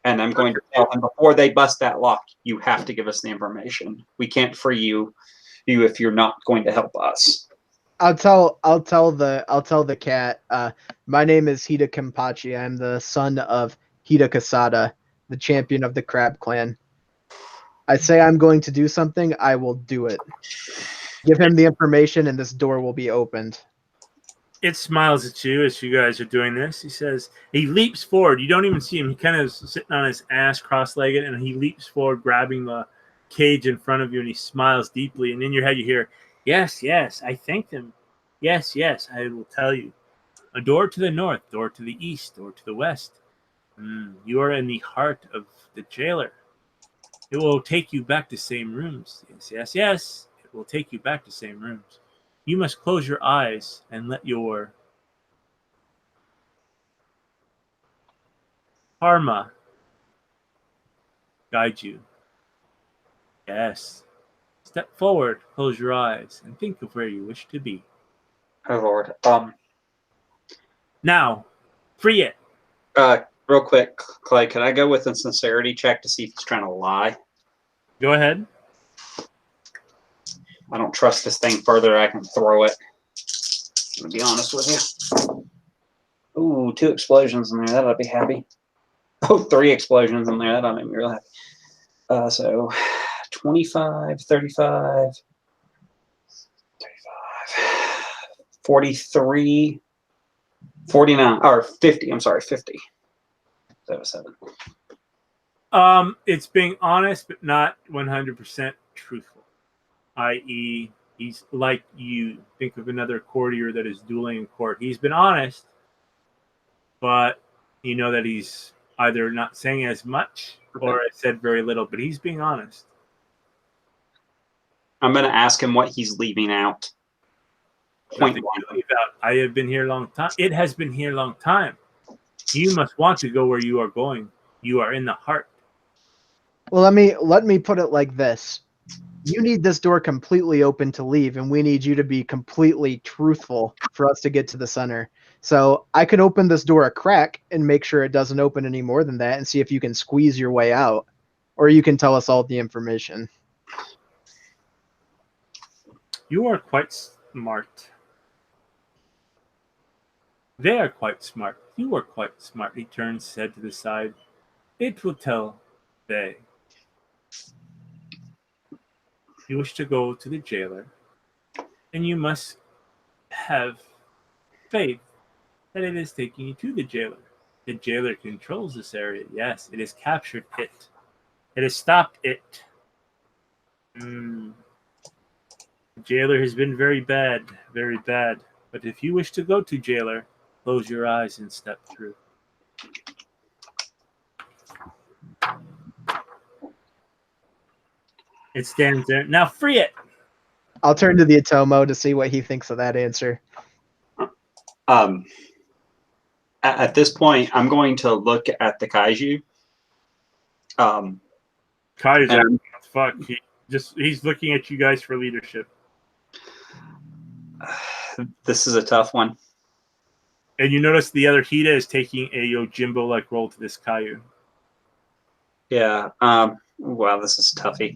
and I'm going to tell him before they bust that lock, you have to give us the information. We can't free you if you're not going to help us.
I'll tell the cat. My name is Hida Kenpachi. I'm the son of Hida Kasada, the champion of the Crab Clan. I say I'm going to do something, I will do it. Give him the information and this door will be opened.
It smiles at you as you guys are doing this. He leaps forward. You don't even see him. He kind of is sitting on his ass cross-legged, and he leaps forward, grabbing the cage in front of you, and he smiles deeply. And in your head you hear, yes, I thanked him. Yes, I will tell you. A door to the north, door to the east, door to the west. You are in the heart of the jailer. It will take you back to same rooms. Yes. It will take you back to same rooms. You must close your eyes and let your karma guide you. Yes. Step forward, close your eyes, and think of where you wish to be.
Oh, Lord.
Now, free it.
Real quick, Clay, can I go with a sincerity check to see if he's trying to lie?
Go ahead.
I don't trust this thing further. I can throw it. I'm going to be honest with you. Ooh, 2 explosions in there. That'll be happy. Oh, 3 explosions in there. That'll make me real happy. So 25, 35, 35, 43, 49, or 50. I'm sorry, 50. 7.
It's being honest, but not 100% truthful. I.e., he's like you. Think of another courtier that is dueling in court. He's been honest, but you know that he's either not saying as much or said very little, but he's being honest.
I'm going to ask him what he's leaving out.
Point 1. I have been here a long time. It has been here a long time. You must want to go where you are going. You are in the heart.
Well, let me put it like this. You need this door completely open to leave, and we need you to be completely truthful for us to get to the center. So I can open this door a crack and make sure it doesn't open any more than that and see if you can squeeze your way out. Or you can tell us all the information.
You are quite smart. They are quite smart. You are quite smart. He turns his head to the side. It will tell they. You wish to go to the jailer, and you must have faith that it is taking you to the jailer. The jailer controls this area. Yes, it has captured it. It has stopped it. The jailer has been very bad, very bad. But if you wish to go to jailer, close your eyes and step through. It stands there. Now free it.
I'll turn to the Atomo to see what he thinks of that answer.
At this point, I'm going to look at the kaiju.
Kai's
And
like, fuck. He's looking at you guys for leadership.
this is a tough one.
And you notice the other Hida is taking a Yojimbo-like role to this Caillou.
Yeah. Wow, this is toughy.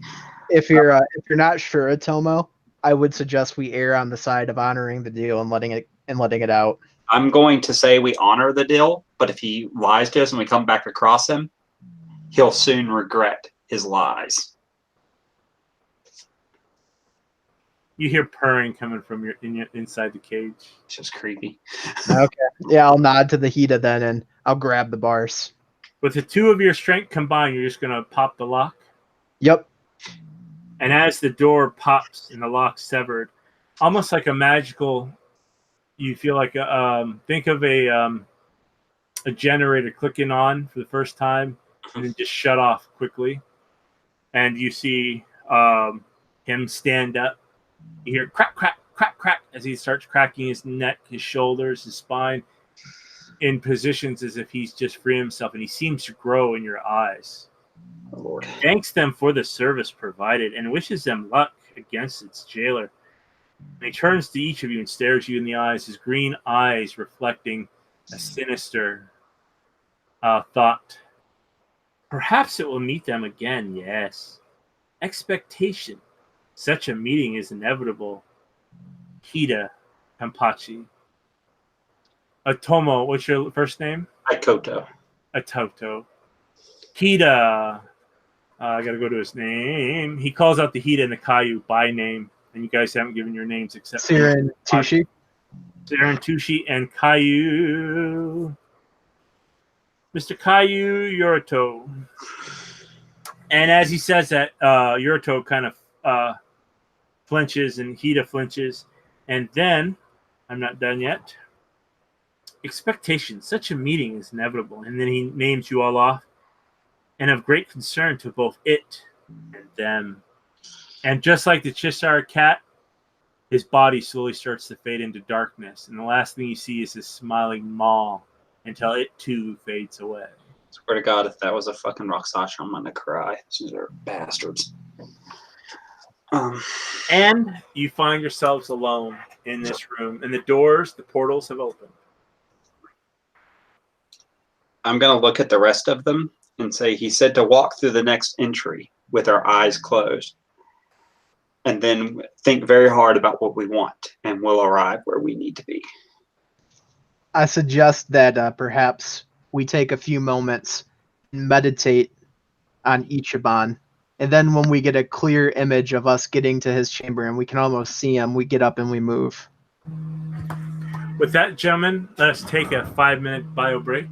If you're not sure, Tomo, I would suggest we err on the side of honoring the deal and letting it out.
I'm going to say we honor the deal, but if he lies to us and we come back across him, he'll soon regret his lies.
You hear purring coming from inside the cage.
It's just creepy.
Okay. Yeah, I'll nod to the Hida then, and I'll grab the bars.
With the two of your strength combined, you're just going to pop the lock.
Yep.
And as the door pops and the lock's severed, almost like a magical, you feel like think of a generator clicking on for the first time and then just shut off quickly. And you see him stand up. You hear crack, crack, crack, crack as he starts cracking his neck, his shoulders, his spine in positions as if he's just freeing himself, and he seems to grow in your eyes.
Oh, Lord.
Thanks them for the service provided and wishes them luck against its jailer. And he turns to each of you and stares you in the eyes, his green eyes reflecting a sinister thought. Perhaps it will meet them again, yes. Expectation. Such a meeting is inevitable. Hida Kampachi. Atomo, what's your first name?
Aikoto.
Atoto. Hida. I gotta go to his name. He calls out the Hida and the Caillou by name, and you guys haven't given your names except
Siren Tushi.
Siren Tushi and Caillou. Mr. Caillou Yorito. And as he says that, Yorito kind of flinches and Hida flinches. And then, I'm not done yet. Expectation. Such a meeting is inevitable. And then he names you all off. And of great concern to both it and them. And just like the Cheshire cat, his body slowly starts to fade into darkness. And the last thing you see is his smiling maw until it too fades away.
Swear to God, if that was a fucking Roxasha, I'm gonna cry. These are bastards.
And you find yourselves alone in this room. And the portals have opened.
I'm gonna look at the rest of them and say he said to walk through the next entry with our eyes closed. And then think very hard about what we want, and we'll arrive where we need to be.
I suggest that perhaps we take a few moments and meditate on icheiban, and then when we get a clear image of us getting to his chamber and we can almost see him, we get up and we move.
With that, gentlemen, let us take a 5-minute bio break.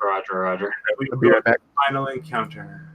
Roger, Roger.
We
I'll be right back.
Final encounter.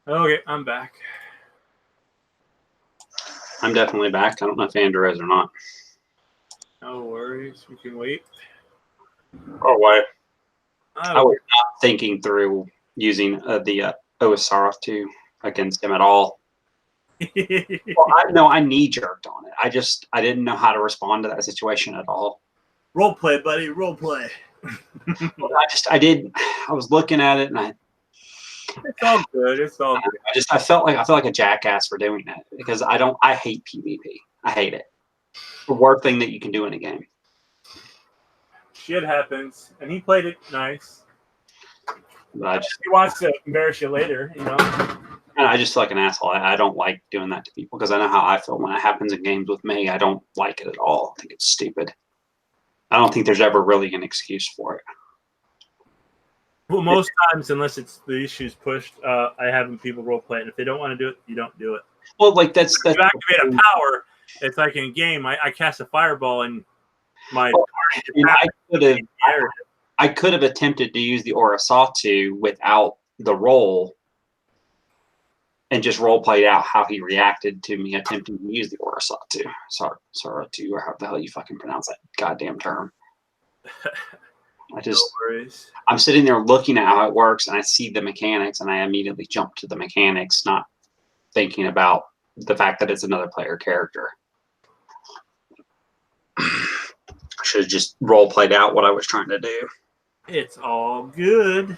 Okay, I'm back.
I'm definitely back. I don't know if Andrew is or not.
No worries. We can wait.
Oh, why?
I
I was not thinking through using the OSRF 2 against him at all. Well, I knee jerked on it. I didn't know how to respond to that situation at all.
Role play, buddy. Role play.
Well, I was looking at it and
It's all good. It's all good.
I felt like a jackass for doing that because I hate PvP. I hate it. The worst thing that you can do in a game.
Shit happens, and he played it nice.
But
He wants to embarrass you later, you know.
I just feel like an asshole. I don't like doing that to people because I know how I feel when it happens in games with me. I don't like it at all. I think it's stupid. I don't think there's ever really an excuse for it.
Well, most times, unless it's the issue's pushed, I have people role play it. If they don't want to do it, you don't do it.
Well, like that's
If you activate a power. It's like in a game. I cast a fireball and my.
I could have attempted to use the Orasatu without the roll and just role played out how he reacted to me attempting to use the Orasatu. Saratu, or how the hell you fucking pronounce that goddamn term. I'm sitting there looking at how it works and I see the mechanics and I immediately jump to the mechanics, not thinking about the fact that it's another player character. I should have just role played out what I was trying to do.
It's all good.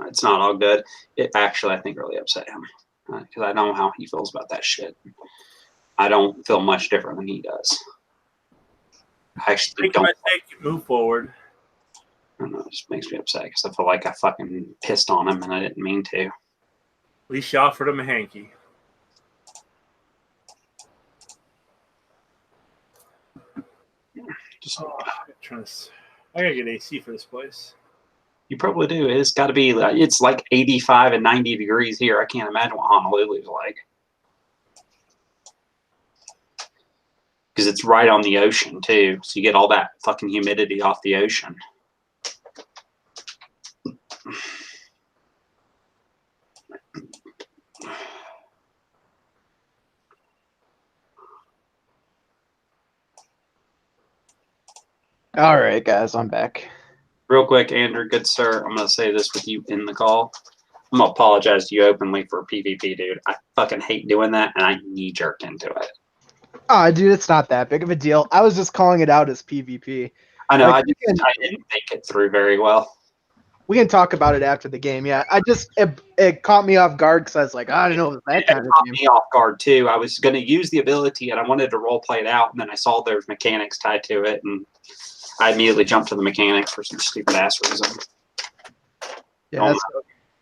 It's not all good. It actually, I think, really upset him because I know how he feels about that shit. I don't feel much different than he does. I actually don't.
Move forward.
I don't know, it just makes me upset because I feel like I fucking pissed on him and I didn't mean to.
At least you offered him a hanky. I gotta get AC for this place.
You probably do. It's got to be. It's like 85 and 90 degrees here. I can't imagine what Honolulu's like. Because it's right on the ocean too, so you get all that fucking humidity off the ocean.
All right, guys, I'm back.
Real quick, Andrew, good sir, I'm going to say this with you in the call. I'm going to apologize to you openly for PvP, dude. I fucking hate doing that, and I knee-jerked into it.
Oh, dude, it's not that big of a deal. I was just calling it out as PvP.
I know, like, I didn't think it through very well.
We can talk about it after the game, yeah. It caught me off guard because I was like, I don't know if that kind of
game. It caught me off guard, too. I was going to use the ability, and I wanted to role play it out, and then I saw there was mechanics tied to it, and I immediately jumped to the mechanics for some stupid ass reason.
Yeah,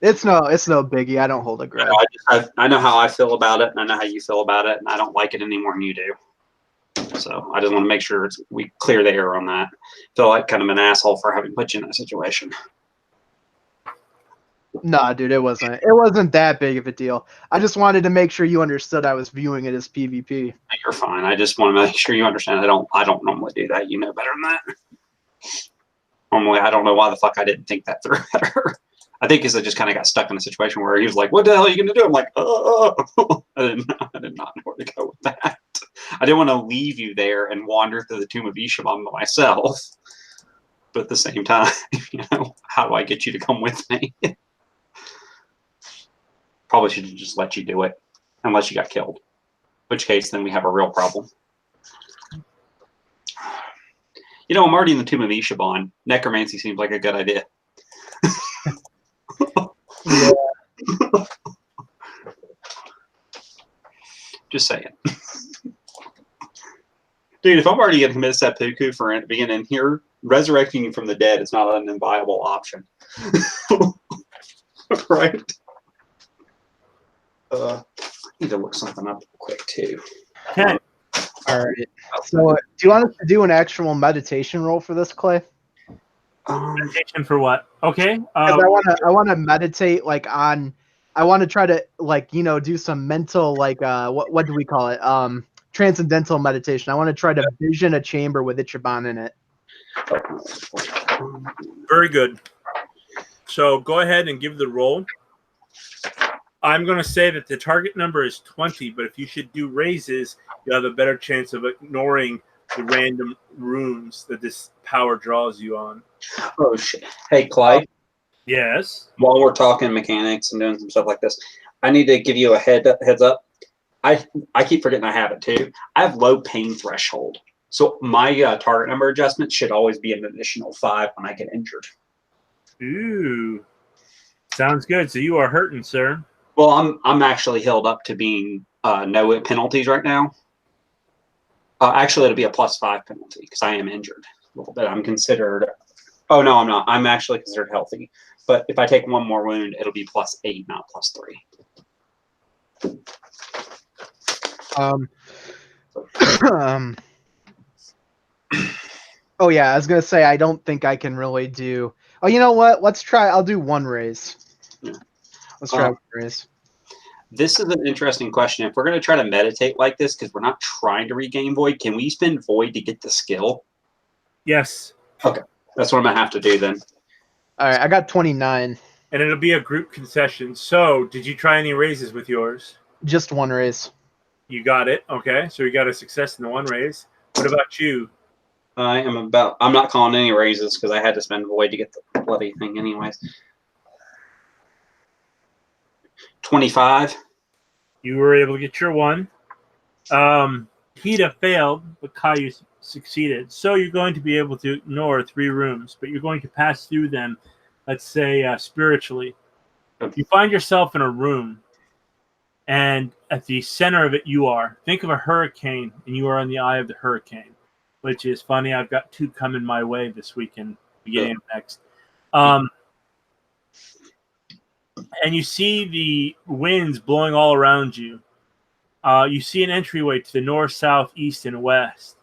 it's no biggie. I don't hold a grudge.
I know how I feel about it, and I know how you feel about it, and I don't like it any more than you do. So I just want to make sure we clear the air on that. I feel like kind of an asshole for having put you in that situation.
Nah, dude, it wasn't that big of a deal. I just wanted to make sure you understood I was viewing it as PvP.
You're fine. I just want to make sure you understand. I don't normally do that. You know better than that. Normally, I don't know why the fuck I didn't think that through better. I think because I just kind of got stuck in a situation where he was like, "What the hell are you going to do?" I'm like, "Oh." I did not know where to go with that. I didn't want to leave you there and wander through the tomb of icheiban by myself. But at the same time, how do I get you to come with me? Probably should have just let you do it, unless you got killed. In which case, then we have a real problem. I'm already in the tomb of icheiban. Necromancy seems like a good idea.
Yeah.
Just saying. Dude, if I'm already going to commit seppuku for being in here, resurrecting you from the dead is not an inviolable option. Right? I need to look something up quick, too.
Okay. All right. So, do you want us to do an actual meditation roll for this, Clay?
Meditation for what? Okay.
I want to meditate I want to try to do some mental what do we call it? Transcendental meditation. I want to try to vision a chamber with icheiban in it.
Very good. So go ahead and give the roll. I'm going to say that the target number is 20, but if you should do raises, you have a better chance of ignoring the random rooms that this power draws you on.
Oh shit! Hey Clay,
Yes.
while we're talking mechanics and doing some stuff like this, I need to give you a heads up. I keep forgetting I have it too. I have low pain threshold, so my target number adjustment should always be an additional 5 when I get injured.
Ooh. Sounds good. So you are hurting, sir.
Well, I'm actually held up to being no penalties right now. Actually, it'll be a +5 penalty because I am injured a little bit. I'm considered. Oh no, I'm not. I'm actually considered healthy. But if I take one more wound, it'll be +8, not +3.
Oh yeah, I was gonna say I don't think I can really do. Oh, you know what? Let's try. I'll do one raise.
Yeah.
Let's try one raise.
This is an interesting question. If we're going to try to meditate like this, because we're not trying to regain void, can we spend void to get the skill?
Yes.
Okay, that's what I'm going to have to do then.
All right, I got 29.
And it'll be a group concession. So, did you try any raises with yours?
Just one raise.
You got it. Okay, so you got a success in the one raise. What about you?
I'm not calling any raises because I had to spend void to get the bloody thing anyways. 25.
You were able to get your one. Hida failed, but Caillou succeeded. So you're going to be able to ignore 3 rooms, but you're going to pass through them, let's say, spiritually. You find yourself in a room, and at the center of it you are. Think of a hurricane, and you are in the eye of the hurricane, which is funny. I've got 2 coming my way this weekend, beginning of next. And you see the winds blowing all around you. You see an entryway to the north, south, east, and west.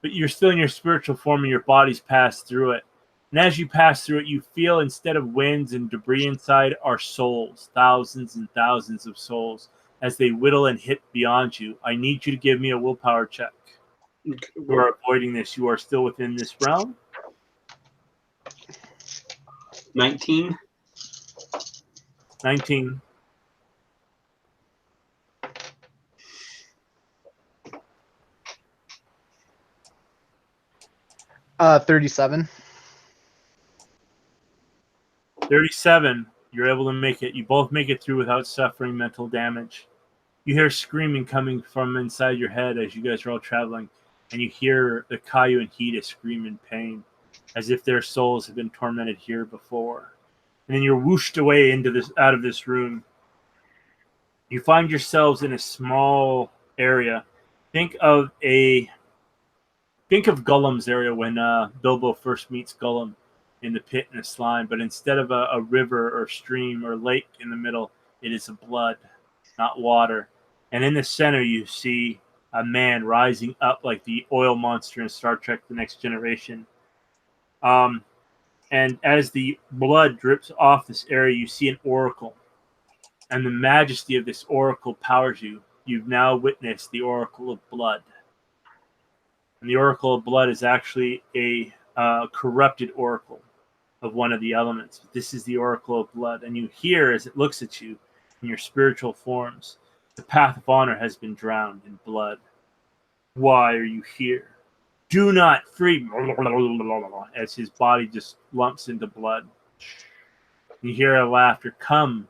But you're still in your spiritual form and your body's passed through it. And as you pass through it, you feel instead of winds and debris inside are souls, thousands and thousands of souls, as they whittle and hit beyond you. I need you to give me a willpower check. You are avoiding this. You are still within this realm.
19.
19.
Uh, 37.
37. You're able to make it. You both make it through without suffering mental damage. You hear screaming coming from inside your head as you guys are all traveling, and you hear the Caillou and Hida scream in pain, as if their souls have been tormented here before. And then you're whooshed away out of this room. You find yourselves in a small area. Think of Gollum's area when Bilbo first meets Gollum in the pit and the slime, but instead of a river or stream or lake in the middle, it is a blood, not water. And in the center, you see a man rising up like the oil monster in Star Trek The Next Generation. And as the blood drips off this area, you see an oracle. And the majesty of this oracle powers you. You've now witnessed the oracle of blood. And the oracle of blood is actually a corrupted oracle of one of the elements. This is the oracle of blood. And you hear as it looks at you in your spiritual forms, the path of honor has been drowned in blood. Why are you here? Do not free, as his body just lumps into blood. You hear a laughter. Come,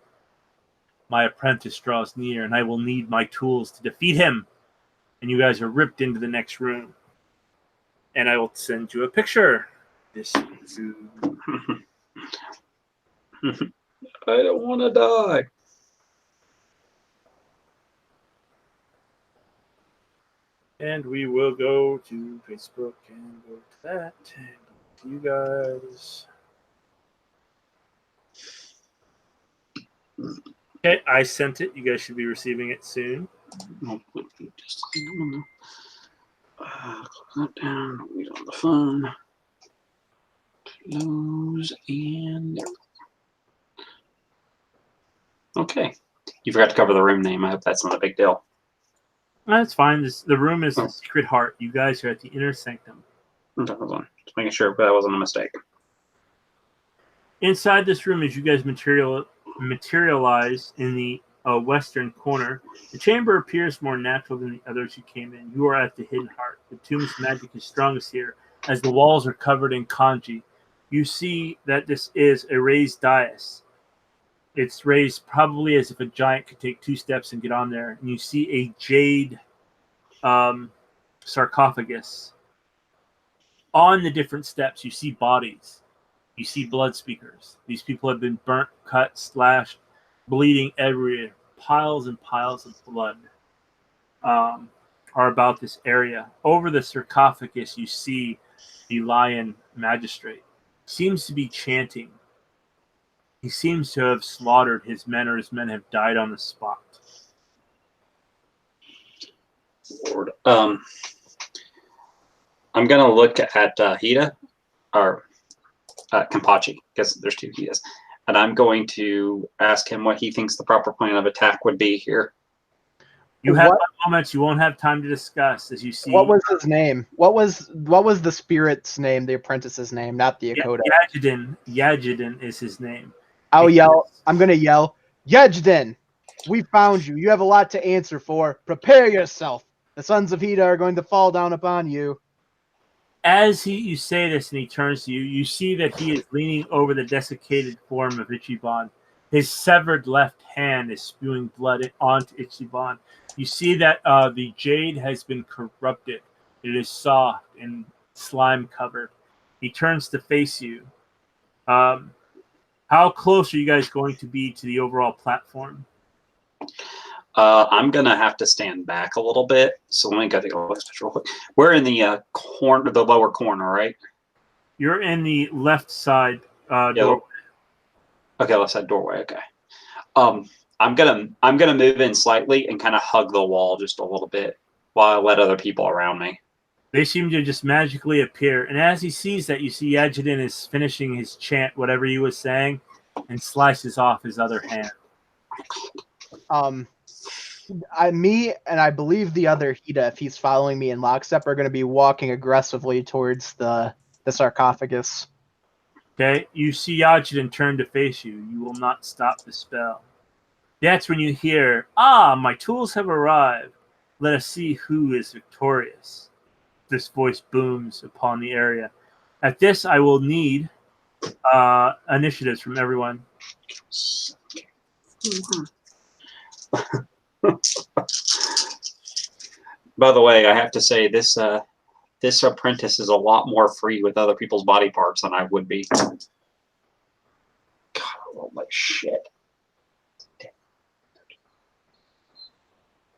my apprentice draws near, and I will need my tools to defeat him. And you guys are ripped into the next room. And I will send you a picture. This room.
I don't want to die.
And we will go to Facebook and go to that and go to you guys. Okay, I sent it. You guys should be receiving it soon.
Just close that down. Read on the phone. Close and there. Okay. You forgot to cover the room name. I hope that's not a big deal.
That's fine. The room is the Secret Heart. You guys are at the Inner Sanctum.
Hold on. Just making sure that wasn't a mistake.
Inside this room, as you guys materialize in the western corner. The chamber appears more natural than the others you came in. You are at the hidden heart. The tomb's magic is strongest here, as the walls are covered in kanji. You see that this is a raised dais. It's raised probably as if a giant could take 2 steps and get on there. And you see a jade sarcophagus. On the different steps, you see bodies. You see blood speakers. These people have been burnt, cut, slashed, bleeding everywhere. Piles and piles of blood are about this area. Over the sarcophagus, you see the lion magistrate. Seems to be chanting. He seems to have slaughtered his men, or his men have died on the spot.
Lord. I'm going to look at Hida, or Kampachi, because there's 2 Hidas. And I'm going to ask him what he thinks the proper plan of attack would be here.
You have moments you won't have time to discuss, as you see.
What was his name? What was the spirit's name, the apprentice's name, not the Akoda?
Yajidin is his name.
I'm going to yell, Yajidin, we found you. You have a lot to answer for. Prepare yourself. The sons of Hida are going to fall down upon you.
As you say this and he turns to you, you see that he is leaning over the desiccated form of Icheiban. His severed left hand is spewing blood onto Icheiban. You see that the jade has been corrupted. It is soft and slime covered. He turns to face you. How close are you guys going to be to the overall platform?
I'm going to have to stand back a little bit. So let me go take a look real quick. We're in the corner, the lower corner, right?
You're in the left side doorway.
Okay, left side doorway. Okay. I'm gonna move in slightly and kind of hug the wall just a little bit while I let other people around me.
They seem to just magically appear, and as he sees that, you see Yajidin is finishing his chant, whatever he was saying, and slices off his other hand.
Me and I believe the other Hida, if he's following me in lockstep, are going to be walking aggressively towards the sarcophagus.
Okay, you see Yajidin turn to face you. You will not stop the spell. That's when you hear, my tools have arrived. Let us see who is victorious. This voice booms upon the area. At this, I will need initiatives from everyone.
By the way, I have to say this apprentice is a lot more free with other people's body parts than I would be. God, I rolled like shit.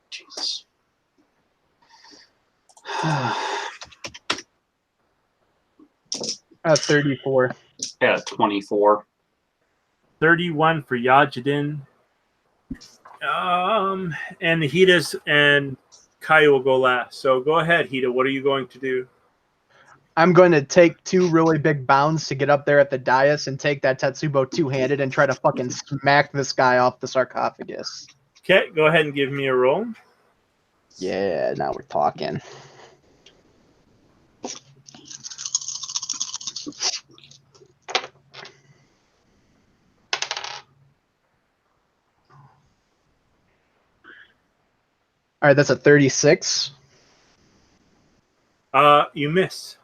Jesus.
34.
Yeah, 24.
31 for Yajidin. And the Hidas and Kai will go last. So go ahead, Hida. What are you going to do?
I'm going to take 2 really big bounds to get up there at the dais and take that Tetsubo 2-handed and try to fucking smack this guy off the sarcophagus.
Okay, go ahead and give me a roll.
Yeah, now we're talking. All right, that's a 36.
You miss.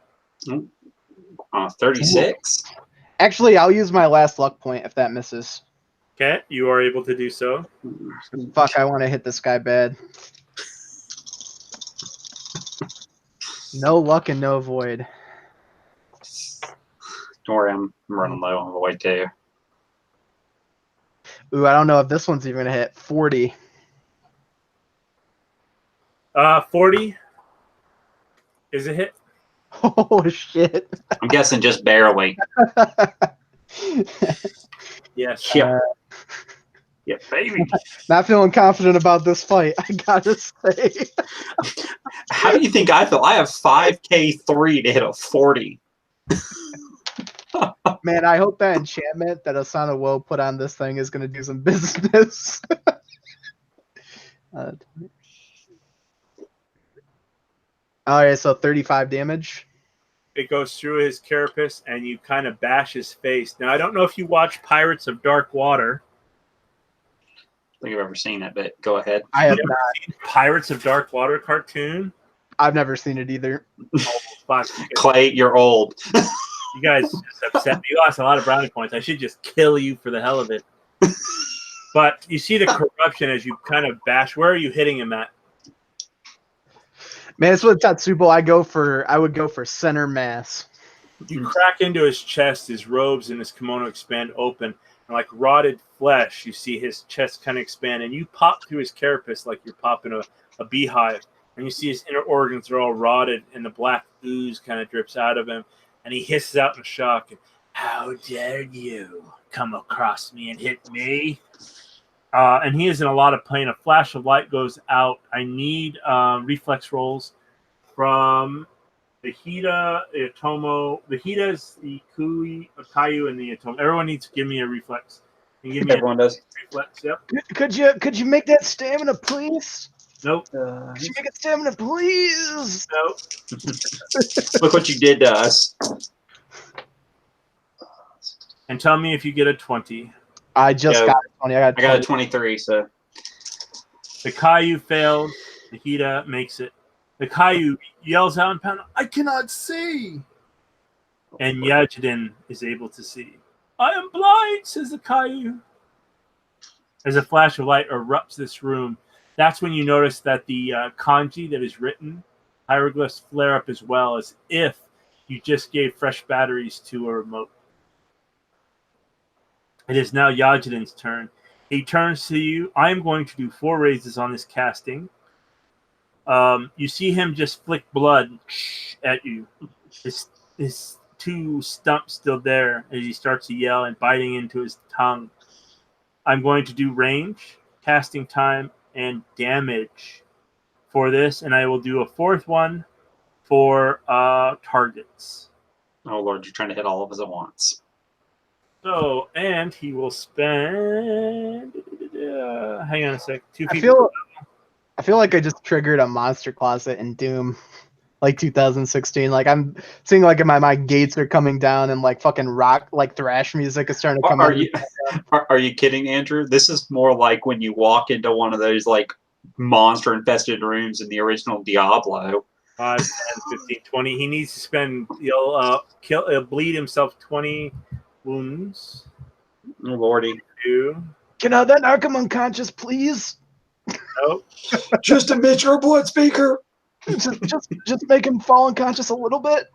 36.
Actually, I'll use my last luck point if that misses.
Okay, you are able to do so.
Fuck, I want to hit this guy bad. No luck and no void.
Don't worry, I'm running low on the way too.
Ooh, I don't know if this one's even gonna hit. 40.
40 is a hit.
Oh shit!
I'm guessing just barely.
Yes.
Yeah. Yeah, baby.
Not feeling confident about this fight, I gotta say.
How do you think I feel? I have 5K3 to hit a 40.
Man, I hope that enchantment that Asana Woe put on this thing is gonna do some business. Alright, so 35 damage.
It goes through his carapace, and you kind of bash his face. Now, I don't know if you watch Pirates of Dark Water.
think I've ever seen it, but go ahead.
I have
You
not.
ever seen Pirates of Dark Water cartoon?
I've never seen it either.
Fuck,
Clay, you're old.
you guys just upset me. You lost a lot of brownie points. I should just kill you for the hell of it. But you see the corruption as you kind of bash. Where are you hitting him at?
Man, it's with Tatsubo. I would go for center mass.
You crack into his chest, his robes and his kimono expand open, and like rotted flesh, you see his chest kind of expand, and you pop through his carapace like you're popping a beehive, and you see his inner organs are all rotted, and the black ooze kind of drips out of him, and he hisses out in shock, and, how dare you come across me and hit me? And he is in a lot of pain. A flash of light goes out. I need reflex rolls from the Hida, the Atomo. The Hida is the Kayu, and the Atomo. Everyone needs to give me a reflex. Can you give me
Everyone does.
reflex? Yep.
Could you make that stamina, please?
Nope.
Could you make it stamina, please?
Nope.
Look what you did to us.
And tell me if you get a 20.
I just got a 20.
I got a 23, so.
The Kayu fails. The Hida makes it. The Kayu yells out in pain, I cannot see. And Yajiden is able to see. I am blind, says the Kayu. As a flash of light erupts this room, that's when you notice that the kanji that is written, hieroglyphs flare up as well, as if you just gave fresh batteries to a remote. It is now Yajiden's turn. He turns to you. I am going to do 4 raises on this casting. You see him just flick blood at you. His 2 stumps still there as he starts to yell and biting into his tongue. I'm going to do range, casting time, and damage for this, and I will do a 4th one for targets.
Oh, Lord, you're trying to hit all of us at once.
So, and he will spend. Hang on a sec. 2 people.
I feel like I just triggered a monster closet in Doom, like 2016. Like I'm seeing like in my mind gates are coming down and like fucking rock, like thrash music is starting to come out.
Are you kidding, Andrew? This is more like when you walk into one of those like monster infested rooms in the original Diablo.
5, 10, 15, 20. He needs to spend. He'll bleed himself 20 wounds.
Oh, Lordy.
Can I have that knock him unconscious, please?
Nope.
Just admit you're a blood speaker.
just make him fall unconscious a little bit.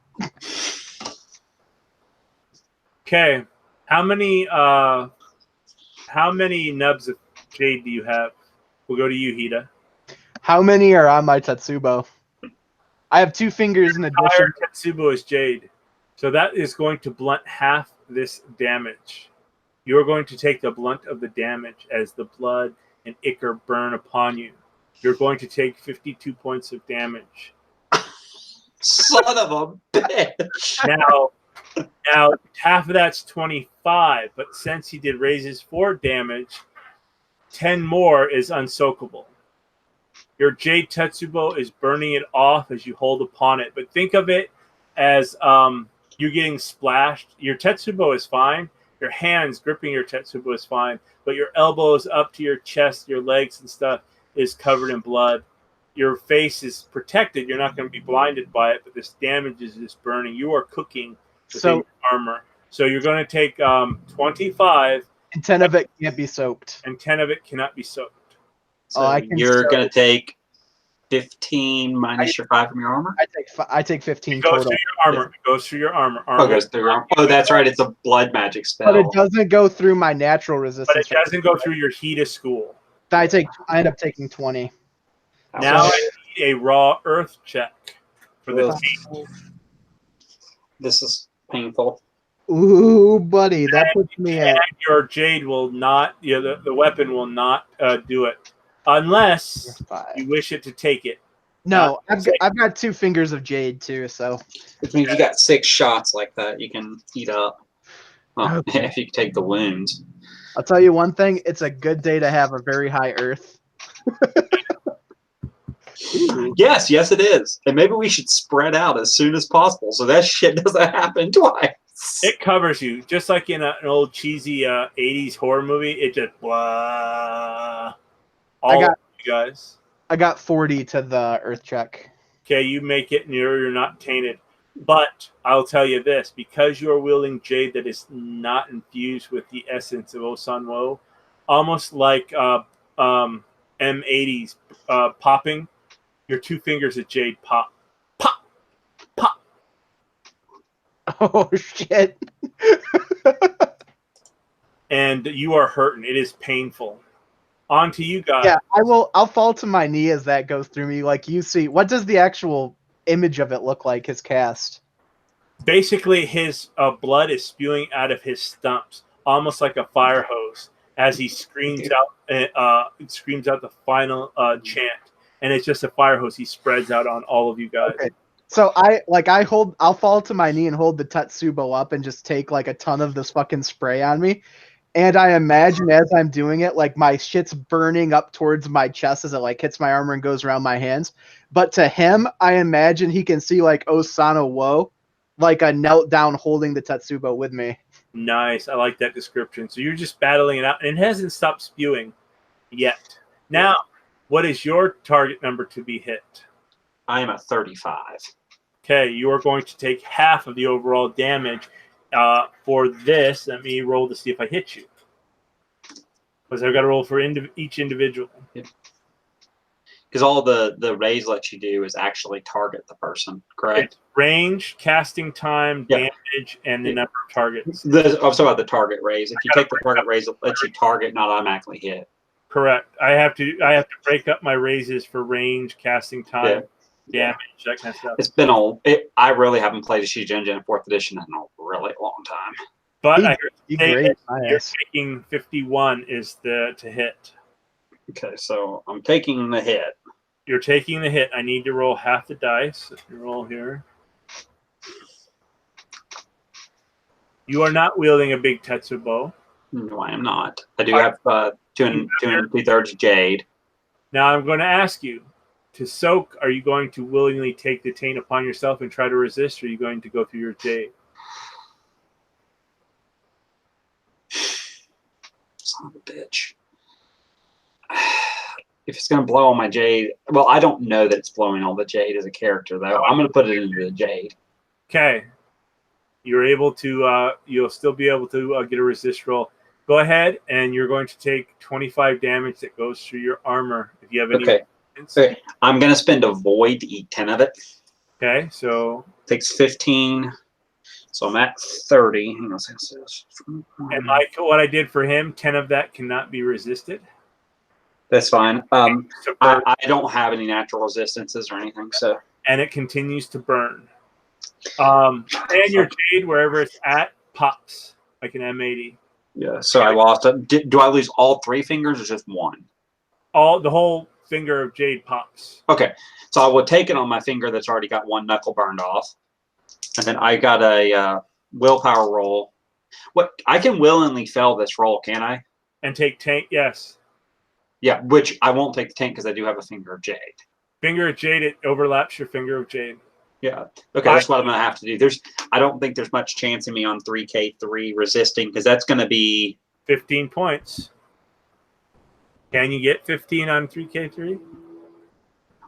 Okay. How many nubs of jade do you have? We'll go to you, Hida.
How many are on my Tatsubo? I have 2 fingers in addition.
Entire Tetsubo is jade. So that is going to blunt half this damage. You're going to take the blunt of the damage as the blood and ichor burn upon you. You're going to take 52 points of damage.
Son of a bitch.
Now half of that's 25, but since he did raises 4 damage, 10 more is unsoakable. Your Jade Tetsubo is burning it off as you hold upon it, but think of it as you're getting splashed. Your Tetsubo is fine. Your hands gripping your Tetsubo is fine, but your elbows up to your chest, your legs and stuff is covered in blood. Your face is protected. You're not going to be blinded by it, but this damage is just burning. You are cooking within your armor. So you're going to take 25.
And 10 of it can't be soaked.
And 10 of it cannot be soaked.
So you're going to take 15 minus your 5 from your armor?
I take 15
it goes
total.
Through your armor. It goes through your armor.
Oh, it goes through your armor. Oh, that's right. It's a blood magic spell.
But it doesn't go through my natural resistance.
But it doesn't go through your Hida school.
I end up taking 20.
Now I need a raw earth check for the team.
This is painful.
Ooh, buddy, that puts me at.
Your jade will not. The weapon will not do it unless you wish it to take it.
No, I've got 2 fingers of jade too, so.
Which means you got 6 shots like that you can heat up. Well,
Okay.
if you take the wounds.
I'll tell you one thing, it's a good day to have a very high earth.
Yes, it is. And maybe we should spread out as soon as possible so that shit doesn't happen twice.
It covers you, just like in an old cheesy 80s horror movie. It just blah. All of you guys.
I got 40 to the earth check.
Okay, you make it, and you're not tainted. But I'll tell you this: because you are wielding jade that is not infused with the essence of Osan Wo, almost like M80s popping, your 2 fingers of jade pop, pop, pop.
Oh shit!
And you are hurting. It is painful. On to you guys.
Yeah, I'll fall to my knee as that goes through me. Like you see, what does the actual image of it look like? His cast.
Basically, his blood is spewing out of his stumps, almost like a fire hose, as he screams out the final chant, and it's just a fire hose he spreads out on all of you guys.
Okay. So I'll fall to my knee and hold the Tetsubo up and just take like a ton of this fucking spray on me. And I imagine as I'm doing it, like my shit's burning up towards my chest as it like hits my armor and goes around my hands. But to him, I imagine he can see like Osana Wo, like a knelt down holding the Tetsubo with me.
Nice. I like that description. So you're just battling it out, and it hasn't stopped spewing yet. Now, what is your target number to be hit?
I am at 35.
Okay, you are going to take half of the overall damage. For this, let me roll to see if I hit you. Because I've got to roll for each individual.
Because all the raise lets you do is actually target the person, correct?
It's range, casting time, damage, and the number of targets.
I'm talking about the target raise. If you take the target raise, it lets you target, not automatically hit.
Correct. I have to break up my raises for range, casting time, damage, that kind of stuff.
It's been I really haven't played a Shijinja in 4th edition in a really long time.
But you're taking 51 is to hit.
Okay, so I'm taking the hit.
You're taking the hit. I need to roll half the dice. If you roll here. You are not wielding a big Tetsubo.
No, I am not. I do have 2 2/3 jade.
Now I'm going to ask you, to soak, are you going to willingly take the taint upon yourself and try to resist, or are you going to go through your jade?
Son of a bitch. If it's going to blow all my jade, well, I don't know that it's blowing all the jade as a character, though. I'm going to put it into the jade.
Okay. You're able to, you'll still be able to get a resist roll. Go ahead, and you're going to take 25 damage that goes through your armor. If you have any.
Okay. I'm going to spend a void to eat 10 of it.
Okay, so.
Takes 15. So I'm at 30. Hang on.
And like what I did for him, 10 of that cannot be resisted.
That's fine. I don't have any natural resistances or anything, so.
And it continues to burn. And your jade, wherever it's at, pops like an M80.
Yeah, so I lost it. Do I lose all 3 fingers or just 1?
The whole finger of jade pops.
Okay, so I will take it on my finger that's already got 1 knuckle burned off. And then I got a willpower roll. What I can willingly fail this roll, can I?
And take taint, yes.
Yeah, which I won't take the taint because I do have a finger of jade.
Finger of jade, it overlaps your finger of jade.
Yeah. Okay, that's what I'm gonna have to do. I don't think there's much chance of me on 3K3 resisting because that's gonna be
15 points. Can you get 15 on 3K3?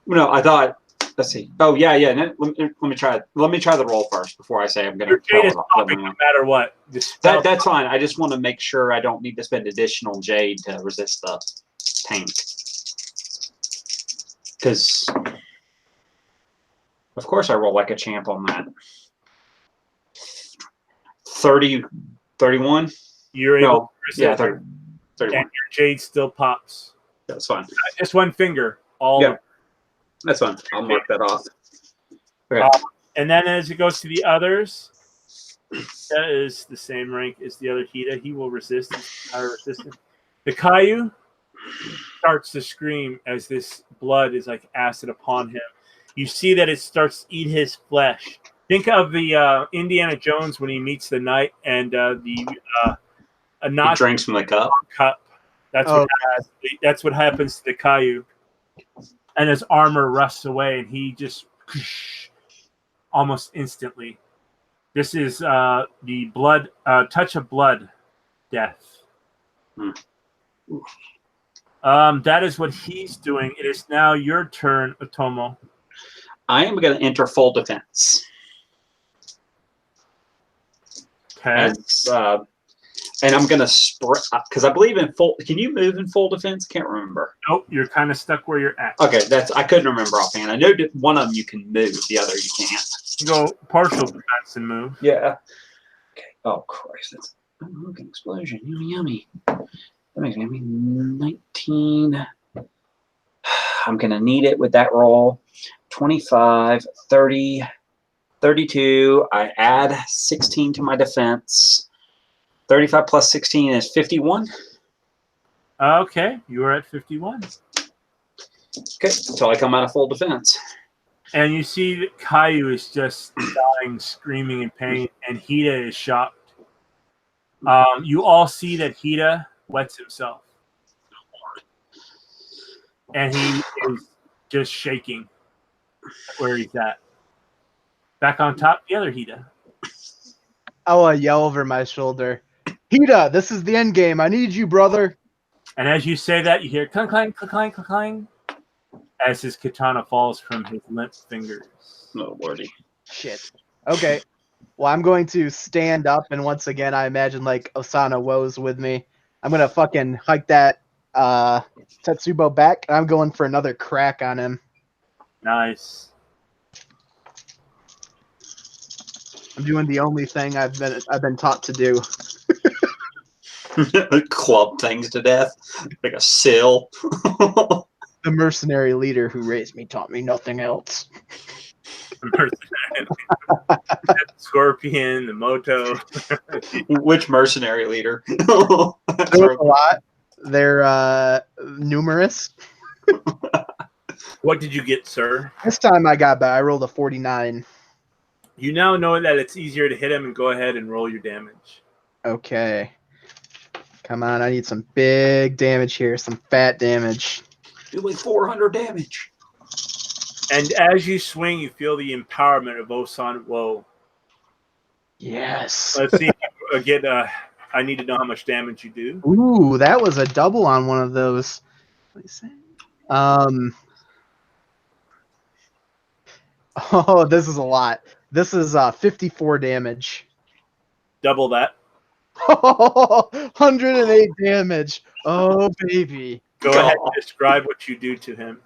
No, I thought. Let's see. Oh yeah. Let me try. Let me try the roll first before I say I'm gonna.
Your jade is popping no matter what.
That's fine. I just want to make sure I don't need to spend additional jade to resist the taint. Because, of course, I roll like a champ on that. 31?
You're able to resist.
Yeah, 31.
And your jade still pops.
That's fine.
Just 1 finger.
That's fine. I'll mark that off. Okay.
And then as it goes to the others, that is the same rank as the other Hida. He will resist. He's higher resistance. The Caillou starts to scream as this blood is like acid upon him. You see that it starts to eat his flesh. Think of the Indiana Jones when he meets the knight and he
drinks from the cup.
That's what happens to the Caillou. And his armor rusts away, and he just almost instantly. This is the blood touch of blood death. That is what he's doing. It is now your turn, Otomo.
I am going to enter full defense.
Okay.
And I'm going to spread, because I believe in full. Can you move in full defense? Can't remember.
Nope, you're kind of stuck where you're at.
Okay, I couldn't remember offhand. I know that one of them you can move, the other you can't.
You go partial defense and move.
Yeah. Okay. Oh Christ, that's an explosion. Yummy, yummy. That makes me 19. I'm going to need it with that roll. 25, 30, 32. I add 16 to my defense. 35 plus 16 is 51.
Okay, you are at 51.
Okay, until I come out of full defense.
And you see that Caillou is just dying, screaming in pain, and Hida is shocked. You all see that Hida wets himself. And he is just shaking where he's at. Back on top, the other Hida.
I'll yell over my shoulder, Hida, this is the end game. I need you, brother.
And as you say that, you hear clang, clang, clang, clang, clang, as his katana falls from his limp fingers.
Oh, lordy.
Shit. Okay. Well, I'm going to stand up, and once again, I imagine like Osana Woe's with me. I'm gonna fucking hike that Tetsubo back, and I'm going for another crack on him.
Nice.
I'm doing the only thing I've been taught to do.
Club things to death like a sill.
The mercenary leader who raised me taught me nothing else.
Scorpion, the Moto.
Which mercenary leader?
There's a lot. They're numerous.
What did you get, sir?
This time I got back. I rolled a 49.
You now know that it's easier to hit him, and go ahead and roll your damage.
Okay. Come on, I need some big damage here. Some fat damage.
Do like 400 damage.
And as you swing, you feel the empowerment of Osan Woe.
Yes.
Let's see if you get. I need to know how much damage you do.
Ooh, that was a double on one of those. Oh, this is a lot. This is 54 damage.
Double that.
108 damage. Oh, baby.
Go ahead and describe what you do to him.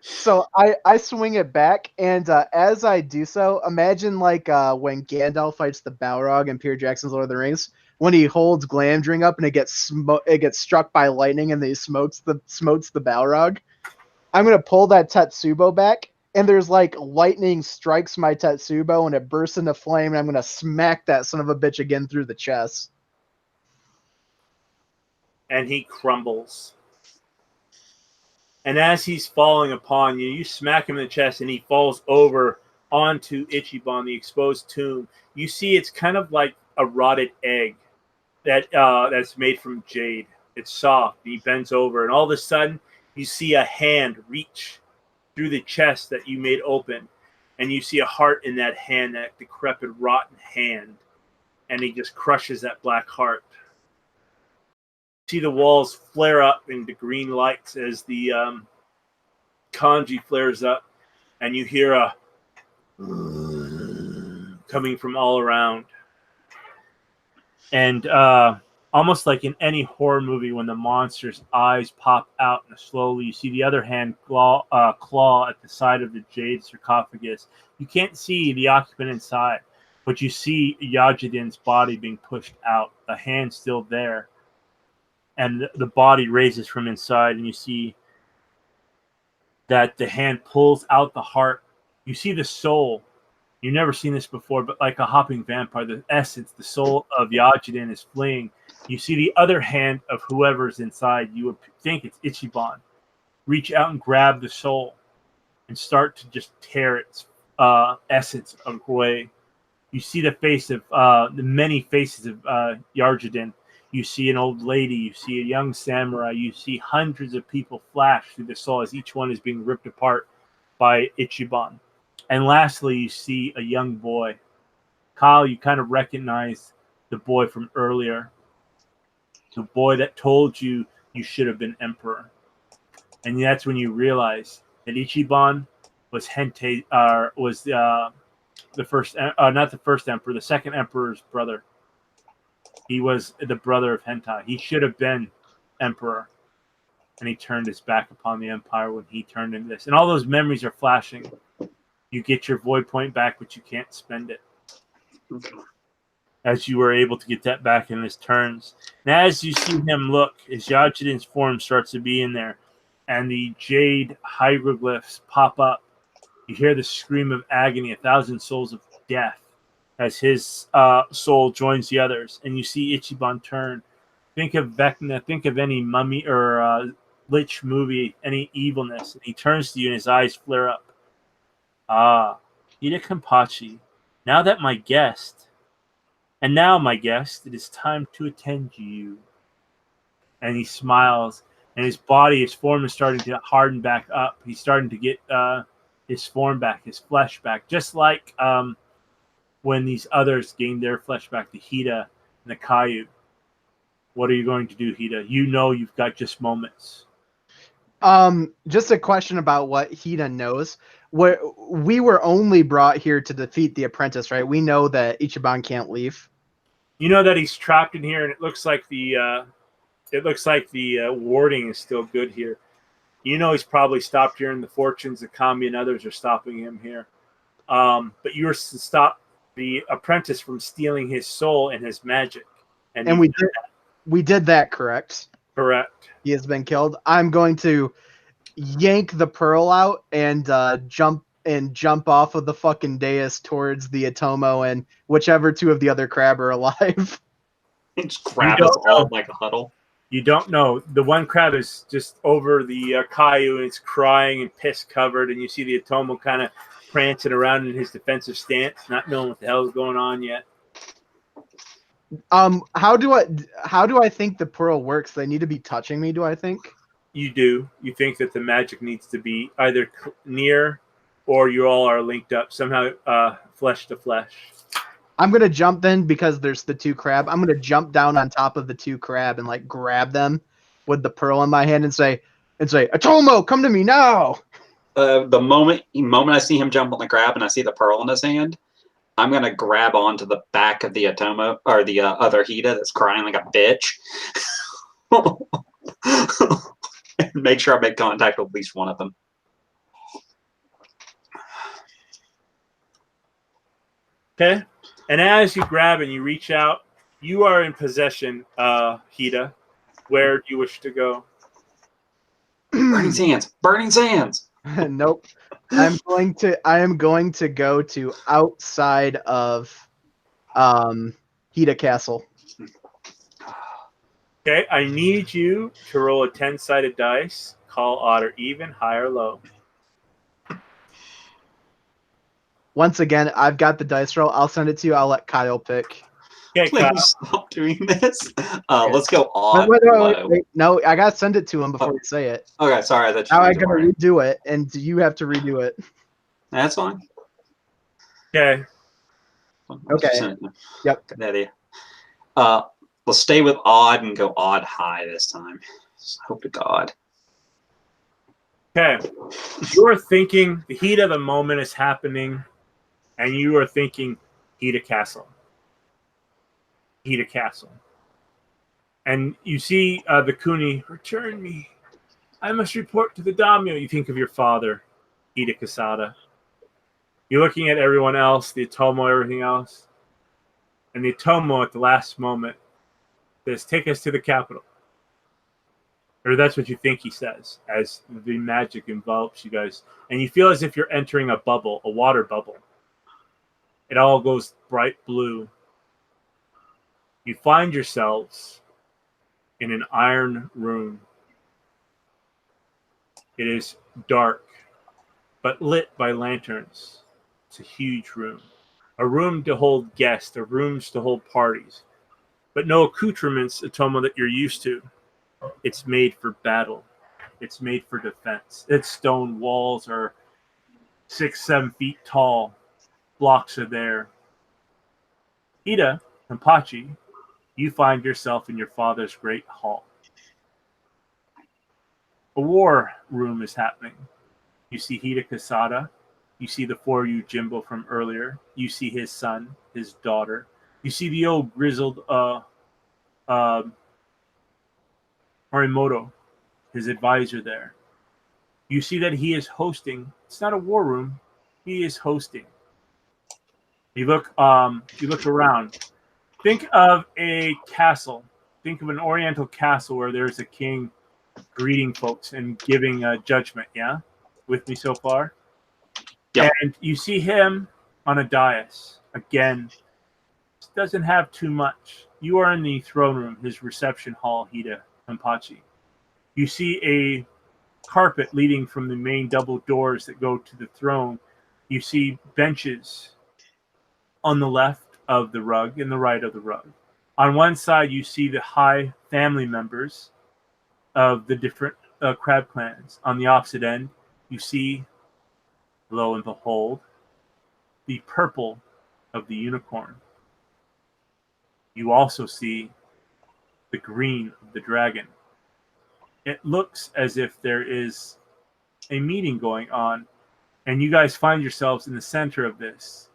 So I swing it back, and as I do so, imagine like when Gandalf fights the Balrog in Peter Jackson's Lord of the Rings, when he holds Glamdring up and it gets struck by lightning, and then he smotes the Balrog. I'm gonna pull that Tetsubo back, and there's like lightning strikes my Tetsubo, and it bursts into flame, and I'm gonna smack that son of a bitch again through the chest.
And he crumbles. And as he's falling upon you, you smack him in the chest, and he falls over onto Icheiban, the exposed tomb. You see it's kind of like a rotted egg that's made from jade. It's soft. He bends over, and all of a sudden, you see a hand reach through the chest that you made open, and you see a heart in that hand, that decrepit, rotten hand, and he just crushes that black heart. See the walls flare up into green lights as the kanji flares up, and you hear a coming from all around. And almost like in any horror movie, when the monster's eyes pop out and slowly you see the other hand claw at the side of the jade sarcophagus. You can't see the occupant inside, but you see Yajidin's body being pushed out, the hand still there. And the body raises from inside, and you see that the hand pulls out the heart. You see the soul. You've never seen this before, but like a hopping vampire, the essence, the soul of Yajidin is fleeing. You see the other hand of whoever's inside. You would think it's Icheiban. Reach out and grab the soul and start to just tear its essence away. You see the face of the many faces of Yajidin. You see an old lady, you see a young samurai, you see hundreds of people flash through the soul as each one is being ripped apart by Icheiban. And lastly, you see a young boy. Kyle, you kind of recognize the boy from earlier. The boy that told you You should have been emperor. And that's when you realize that Icheiban was the first, not the first emperor, the second emperor's brother. He was the brother of Hentai. He should have been emperor. And he turned his back upon the empire when he turned into this. And all those memories are flashing. You get your void point back, but you can't spend it. As you were able to get that back in his turns. And as you see him look, his Yachidan's form starts to be in there. And the jade hieroglyphs pop up. You hear the scream of agony, 1,000 souls of death, as his soul joins the others. And you see Icheiban turn. Think of Vecna, think of any mummy or Lich movie, any evilness. And he turns to you and his eyes flare up. Ah, Hida Kenpachi, now my guest, it is time to attend you. And he smiles, and his body, his form is starting to harden back up. He's starting to get his form back, his flesh back, just like when these others gained their flesh back, the Hida and the Kayu. What are you going to do, Hida? You know you've got just moments.
Just a question about what Hida knows. We were only brought here to defeat the apprentice, right? We know that Icheiban can't leave.
You know that he's trapped in here, and it looks like the warding is still good here. You know he's probably stopped here, and the fortunes, the Kami, and others are stopping him here. But you were to stop the apprentice from stealing his soul and his magic,
and we did that, correct?
Correct.
He has been killed. I'm going to yank the pearl out and jump off of the fucking dais towards the Atomo and whichever two of the other crab are alive.
Just grab us all like a huddle.
You don't know. The one crab is just over the Kaiju, and it's crying and piss covered, and you see the Atomo kind of prancing around in his defensive stance, not knowing what the hell is going on yet.
How do I think the pearl works? They need to be touching me, do I think?
You do. You think that the magic needs to be either near or you all are linked up somehow, flesh to flesh.
I'm going to jump then because there's the two crab. I'm going to jump down on top of the two crab and like grab them with the pearl in my hand and say, Atomo, come to me now.
The moment I see him jump on the crab and I see the pearl in his hand, I'm going to grab onto the back of the Atomo or the other Hida that's crying like a bitch. And make sure I make contact with at least one of them.
Okay. And as you grab and you reach out, you are in possession, Hida. Where do you wish to go?
Burning sands. Burning sands.
Nope. I am going to go to outside of Hida Castle.
Okay, I need you to roll a 10-sided dice. Call odd or even, high or low.
Once again, I've got the dice roll. I'll send it to you. I'll let Kyle pick.
Okay,
Please
Kyle.
stop doing this. Let's go odd.
Wait. No, I gotta send it to him before you say it.
Okay, sorry.
Now I gotta redo it, and you have to redo it.
That's fine.
Okay.
Okay. Yep.
Good idea. Let's stay with odd and go odd high this time. Hope to God.
Okay. You're thinking the heat of the moment is happening, and you are thinking Hida Castle. Hida Castle. And you see the Kuni, return me. I must report to the daimyo. You think of your father, Hida Kasada. You're looking at everyone else, the Atomo, everything else. And the Atomo at the last moment says, take us to the capital. Or that's what you think he says, as the magic envelops you guys. And you feel as if you're entering a bubble, a water bubble. It all goes bright blue. You find yourselves in an iron room. It is dark, but lit by lanterns. It's a huge room. A room to hold guests, a room to hold parties. But no accoutrements, Atomo, that you're used to. It's made for battle. It's made for defense. Its stone walls are 6-7 feet tall. Blocks are there. Hida Kenpachi, you find yourself in your father's great hall. A war room is happening. You see Hida Kasada. You see the four Yojimbo from earlier. You see his son, his daughter. You see the old grizzled Morimoto, his advisor there. You see that he is hosting. It's not a war room. He is hosting. You look around. Think of a castle. Think of an oriental castle where there's a king greeting folks and giving a judgment. Yeah, with me so far.
Yep.
And you see him on a dais again. Doesn't have too much. You are in the throne room, his reception hall, Hida Kenpachi. You see a carpet leading from the main double doors that go to the throne. You see benches on the left of the rug and the right of the rug. On one side, you see the high family members of the different crab clans. On the opposite end, you see, lo and behold, the purple of the unicorn. You also see the green of the dragon. It looks as if there is a meeting going on, and you guys find yourselves in the center of this,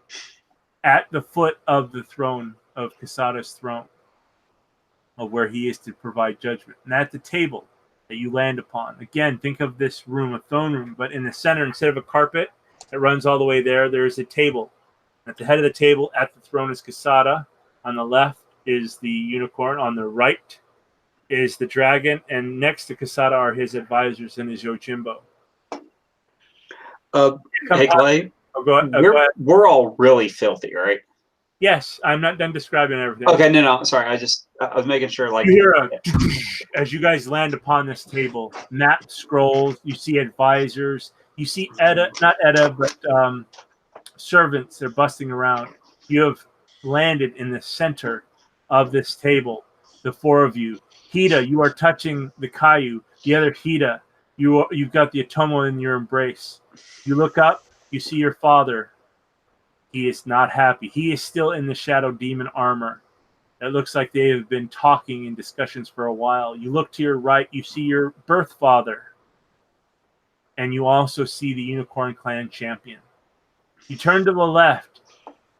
at the foot of the throne of Kasada's throne, of where he is to provide judgment. And at the table that you land upon, again, think of this room, a throne room, but in the center, instead of a carpet that runs all the way there is a table. At the head of the table, at the throne, is Kasada. On the left is the unicorn. On the right is the dragon. And next to Kasada are his advisors and his Yojimbo.
Hey, Clay.
Oh, go ahead.
We're all really filthy, right?
Yes, I'm not done describing everything.
Okay, no. Sorry, I was making sure. Like,
you hear as you guys land upon this table, map scrolls. You see advisors. You see servants. They're busting around. You have landed in the center of this table. The four of you. Hida, you are touching the Kaiju. The other Hida, you've got the Atomo in your embrace. You look up. You see your father. He is not happy. He is still in the Shadow Demon armor. It looks like they have been talking in discussions for a while. You look to your right. You see your birth father. And you also see the Unicorn Clan champion. You turn to the left,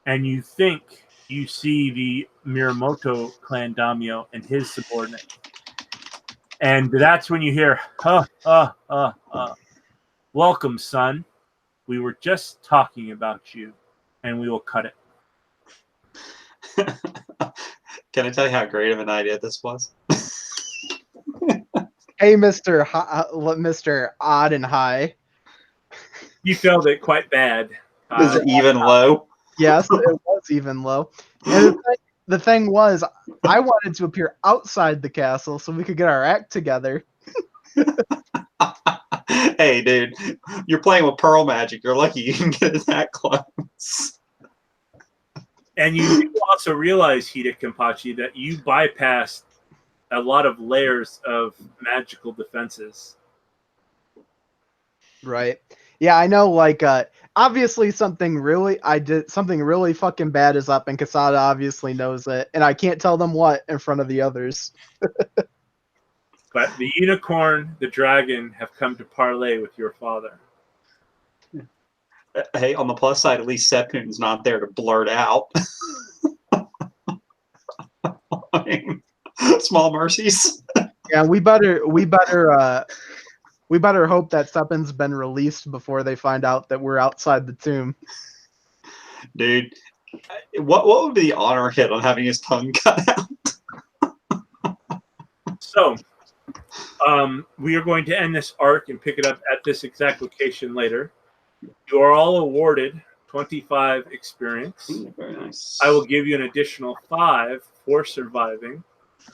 and you think you see the Miramoto Clan Daimyo and his subordinate. And that's when you hear, welcome, son. We were just talking about you, and we will cut it.
Can I tell you how great of an idea this was?
Hey, Mr. Odd and High.
You felt it quite bad.
Is it even low?
Yes, it was even low. And the thing was, I wanted to appear outside the castle so we could get our act together.
Hey, dude, you're playing with pearl magic. You're lucky you can get that close.
And you also realize, Hida Kenpachi, that you bypassed a lot of layers of magical defenses.
Right. Yeah, I know, like, obviously something really fucking bad is up, and Kasada obviously knows it, and I can't tell them what in front of the others.
But the unicorn, the dragon, have come to parley with your father.
Hey, on the plus side, at least Seppun's not there to blurt out. I mean, small mercies.
Yeah, we better hope that Seppun's been released before they find out that we're outside the tomb.
Dude, what would be the honor hit on having his tongue cut out?
So, we are going to end this arc and pick it up at this exact location later. You are all awarded 25 experience.
Ooh, very nice.
I will give you an additional 5 for surviving.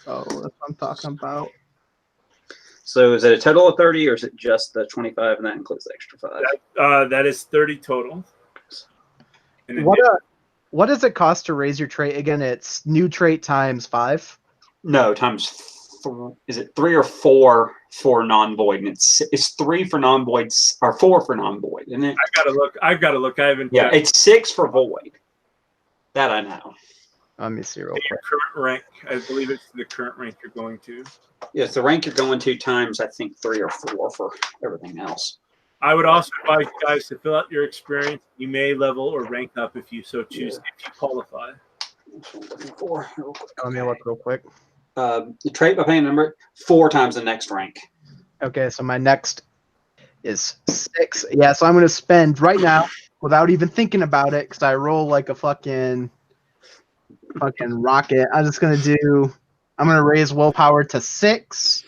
Oh, that's what I'm talking about.
So is it a total of 30, or is it just the 25 and that includes the extra 5?
That is 30 total.
What does it cost to raise your trait again? It's new trait times 5?
No, times 3. Is it 3 or 4 for non-void? And it's 3 for non-void or 4 for non-void, isn't it?
I've got to look. I haven't.
Yeah, it's 6 for void. That I know.
Let me see real
Your
quick.
current rank. I believe it's the current rank you're going to.
Yeah, it's the rank you're going to times, I think, 3 or 4 for everything else.
I would also advise you guys to fill out your experience. You may level or rank up if you so choose, if you qualify.
That's what I'm looking for. Real quick.
Let me look real quick.
The trait by paying number 4 times the next rank.
Okay, so my next is 6. Yeah, so I'm going to spend right now, without even thinking about it, because I roll like a fucking rocket. I'm going to raise willpower to 6.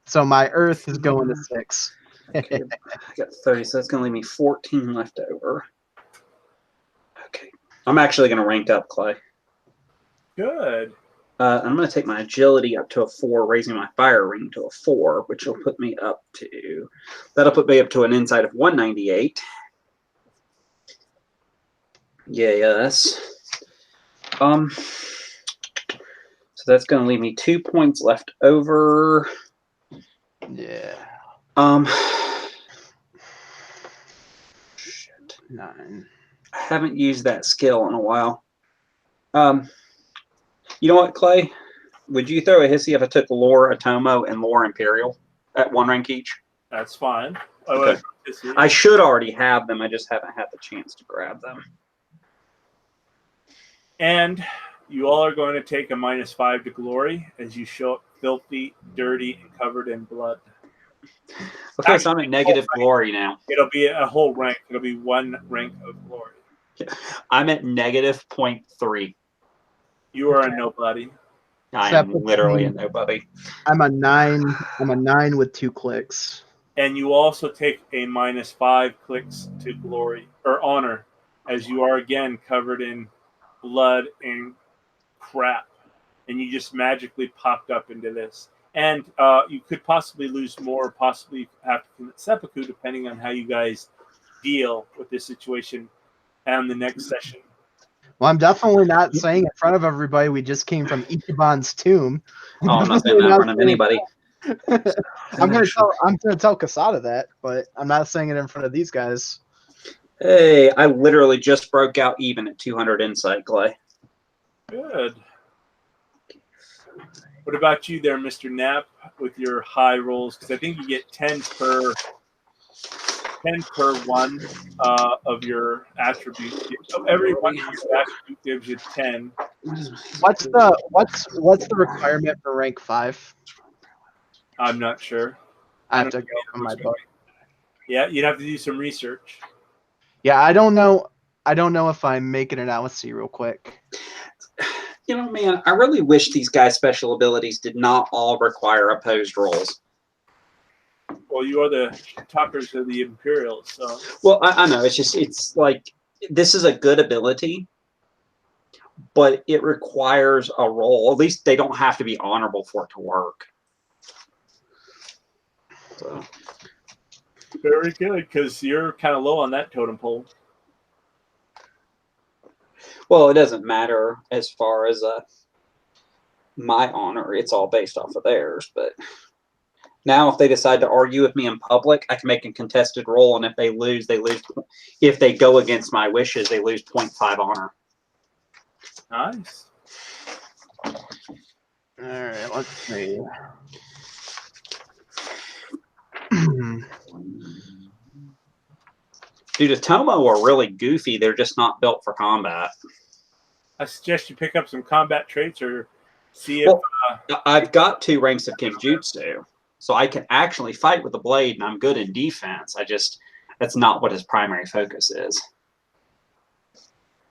So my earth is going to 6.
Okay, I got 30, so that's going to leave me 14 left over. Okay. I'm actually going to rank up, Clay.
Good.
I'm going to take my agility up to a 4, raising my fire ring to a 4, which will put me up to, that'll put me up to an inside of 198. Yes. So that's going to leave me 2 points left over.
Yeah.
Shit.
9.
I haven't used that skill in a while. You know what, Clay? Would you throw a hissy if I took Lore Atomo and Lore Imperial at 1 rank each?
That's fine.
Okay. I should already have them. I just haven't had the chance to grab them.
And you all are going to take a -5 to glory as you show up filthy, dirty, and covered in blood.
Okay, so I'm at negative glory now.
It'll be a whole rank. It'll be 1 rank of glory.
I'm at negative 0.3.
You are a nobody.
I am literally a nobody.
I'm a 9. I'm a 9 with 2 clicks.
And you also take a -5 clicks to glory or honor, as you are again covered in blood and crap, and you just magically popped up into this. And you could possibly lose more, possibly have to commit seppuku, depending on how you guys deal with this situation and the next session.
Well, I'm definitely not saying in front of everybody we just came from Ichiban's tomb.
Oh, I'm not saying that in front of anybody.
I'm gonna tell Kasada that, but I'm not saying it in front of these guys.
Hey, I literally just broke out even at 200 insight, Clay.
Good. What about you there, Mr. Knapp, with your high rolls? Because I think you get 10 per 1 of your attributes. So every one of your attributes gives you 10.
What's the requirement for rank 5?
I'm not sure.
I have to go from my book.
Yeah, you'd have to do some research.
Yeah, I don't know if I'm making it out. Let's see real quick.
You know, man, I really wish these guys' special abilities did not all require opposed rolls.
Well, you are the talkers of the Imperials, so.
Well, I know. It's like, this is a good ability, but it requires a roll. At least they don't have to be honorable for it to work. So.
Very good, because you're kind of low on that totem pole.
Well, it doesn't matter as far as my honor. It's all based off of theirs. But now if they decide to argue with me in public, I can make a contested roll, and if they lose, they lose. If they go against my wishes, they lose 0.5 honor.
Nice.
All right, let's see.
Dude, Atomo are really goofy. They're just not built for combat.
I suggest you pick up some combat traits or see if...
Well, I've got 2 ranks of Kinjutsu, so I can actually fight with the blade, and I'm good in defense. That's not what his primary focus is.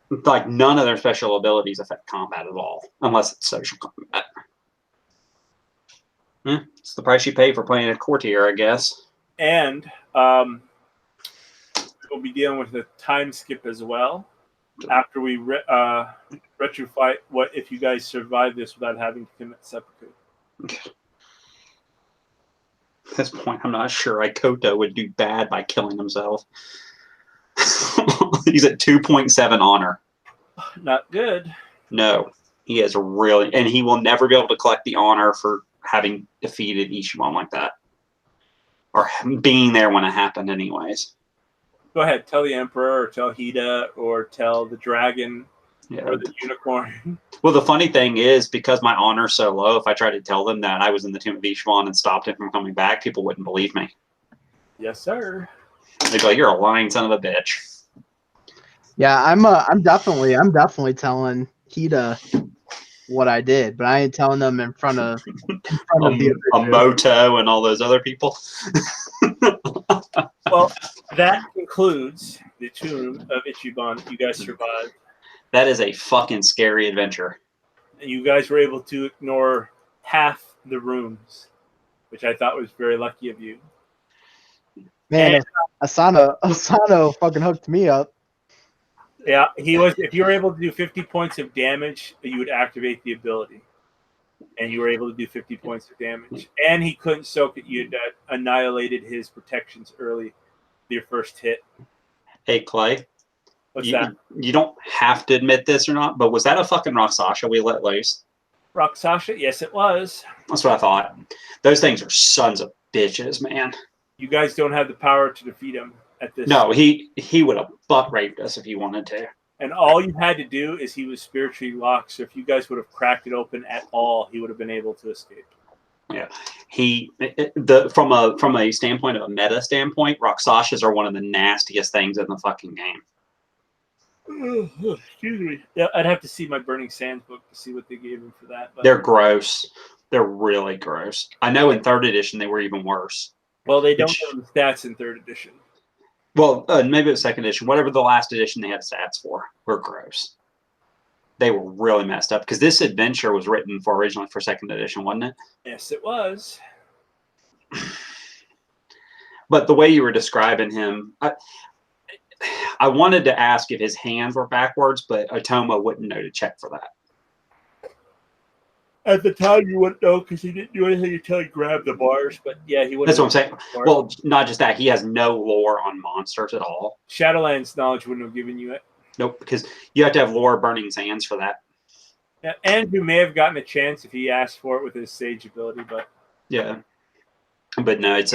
Like, none of their special abilities affect combat at all, unless it's social combat. It's the price you pay for playing a courtier, I guess.
And we'll be dealing with a time skip as well after we retrofight what if you guys survive this without having to commit seppuku.
Okay. At this point, I'm not sure Ikoto would do bad by killing himself. He's at 2.7 honor.
Not good.
No, he is really, and he will never be able to collect the honor for having defeated Icheiban like that, or being there when it happened, anyways.
Go ahead, tell the Emperor, or tell Hida, or tell the Dragon.
Yeah.
Or the unicorn.
Well, the funny thing is, because my honor's so low, if I tried to tell them that I was in the tomb of icheiban and stopped him from coming back, people wouldn't believe me.
Yes, sir.
They'd be like, "You're a lying son of a bitch."
Yeah, I'm definitely telling Hida what I did, but I ain't telling them in front of the other two.
Moto and all those other people.
Well, that concludes the tomb of Icheiban. You guys survived.
That is a fucking scary adventure.
And you guys were able to ignore half the rooms, which I thought was very lucky of you.
Man,
And-
Asano fucking hooked me up.
Yeah, he was. If you were able to do 50 points of damage, you would activate the ability, and you were able to do 50 points of damage. And he couldn't soak it. You annihilated his protections early, your first hit.
Hey, Clay.
What's that?
You don't have to admit this or not, but was that a fucking Roxasha we let loose?
Roxasha? Yes, it was.
That's what I thought. Those things are sons of bitches, man.
You guys don't have the power to defeat him at this.
No, he would have butt raped us if he wanted to.
And all you had to do is he was spiritually locked. So if you guys would have cracked it open at all, he would have been able to escape.
Yeah, from a standpoint of a meta standpoint, Roxashas are one of the nastiest things in the fucking game.
Excuse me. Yeah, I'd have to see my Burning Sands book to see what they gave him for that. But,
They're gross. They're really gross. I know in 3rd edition they were even worse.
well, they don't have the stats in 3rd edition.
Well, maybe it was 2nd edition. Whatever the last edition they had stats for were gross. They were really messed up because this adventure was written originally for 2nd edition, wasn't it?
Yes, it was.
But the way you were describing him, I wanted to ask if his hands were backwards, but Otoma wouldn't know to check for that.
At the time, you wouldn't know because he didn't do anything until he grabbed the bars. But yeah, he wouldn't.
That's what I'm saying. Well, not just that. He has no lore on monsters at all.
Shadowlands knowledge wouldn't have given you it.
Nope, because you have to have lore Burning Sands for that.
Yeah, Andrew may have gotten a chance if he asked for it with his Sage ability, but
yeah. But no, it's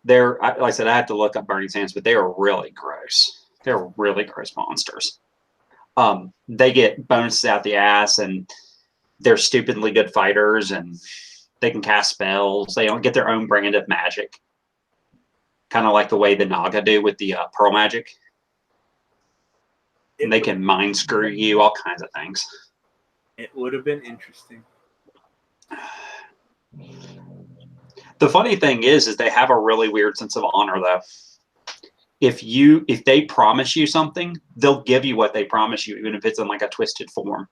they're like I said, I had to look up Burning Sands, but they are really gross. They're really gross monsters. They get bonuses out the ass, and they're stupidly good fighters, and they can cast spells. They don't get their own brand of magic, kind of like the way the Naga do with the pearl magic. And they can mind screw you, all kinds of things.
It would have been interesting.
The funny thing is they have a really weird sense of honor, though. If they promise you something, they'll give you what they promise you, even if it's in like a twisted form.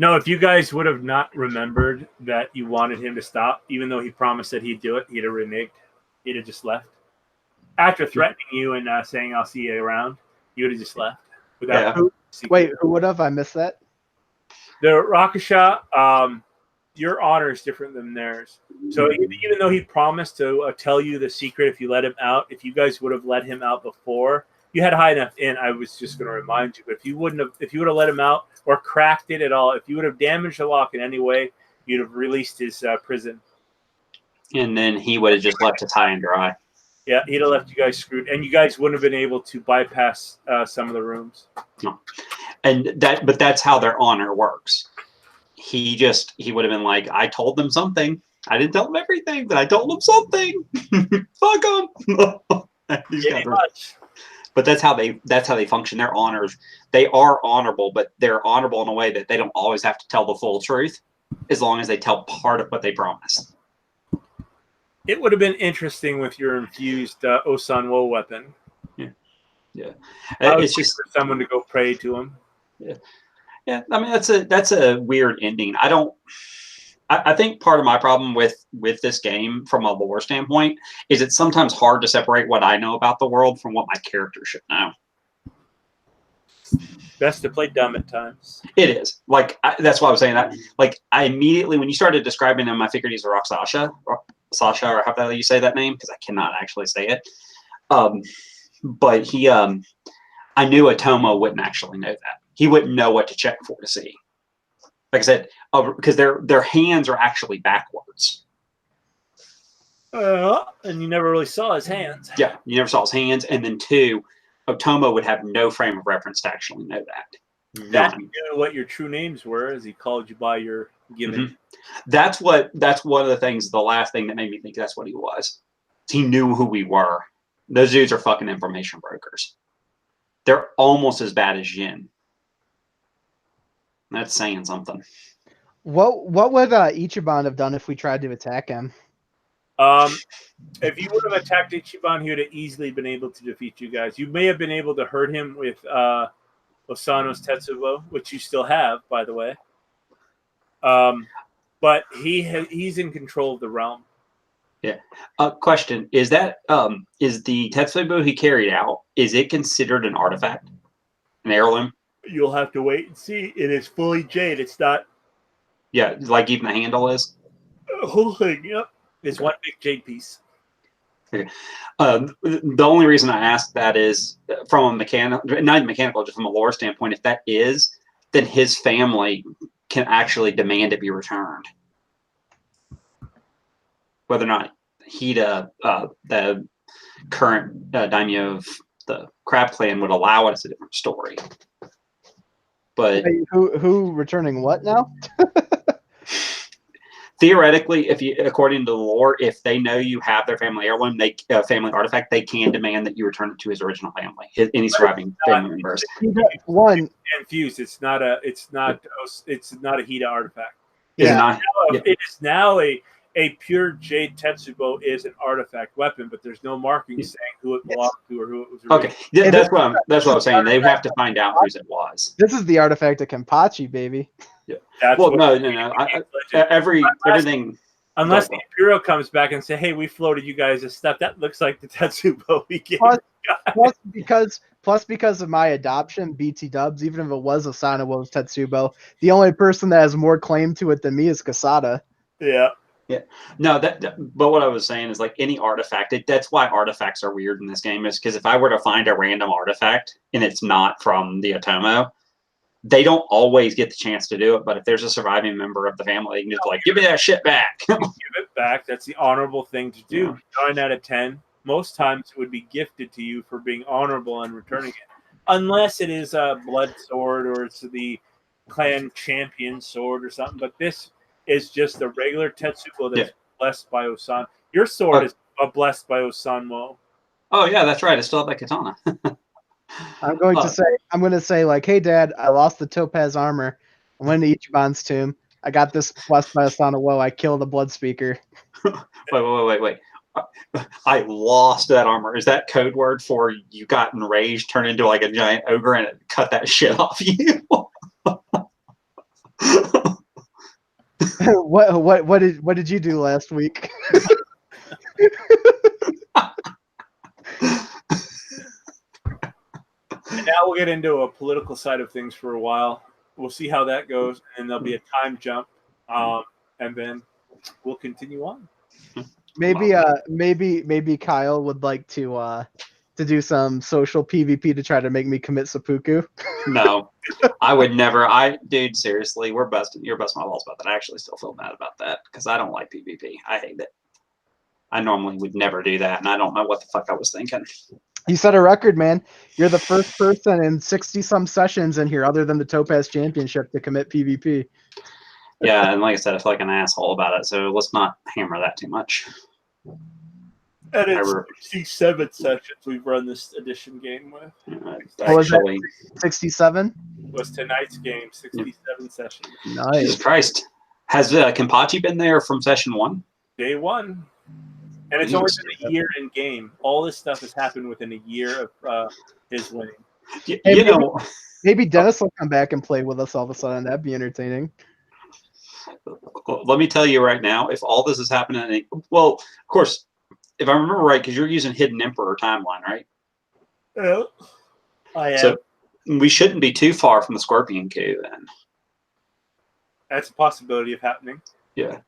No, if you guys would have not remembered that you wanted him to stop, even though he promised that he'd do it, he'd have reneged. He'd have just left. After threatening you and saying, "I'll see you around," you would have just left. Without
Wait, who would have? I missed that.
The Rakasha, your honor is different than theirs. So even though he promised to tell you the secret if you let him out, if you guys would have let him out before, you had high enough in. I was just going to remind you, but if you would have let him out or cracked it at all, if you would have damaged the lock in any way, you'd have released his prison.
And then he would have just left it high and dry.
Yeah, he'd have left you guys screwed, and you guys wouldn't have been able to bypass some of the rooms.
No. But that's how their honor works. He would have been like, I told them something. I didn't tell them everything, but I told them something. Fuck them. But that's how they function. Their honors, they are honorable, but they're honorable in a way that they don't always have to tell the full truth, as long as they tell part of what they promised.
It would have been interesting with your infused Osanwo weapon.
Yeah.
It's just for someone to go pray to him.
Yeah. I mean, that's a weird ending. I think part of my problem with this game from a lore standpoint is it's sometimes hard to separate what I know about the world from what my character should know.
Best to play dumb at times.
It is. That's why I was saying that. Like, I immediately, when you started describing him, I figured he's a Roxasha, or how you say that name, because I cannot actually say it. But he, I knew Otoma wouldn't actually know that. He wouldn't know what to check for to see. Like I said, because their hands are actually backwards.
And you never really saw his hands.
Yeah, you never saw his hands. And then 2, Otoma would have no frame of reference to actually know that.
That he
None.
knew what your true names were, as he called you by your given.
That's one of the things. The last thing that made me think that's what he was. He knew who we were. Those dudes are fucking information brokers. They're almost as bad as Yin. That's saying something.
What would Icheiban have done if we tried to attack him?
If you would have attacked Icheiban, he would have easily been able to defeat you guys. You may have been able to hurt him with Osano's Tetsubo, which you still have, by the way. But he's in control of the realm.
Yeah. Question: Is that is the Tetsubo he carried out? Is it considered an artifact, an heirloom?
You'll have to wait and see. It is fully jade. It's not.
Yeah, like even the handle is.
The whole thing. Yep. It's one big jade piece.
Okay. The only reason I asked that is from a mechanical, not mechanical, just from a lore standpoint. If that is, then his family can actually demand it be returned. Whether or not Hida, the current daimyo of the Crab Clan, would allow it is a different story. But
Wait, who returning what now?
theoretically, according to the lore, if they know you have their family heirloom, family artifact, they can demand that you return it to his original family, any surviving family members.
One.
Confused. It's not a Hida artifact.
Yeah.
It is now a pure jade Tetsubo is an artifact weapon, but there's no marking saying who it belonged to or who it was.
Okay, that's what I was saying. They have to find out whose it was.
This is the artifact of Kenpachi, baby.
Yeah. Well, no. Everything.
Unless the Imperial comes back and say, "Hey, we floated you guys this stuff that looks like the Tetsubo we gave."
Plus, because of my adoption, BT Dubs, even if it was a Sanawo's Tetsubo, the only person that has more claim to it than me is Kasada.
Yeah.
Yeah. No, but what I was saying is like any artifact, that's why artifacts are weird in this game, is because if I were to find a random artifact and it's not from the Otomo, they don't always get the chance to do it. But if there's a surviving member of the family, they can just give me that shit back.
Give it back. That's the honorable thing to do. 9 out of 10. Most times it would be gifted to you for being honorable and returning it. Unless it is a blood sword or it's the clan champion sword or something. But this is just a regular Tetsubo that's blessed by Osan. Your sword is blessed by Osanmo.
Oh yeah, that's right. I still have that katana.
I'm going to say like, hey Dad, I lost the topaz armor. I went to Ichiban's tomb. I got this blessed by Asana. Whoa, I killed a blood speaker.
Wait. I lost that armor. Is that code word for you got enraged, turned into like a giant ogre, and it cut that shit off you?
What did you do last week?
And now we'll get into a political side of things for a while. We'll see how that goes, and there'll be a time jump, and then we'll continue on.
Maybe Kyle would like to do some social PvP to try to make me commit seppuku.
No, I would never. Dude, seriously, you're busting my balls about that. I actually still feel bad about that because I don't like PvP. I hate it. I normally would never do that, and I don't know what the fuck I was thinking.
You set a record, man. You're the first person in 60-some sessions in here, other than the Topaz Championship, to commit PvP.
Yeah, and like I said, I feel like an asshole about it, so let's not hammer that too much.
And it's 67 sessions we've run this edition game with.
Actually,
67
was tonight's game, 67 sessions.
Nice.
Jesus Christ. Has Kenpachi been there from session 1?
Day 1. And it's only been a year in game. All this stuff has happened within a year of his winning.
Maybe Dennis will come back and play with us all of a sudden. That'd be entertaining.
Let me tell you right now, if all this is happening, well, of course, if I remember right, because you're using Hidden Emperor timeline, right?
Yeah, I am.
So we shouldn't be too far from the Scorpion coup then.
That's a possibility of happening.
Yeah.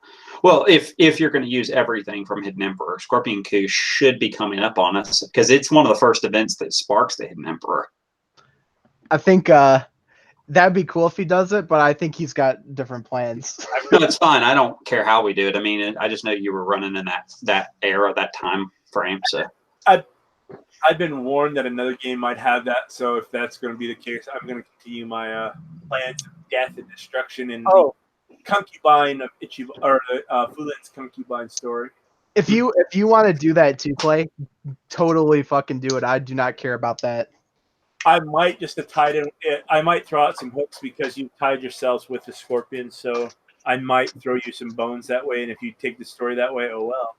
Well, if you're going to use everything from Hidden Emperor, Scorpion coup should be coming up on us because it's one of the first events that sparks the Hidden Emperor.
I think that'd be cool if he does it, but I think he's got different plans.
No, it's fine. I don't care how we do it. I mean, I just know you were running in that era, that time frame. So
I've been warned that another game might have that, so if that's going to be the case, I'm going to continue my plans of death and destruction in the concubine of Ichiban, or Fulin's concubine story.
If you want to do that too, Clay, totally fucking do it. I do not care about that.
I might just have tied in. I might throw out some hooks because you tied yourselves with the scorpion, so I might throw you some bones that way. And if you take the story that way, oh well.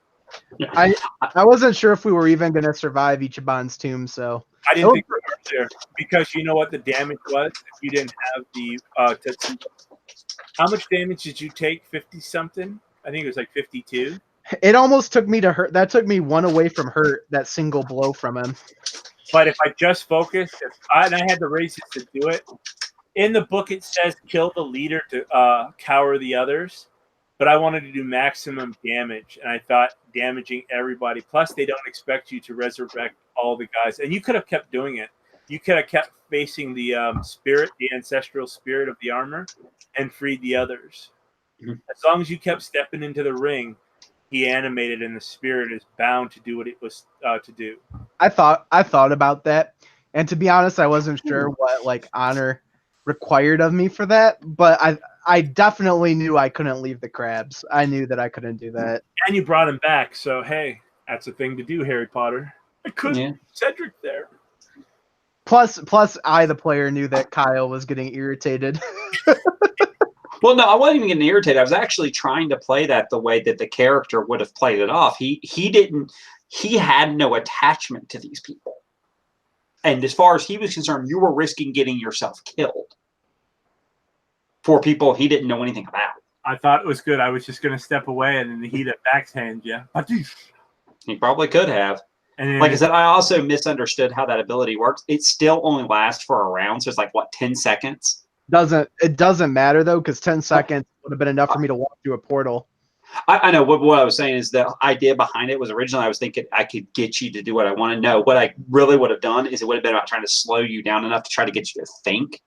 I wasn't sure if we were even going to survive Ichiban's tomb, so
I didn't think we were there because you know what the damage was if you didn't have the Tetsubo. How much damage did you take? 50 something? I think it was like 52.
It almost took me to hurt. That took me one away from hurt. That single blow from him.
But if I just focused, and I had the races to do it, in the book it says kill the leader to cower the others. But I wanted to do maximum damage, and I thought damaging everybody. Plus, they don't expect you to resurrect all the guys, and you could have kept doing it. You could have kept facing the spirit, the ancestral spirit of the armor, and freed the others. Mm-hmm. As long as you kept stepping into the ring, he animated, and the spirit is bound to do what it was to do.
I thought about that, and to be honest, I wasn't sure what like honor required of me for that, but I definitely knew I couldn't leave the crabs. I knew that I couldn't do that.
And you brought him back, so hey, that's a thing to do, Harry Potter. I couldn't Cedric there.
Plus, I, the player, knew that Kyle was getting irritated.
Well, no, I wasn't even getting irritated. I was actually trying to play that the way that the character would have played it off. He had no attachment to these people. And as far as he was concerned, you were risking getting yourself killed for people he didn't know anything about.
I thought it was good. I was just going to step away and then he'd have backhand you.
He probably could have. And like I said, I also misunderstood how that ability works. It still only lasts for a round, so it's like, what, 10 seconds?
It doesn't matter, though, because 10 seconds would have been enough for me to walk through a portal.
I know. What I was saying is the idea behind it was originally I was thinking I could get you to do what I want to know. What I really would have done is it would have been about trying to slow you down enough to try to get you to think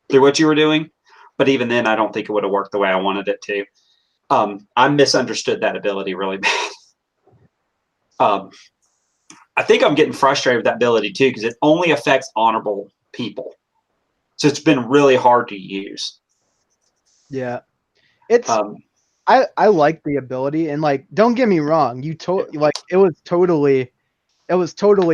through what you were doing. But even then, I don't think it would have worked the way I wanted it to. I misunderstood that ability really bad. I think I'm getting frustrated with that ability, too, because it only affects honorable people. So it's been really hard to use.
Yeah. It's... I like the ability, and like, don't get me wrong, it was totally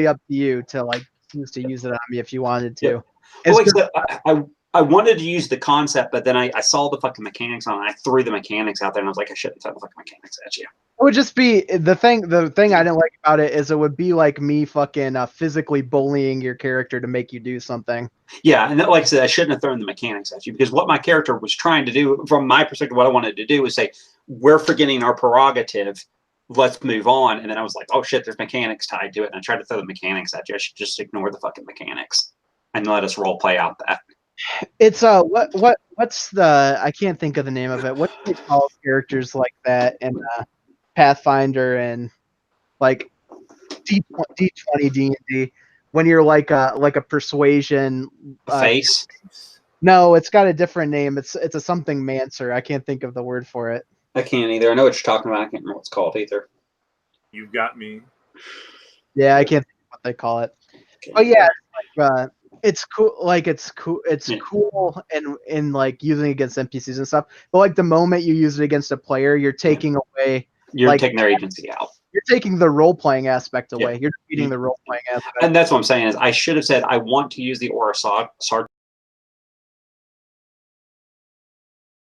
up to you to like choose to use it on me if you wanted to.
Yeah. Well, like I wanted to use the concept, but then I saw the fucking mechanics on it. I threw the mechanics out there, and I was like, I shouldn't throw the fucking mechanics at you.
It would just be the thing I didn't like about it is it would be like me fucking physically bullying your character to make you do something.
Yeah, and like I said, I shouldn't have thrown the mechanics at you because what my character was trying to do, from my perspective, what I wanted to do was say, we're forgetting our prerogative. Let's move on. And then I was like, oh shit, there's mechanics tied to it. And I tried to throw the mechanics at you. I should just ignore the fucking mechanics and let us role play out that.
It's what's the, I can't think of the name of it. What do they call characters like that in Pathfinder and like D20 D&D when you're like a persuasion
face?
No, it's got a different name. It's a something mancer. I can't think of the word for it.
I can't either. I know what you're talking about. I can't remember what it's called either.
You got me.
Yeah, I can't think of what they call it. Oh yeah, it's cool. Like it's cool. It's cool and like using it against NPCs and stuff. But like the moment you use it against a player, you're taking away.
You're taking their agency out.
You're taking the role playing aspect away. You're defeating the role playing aspect.
And that's what I'm saying is I should have said I want to use the Aura Sergeant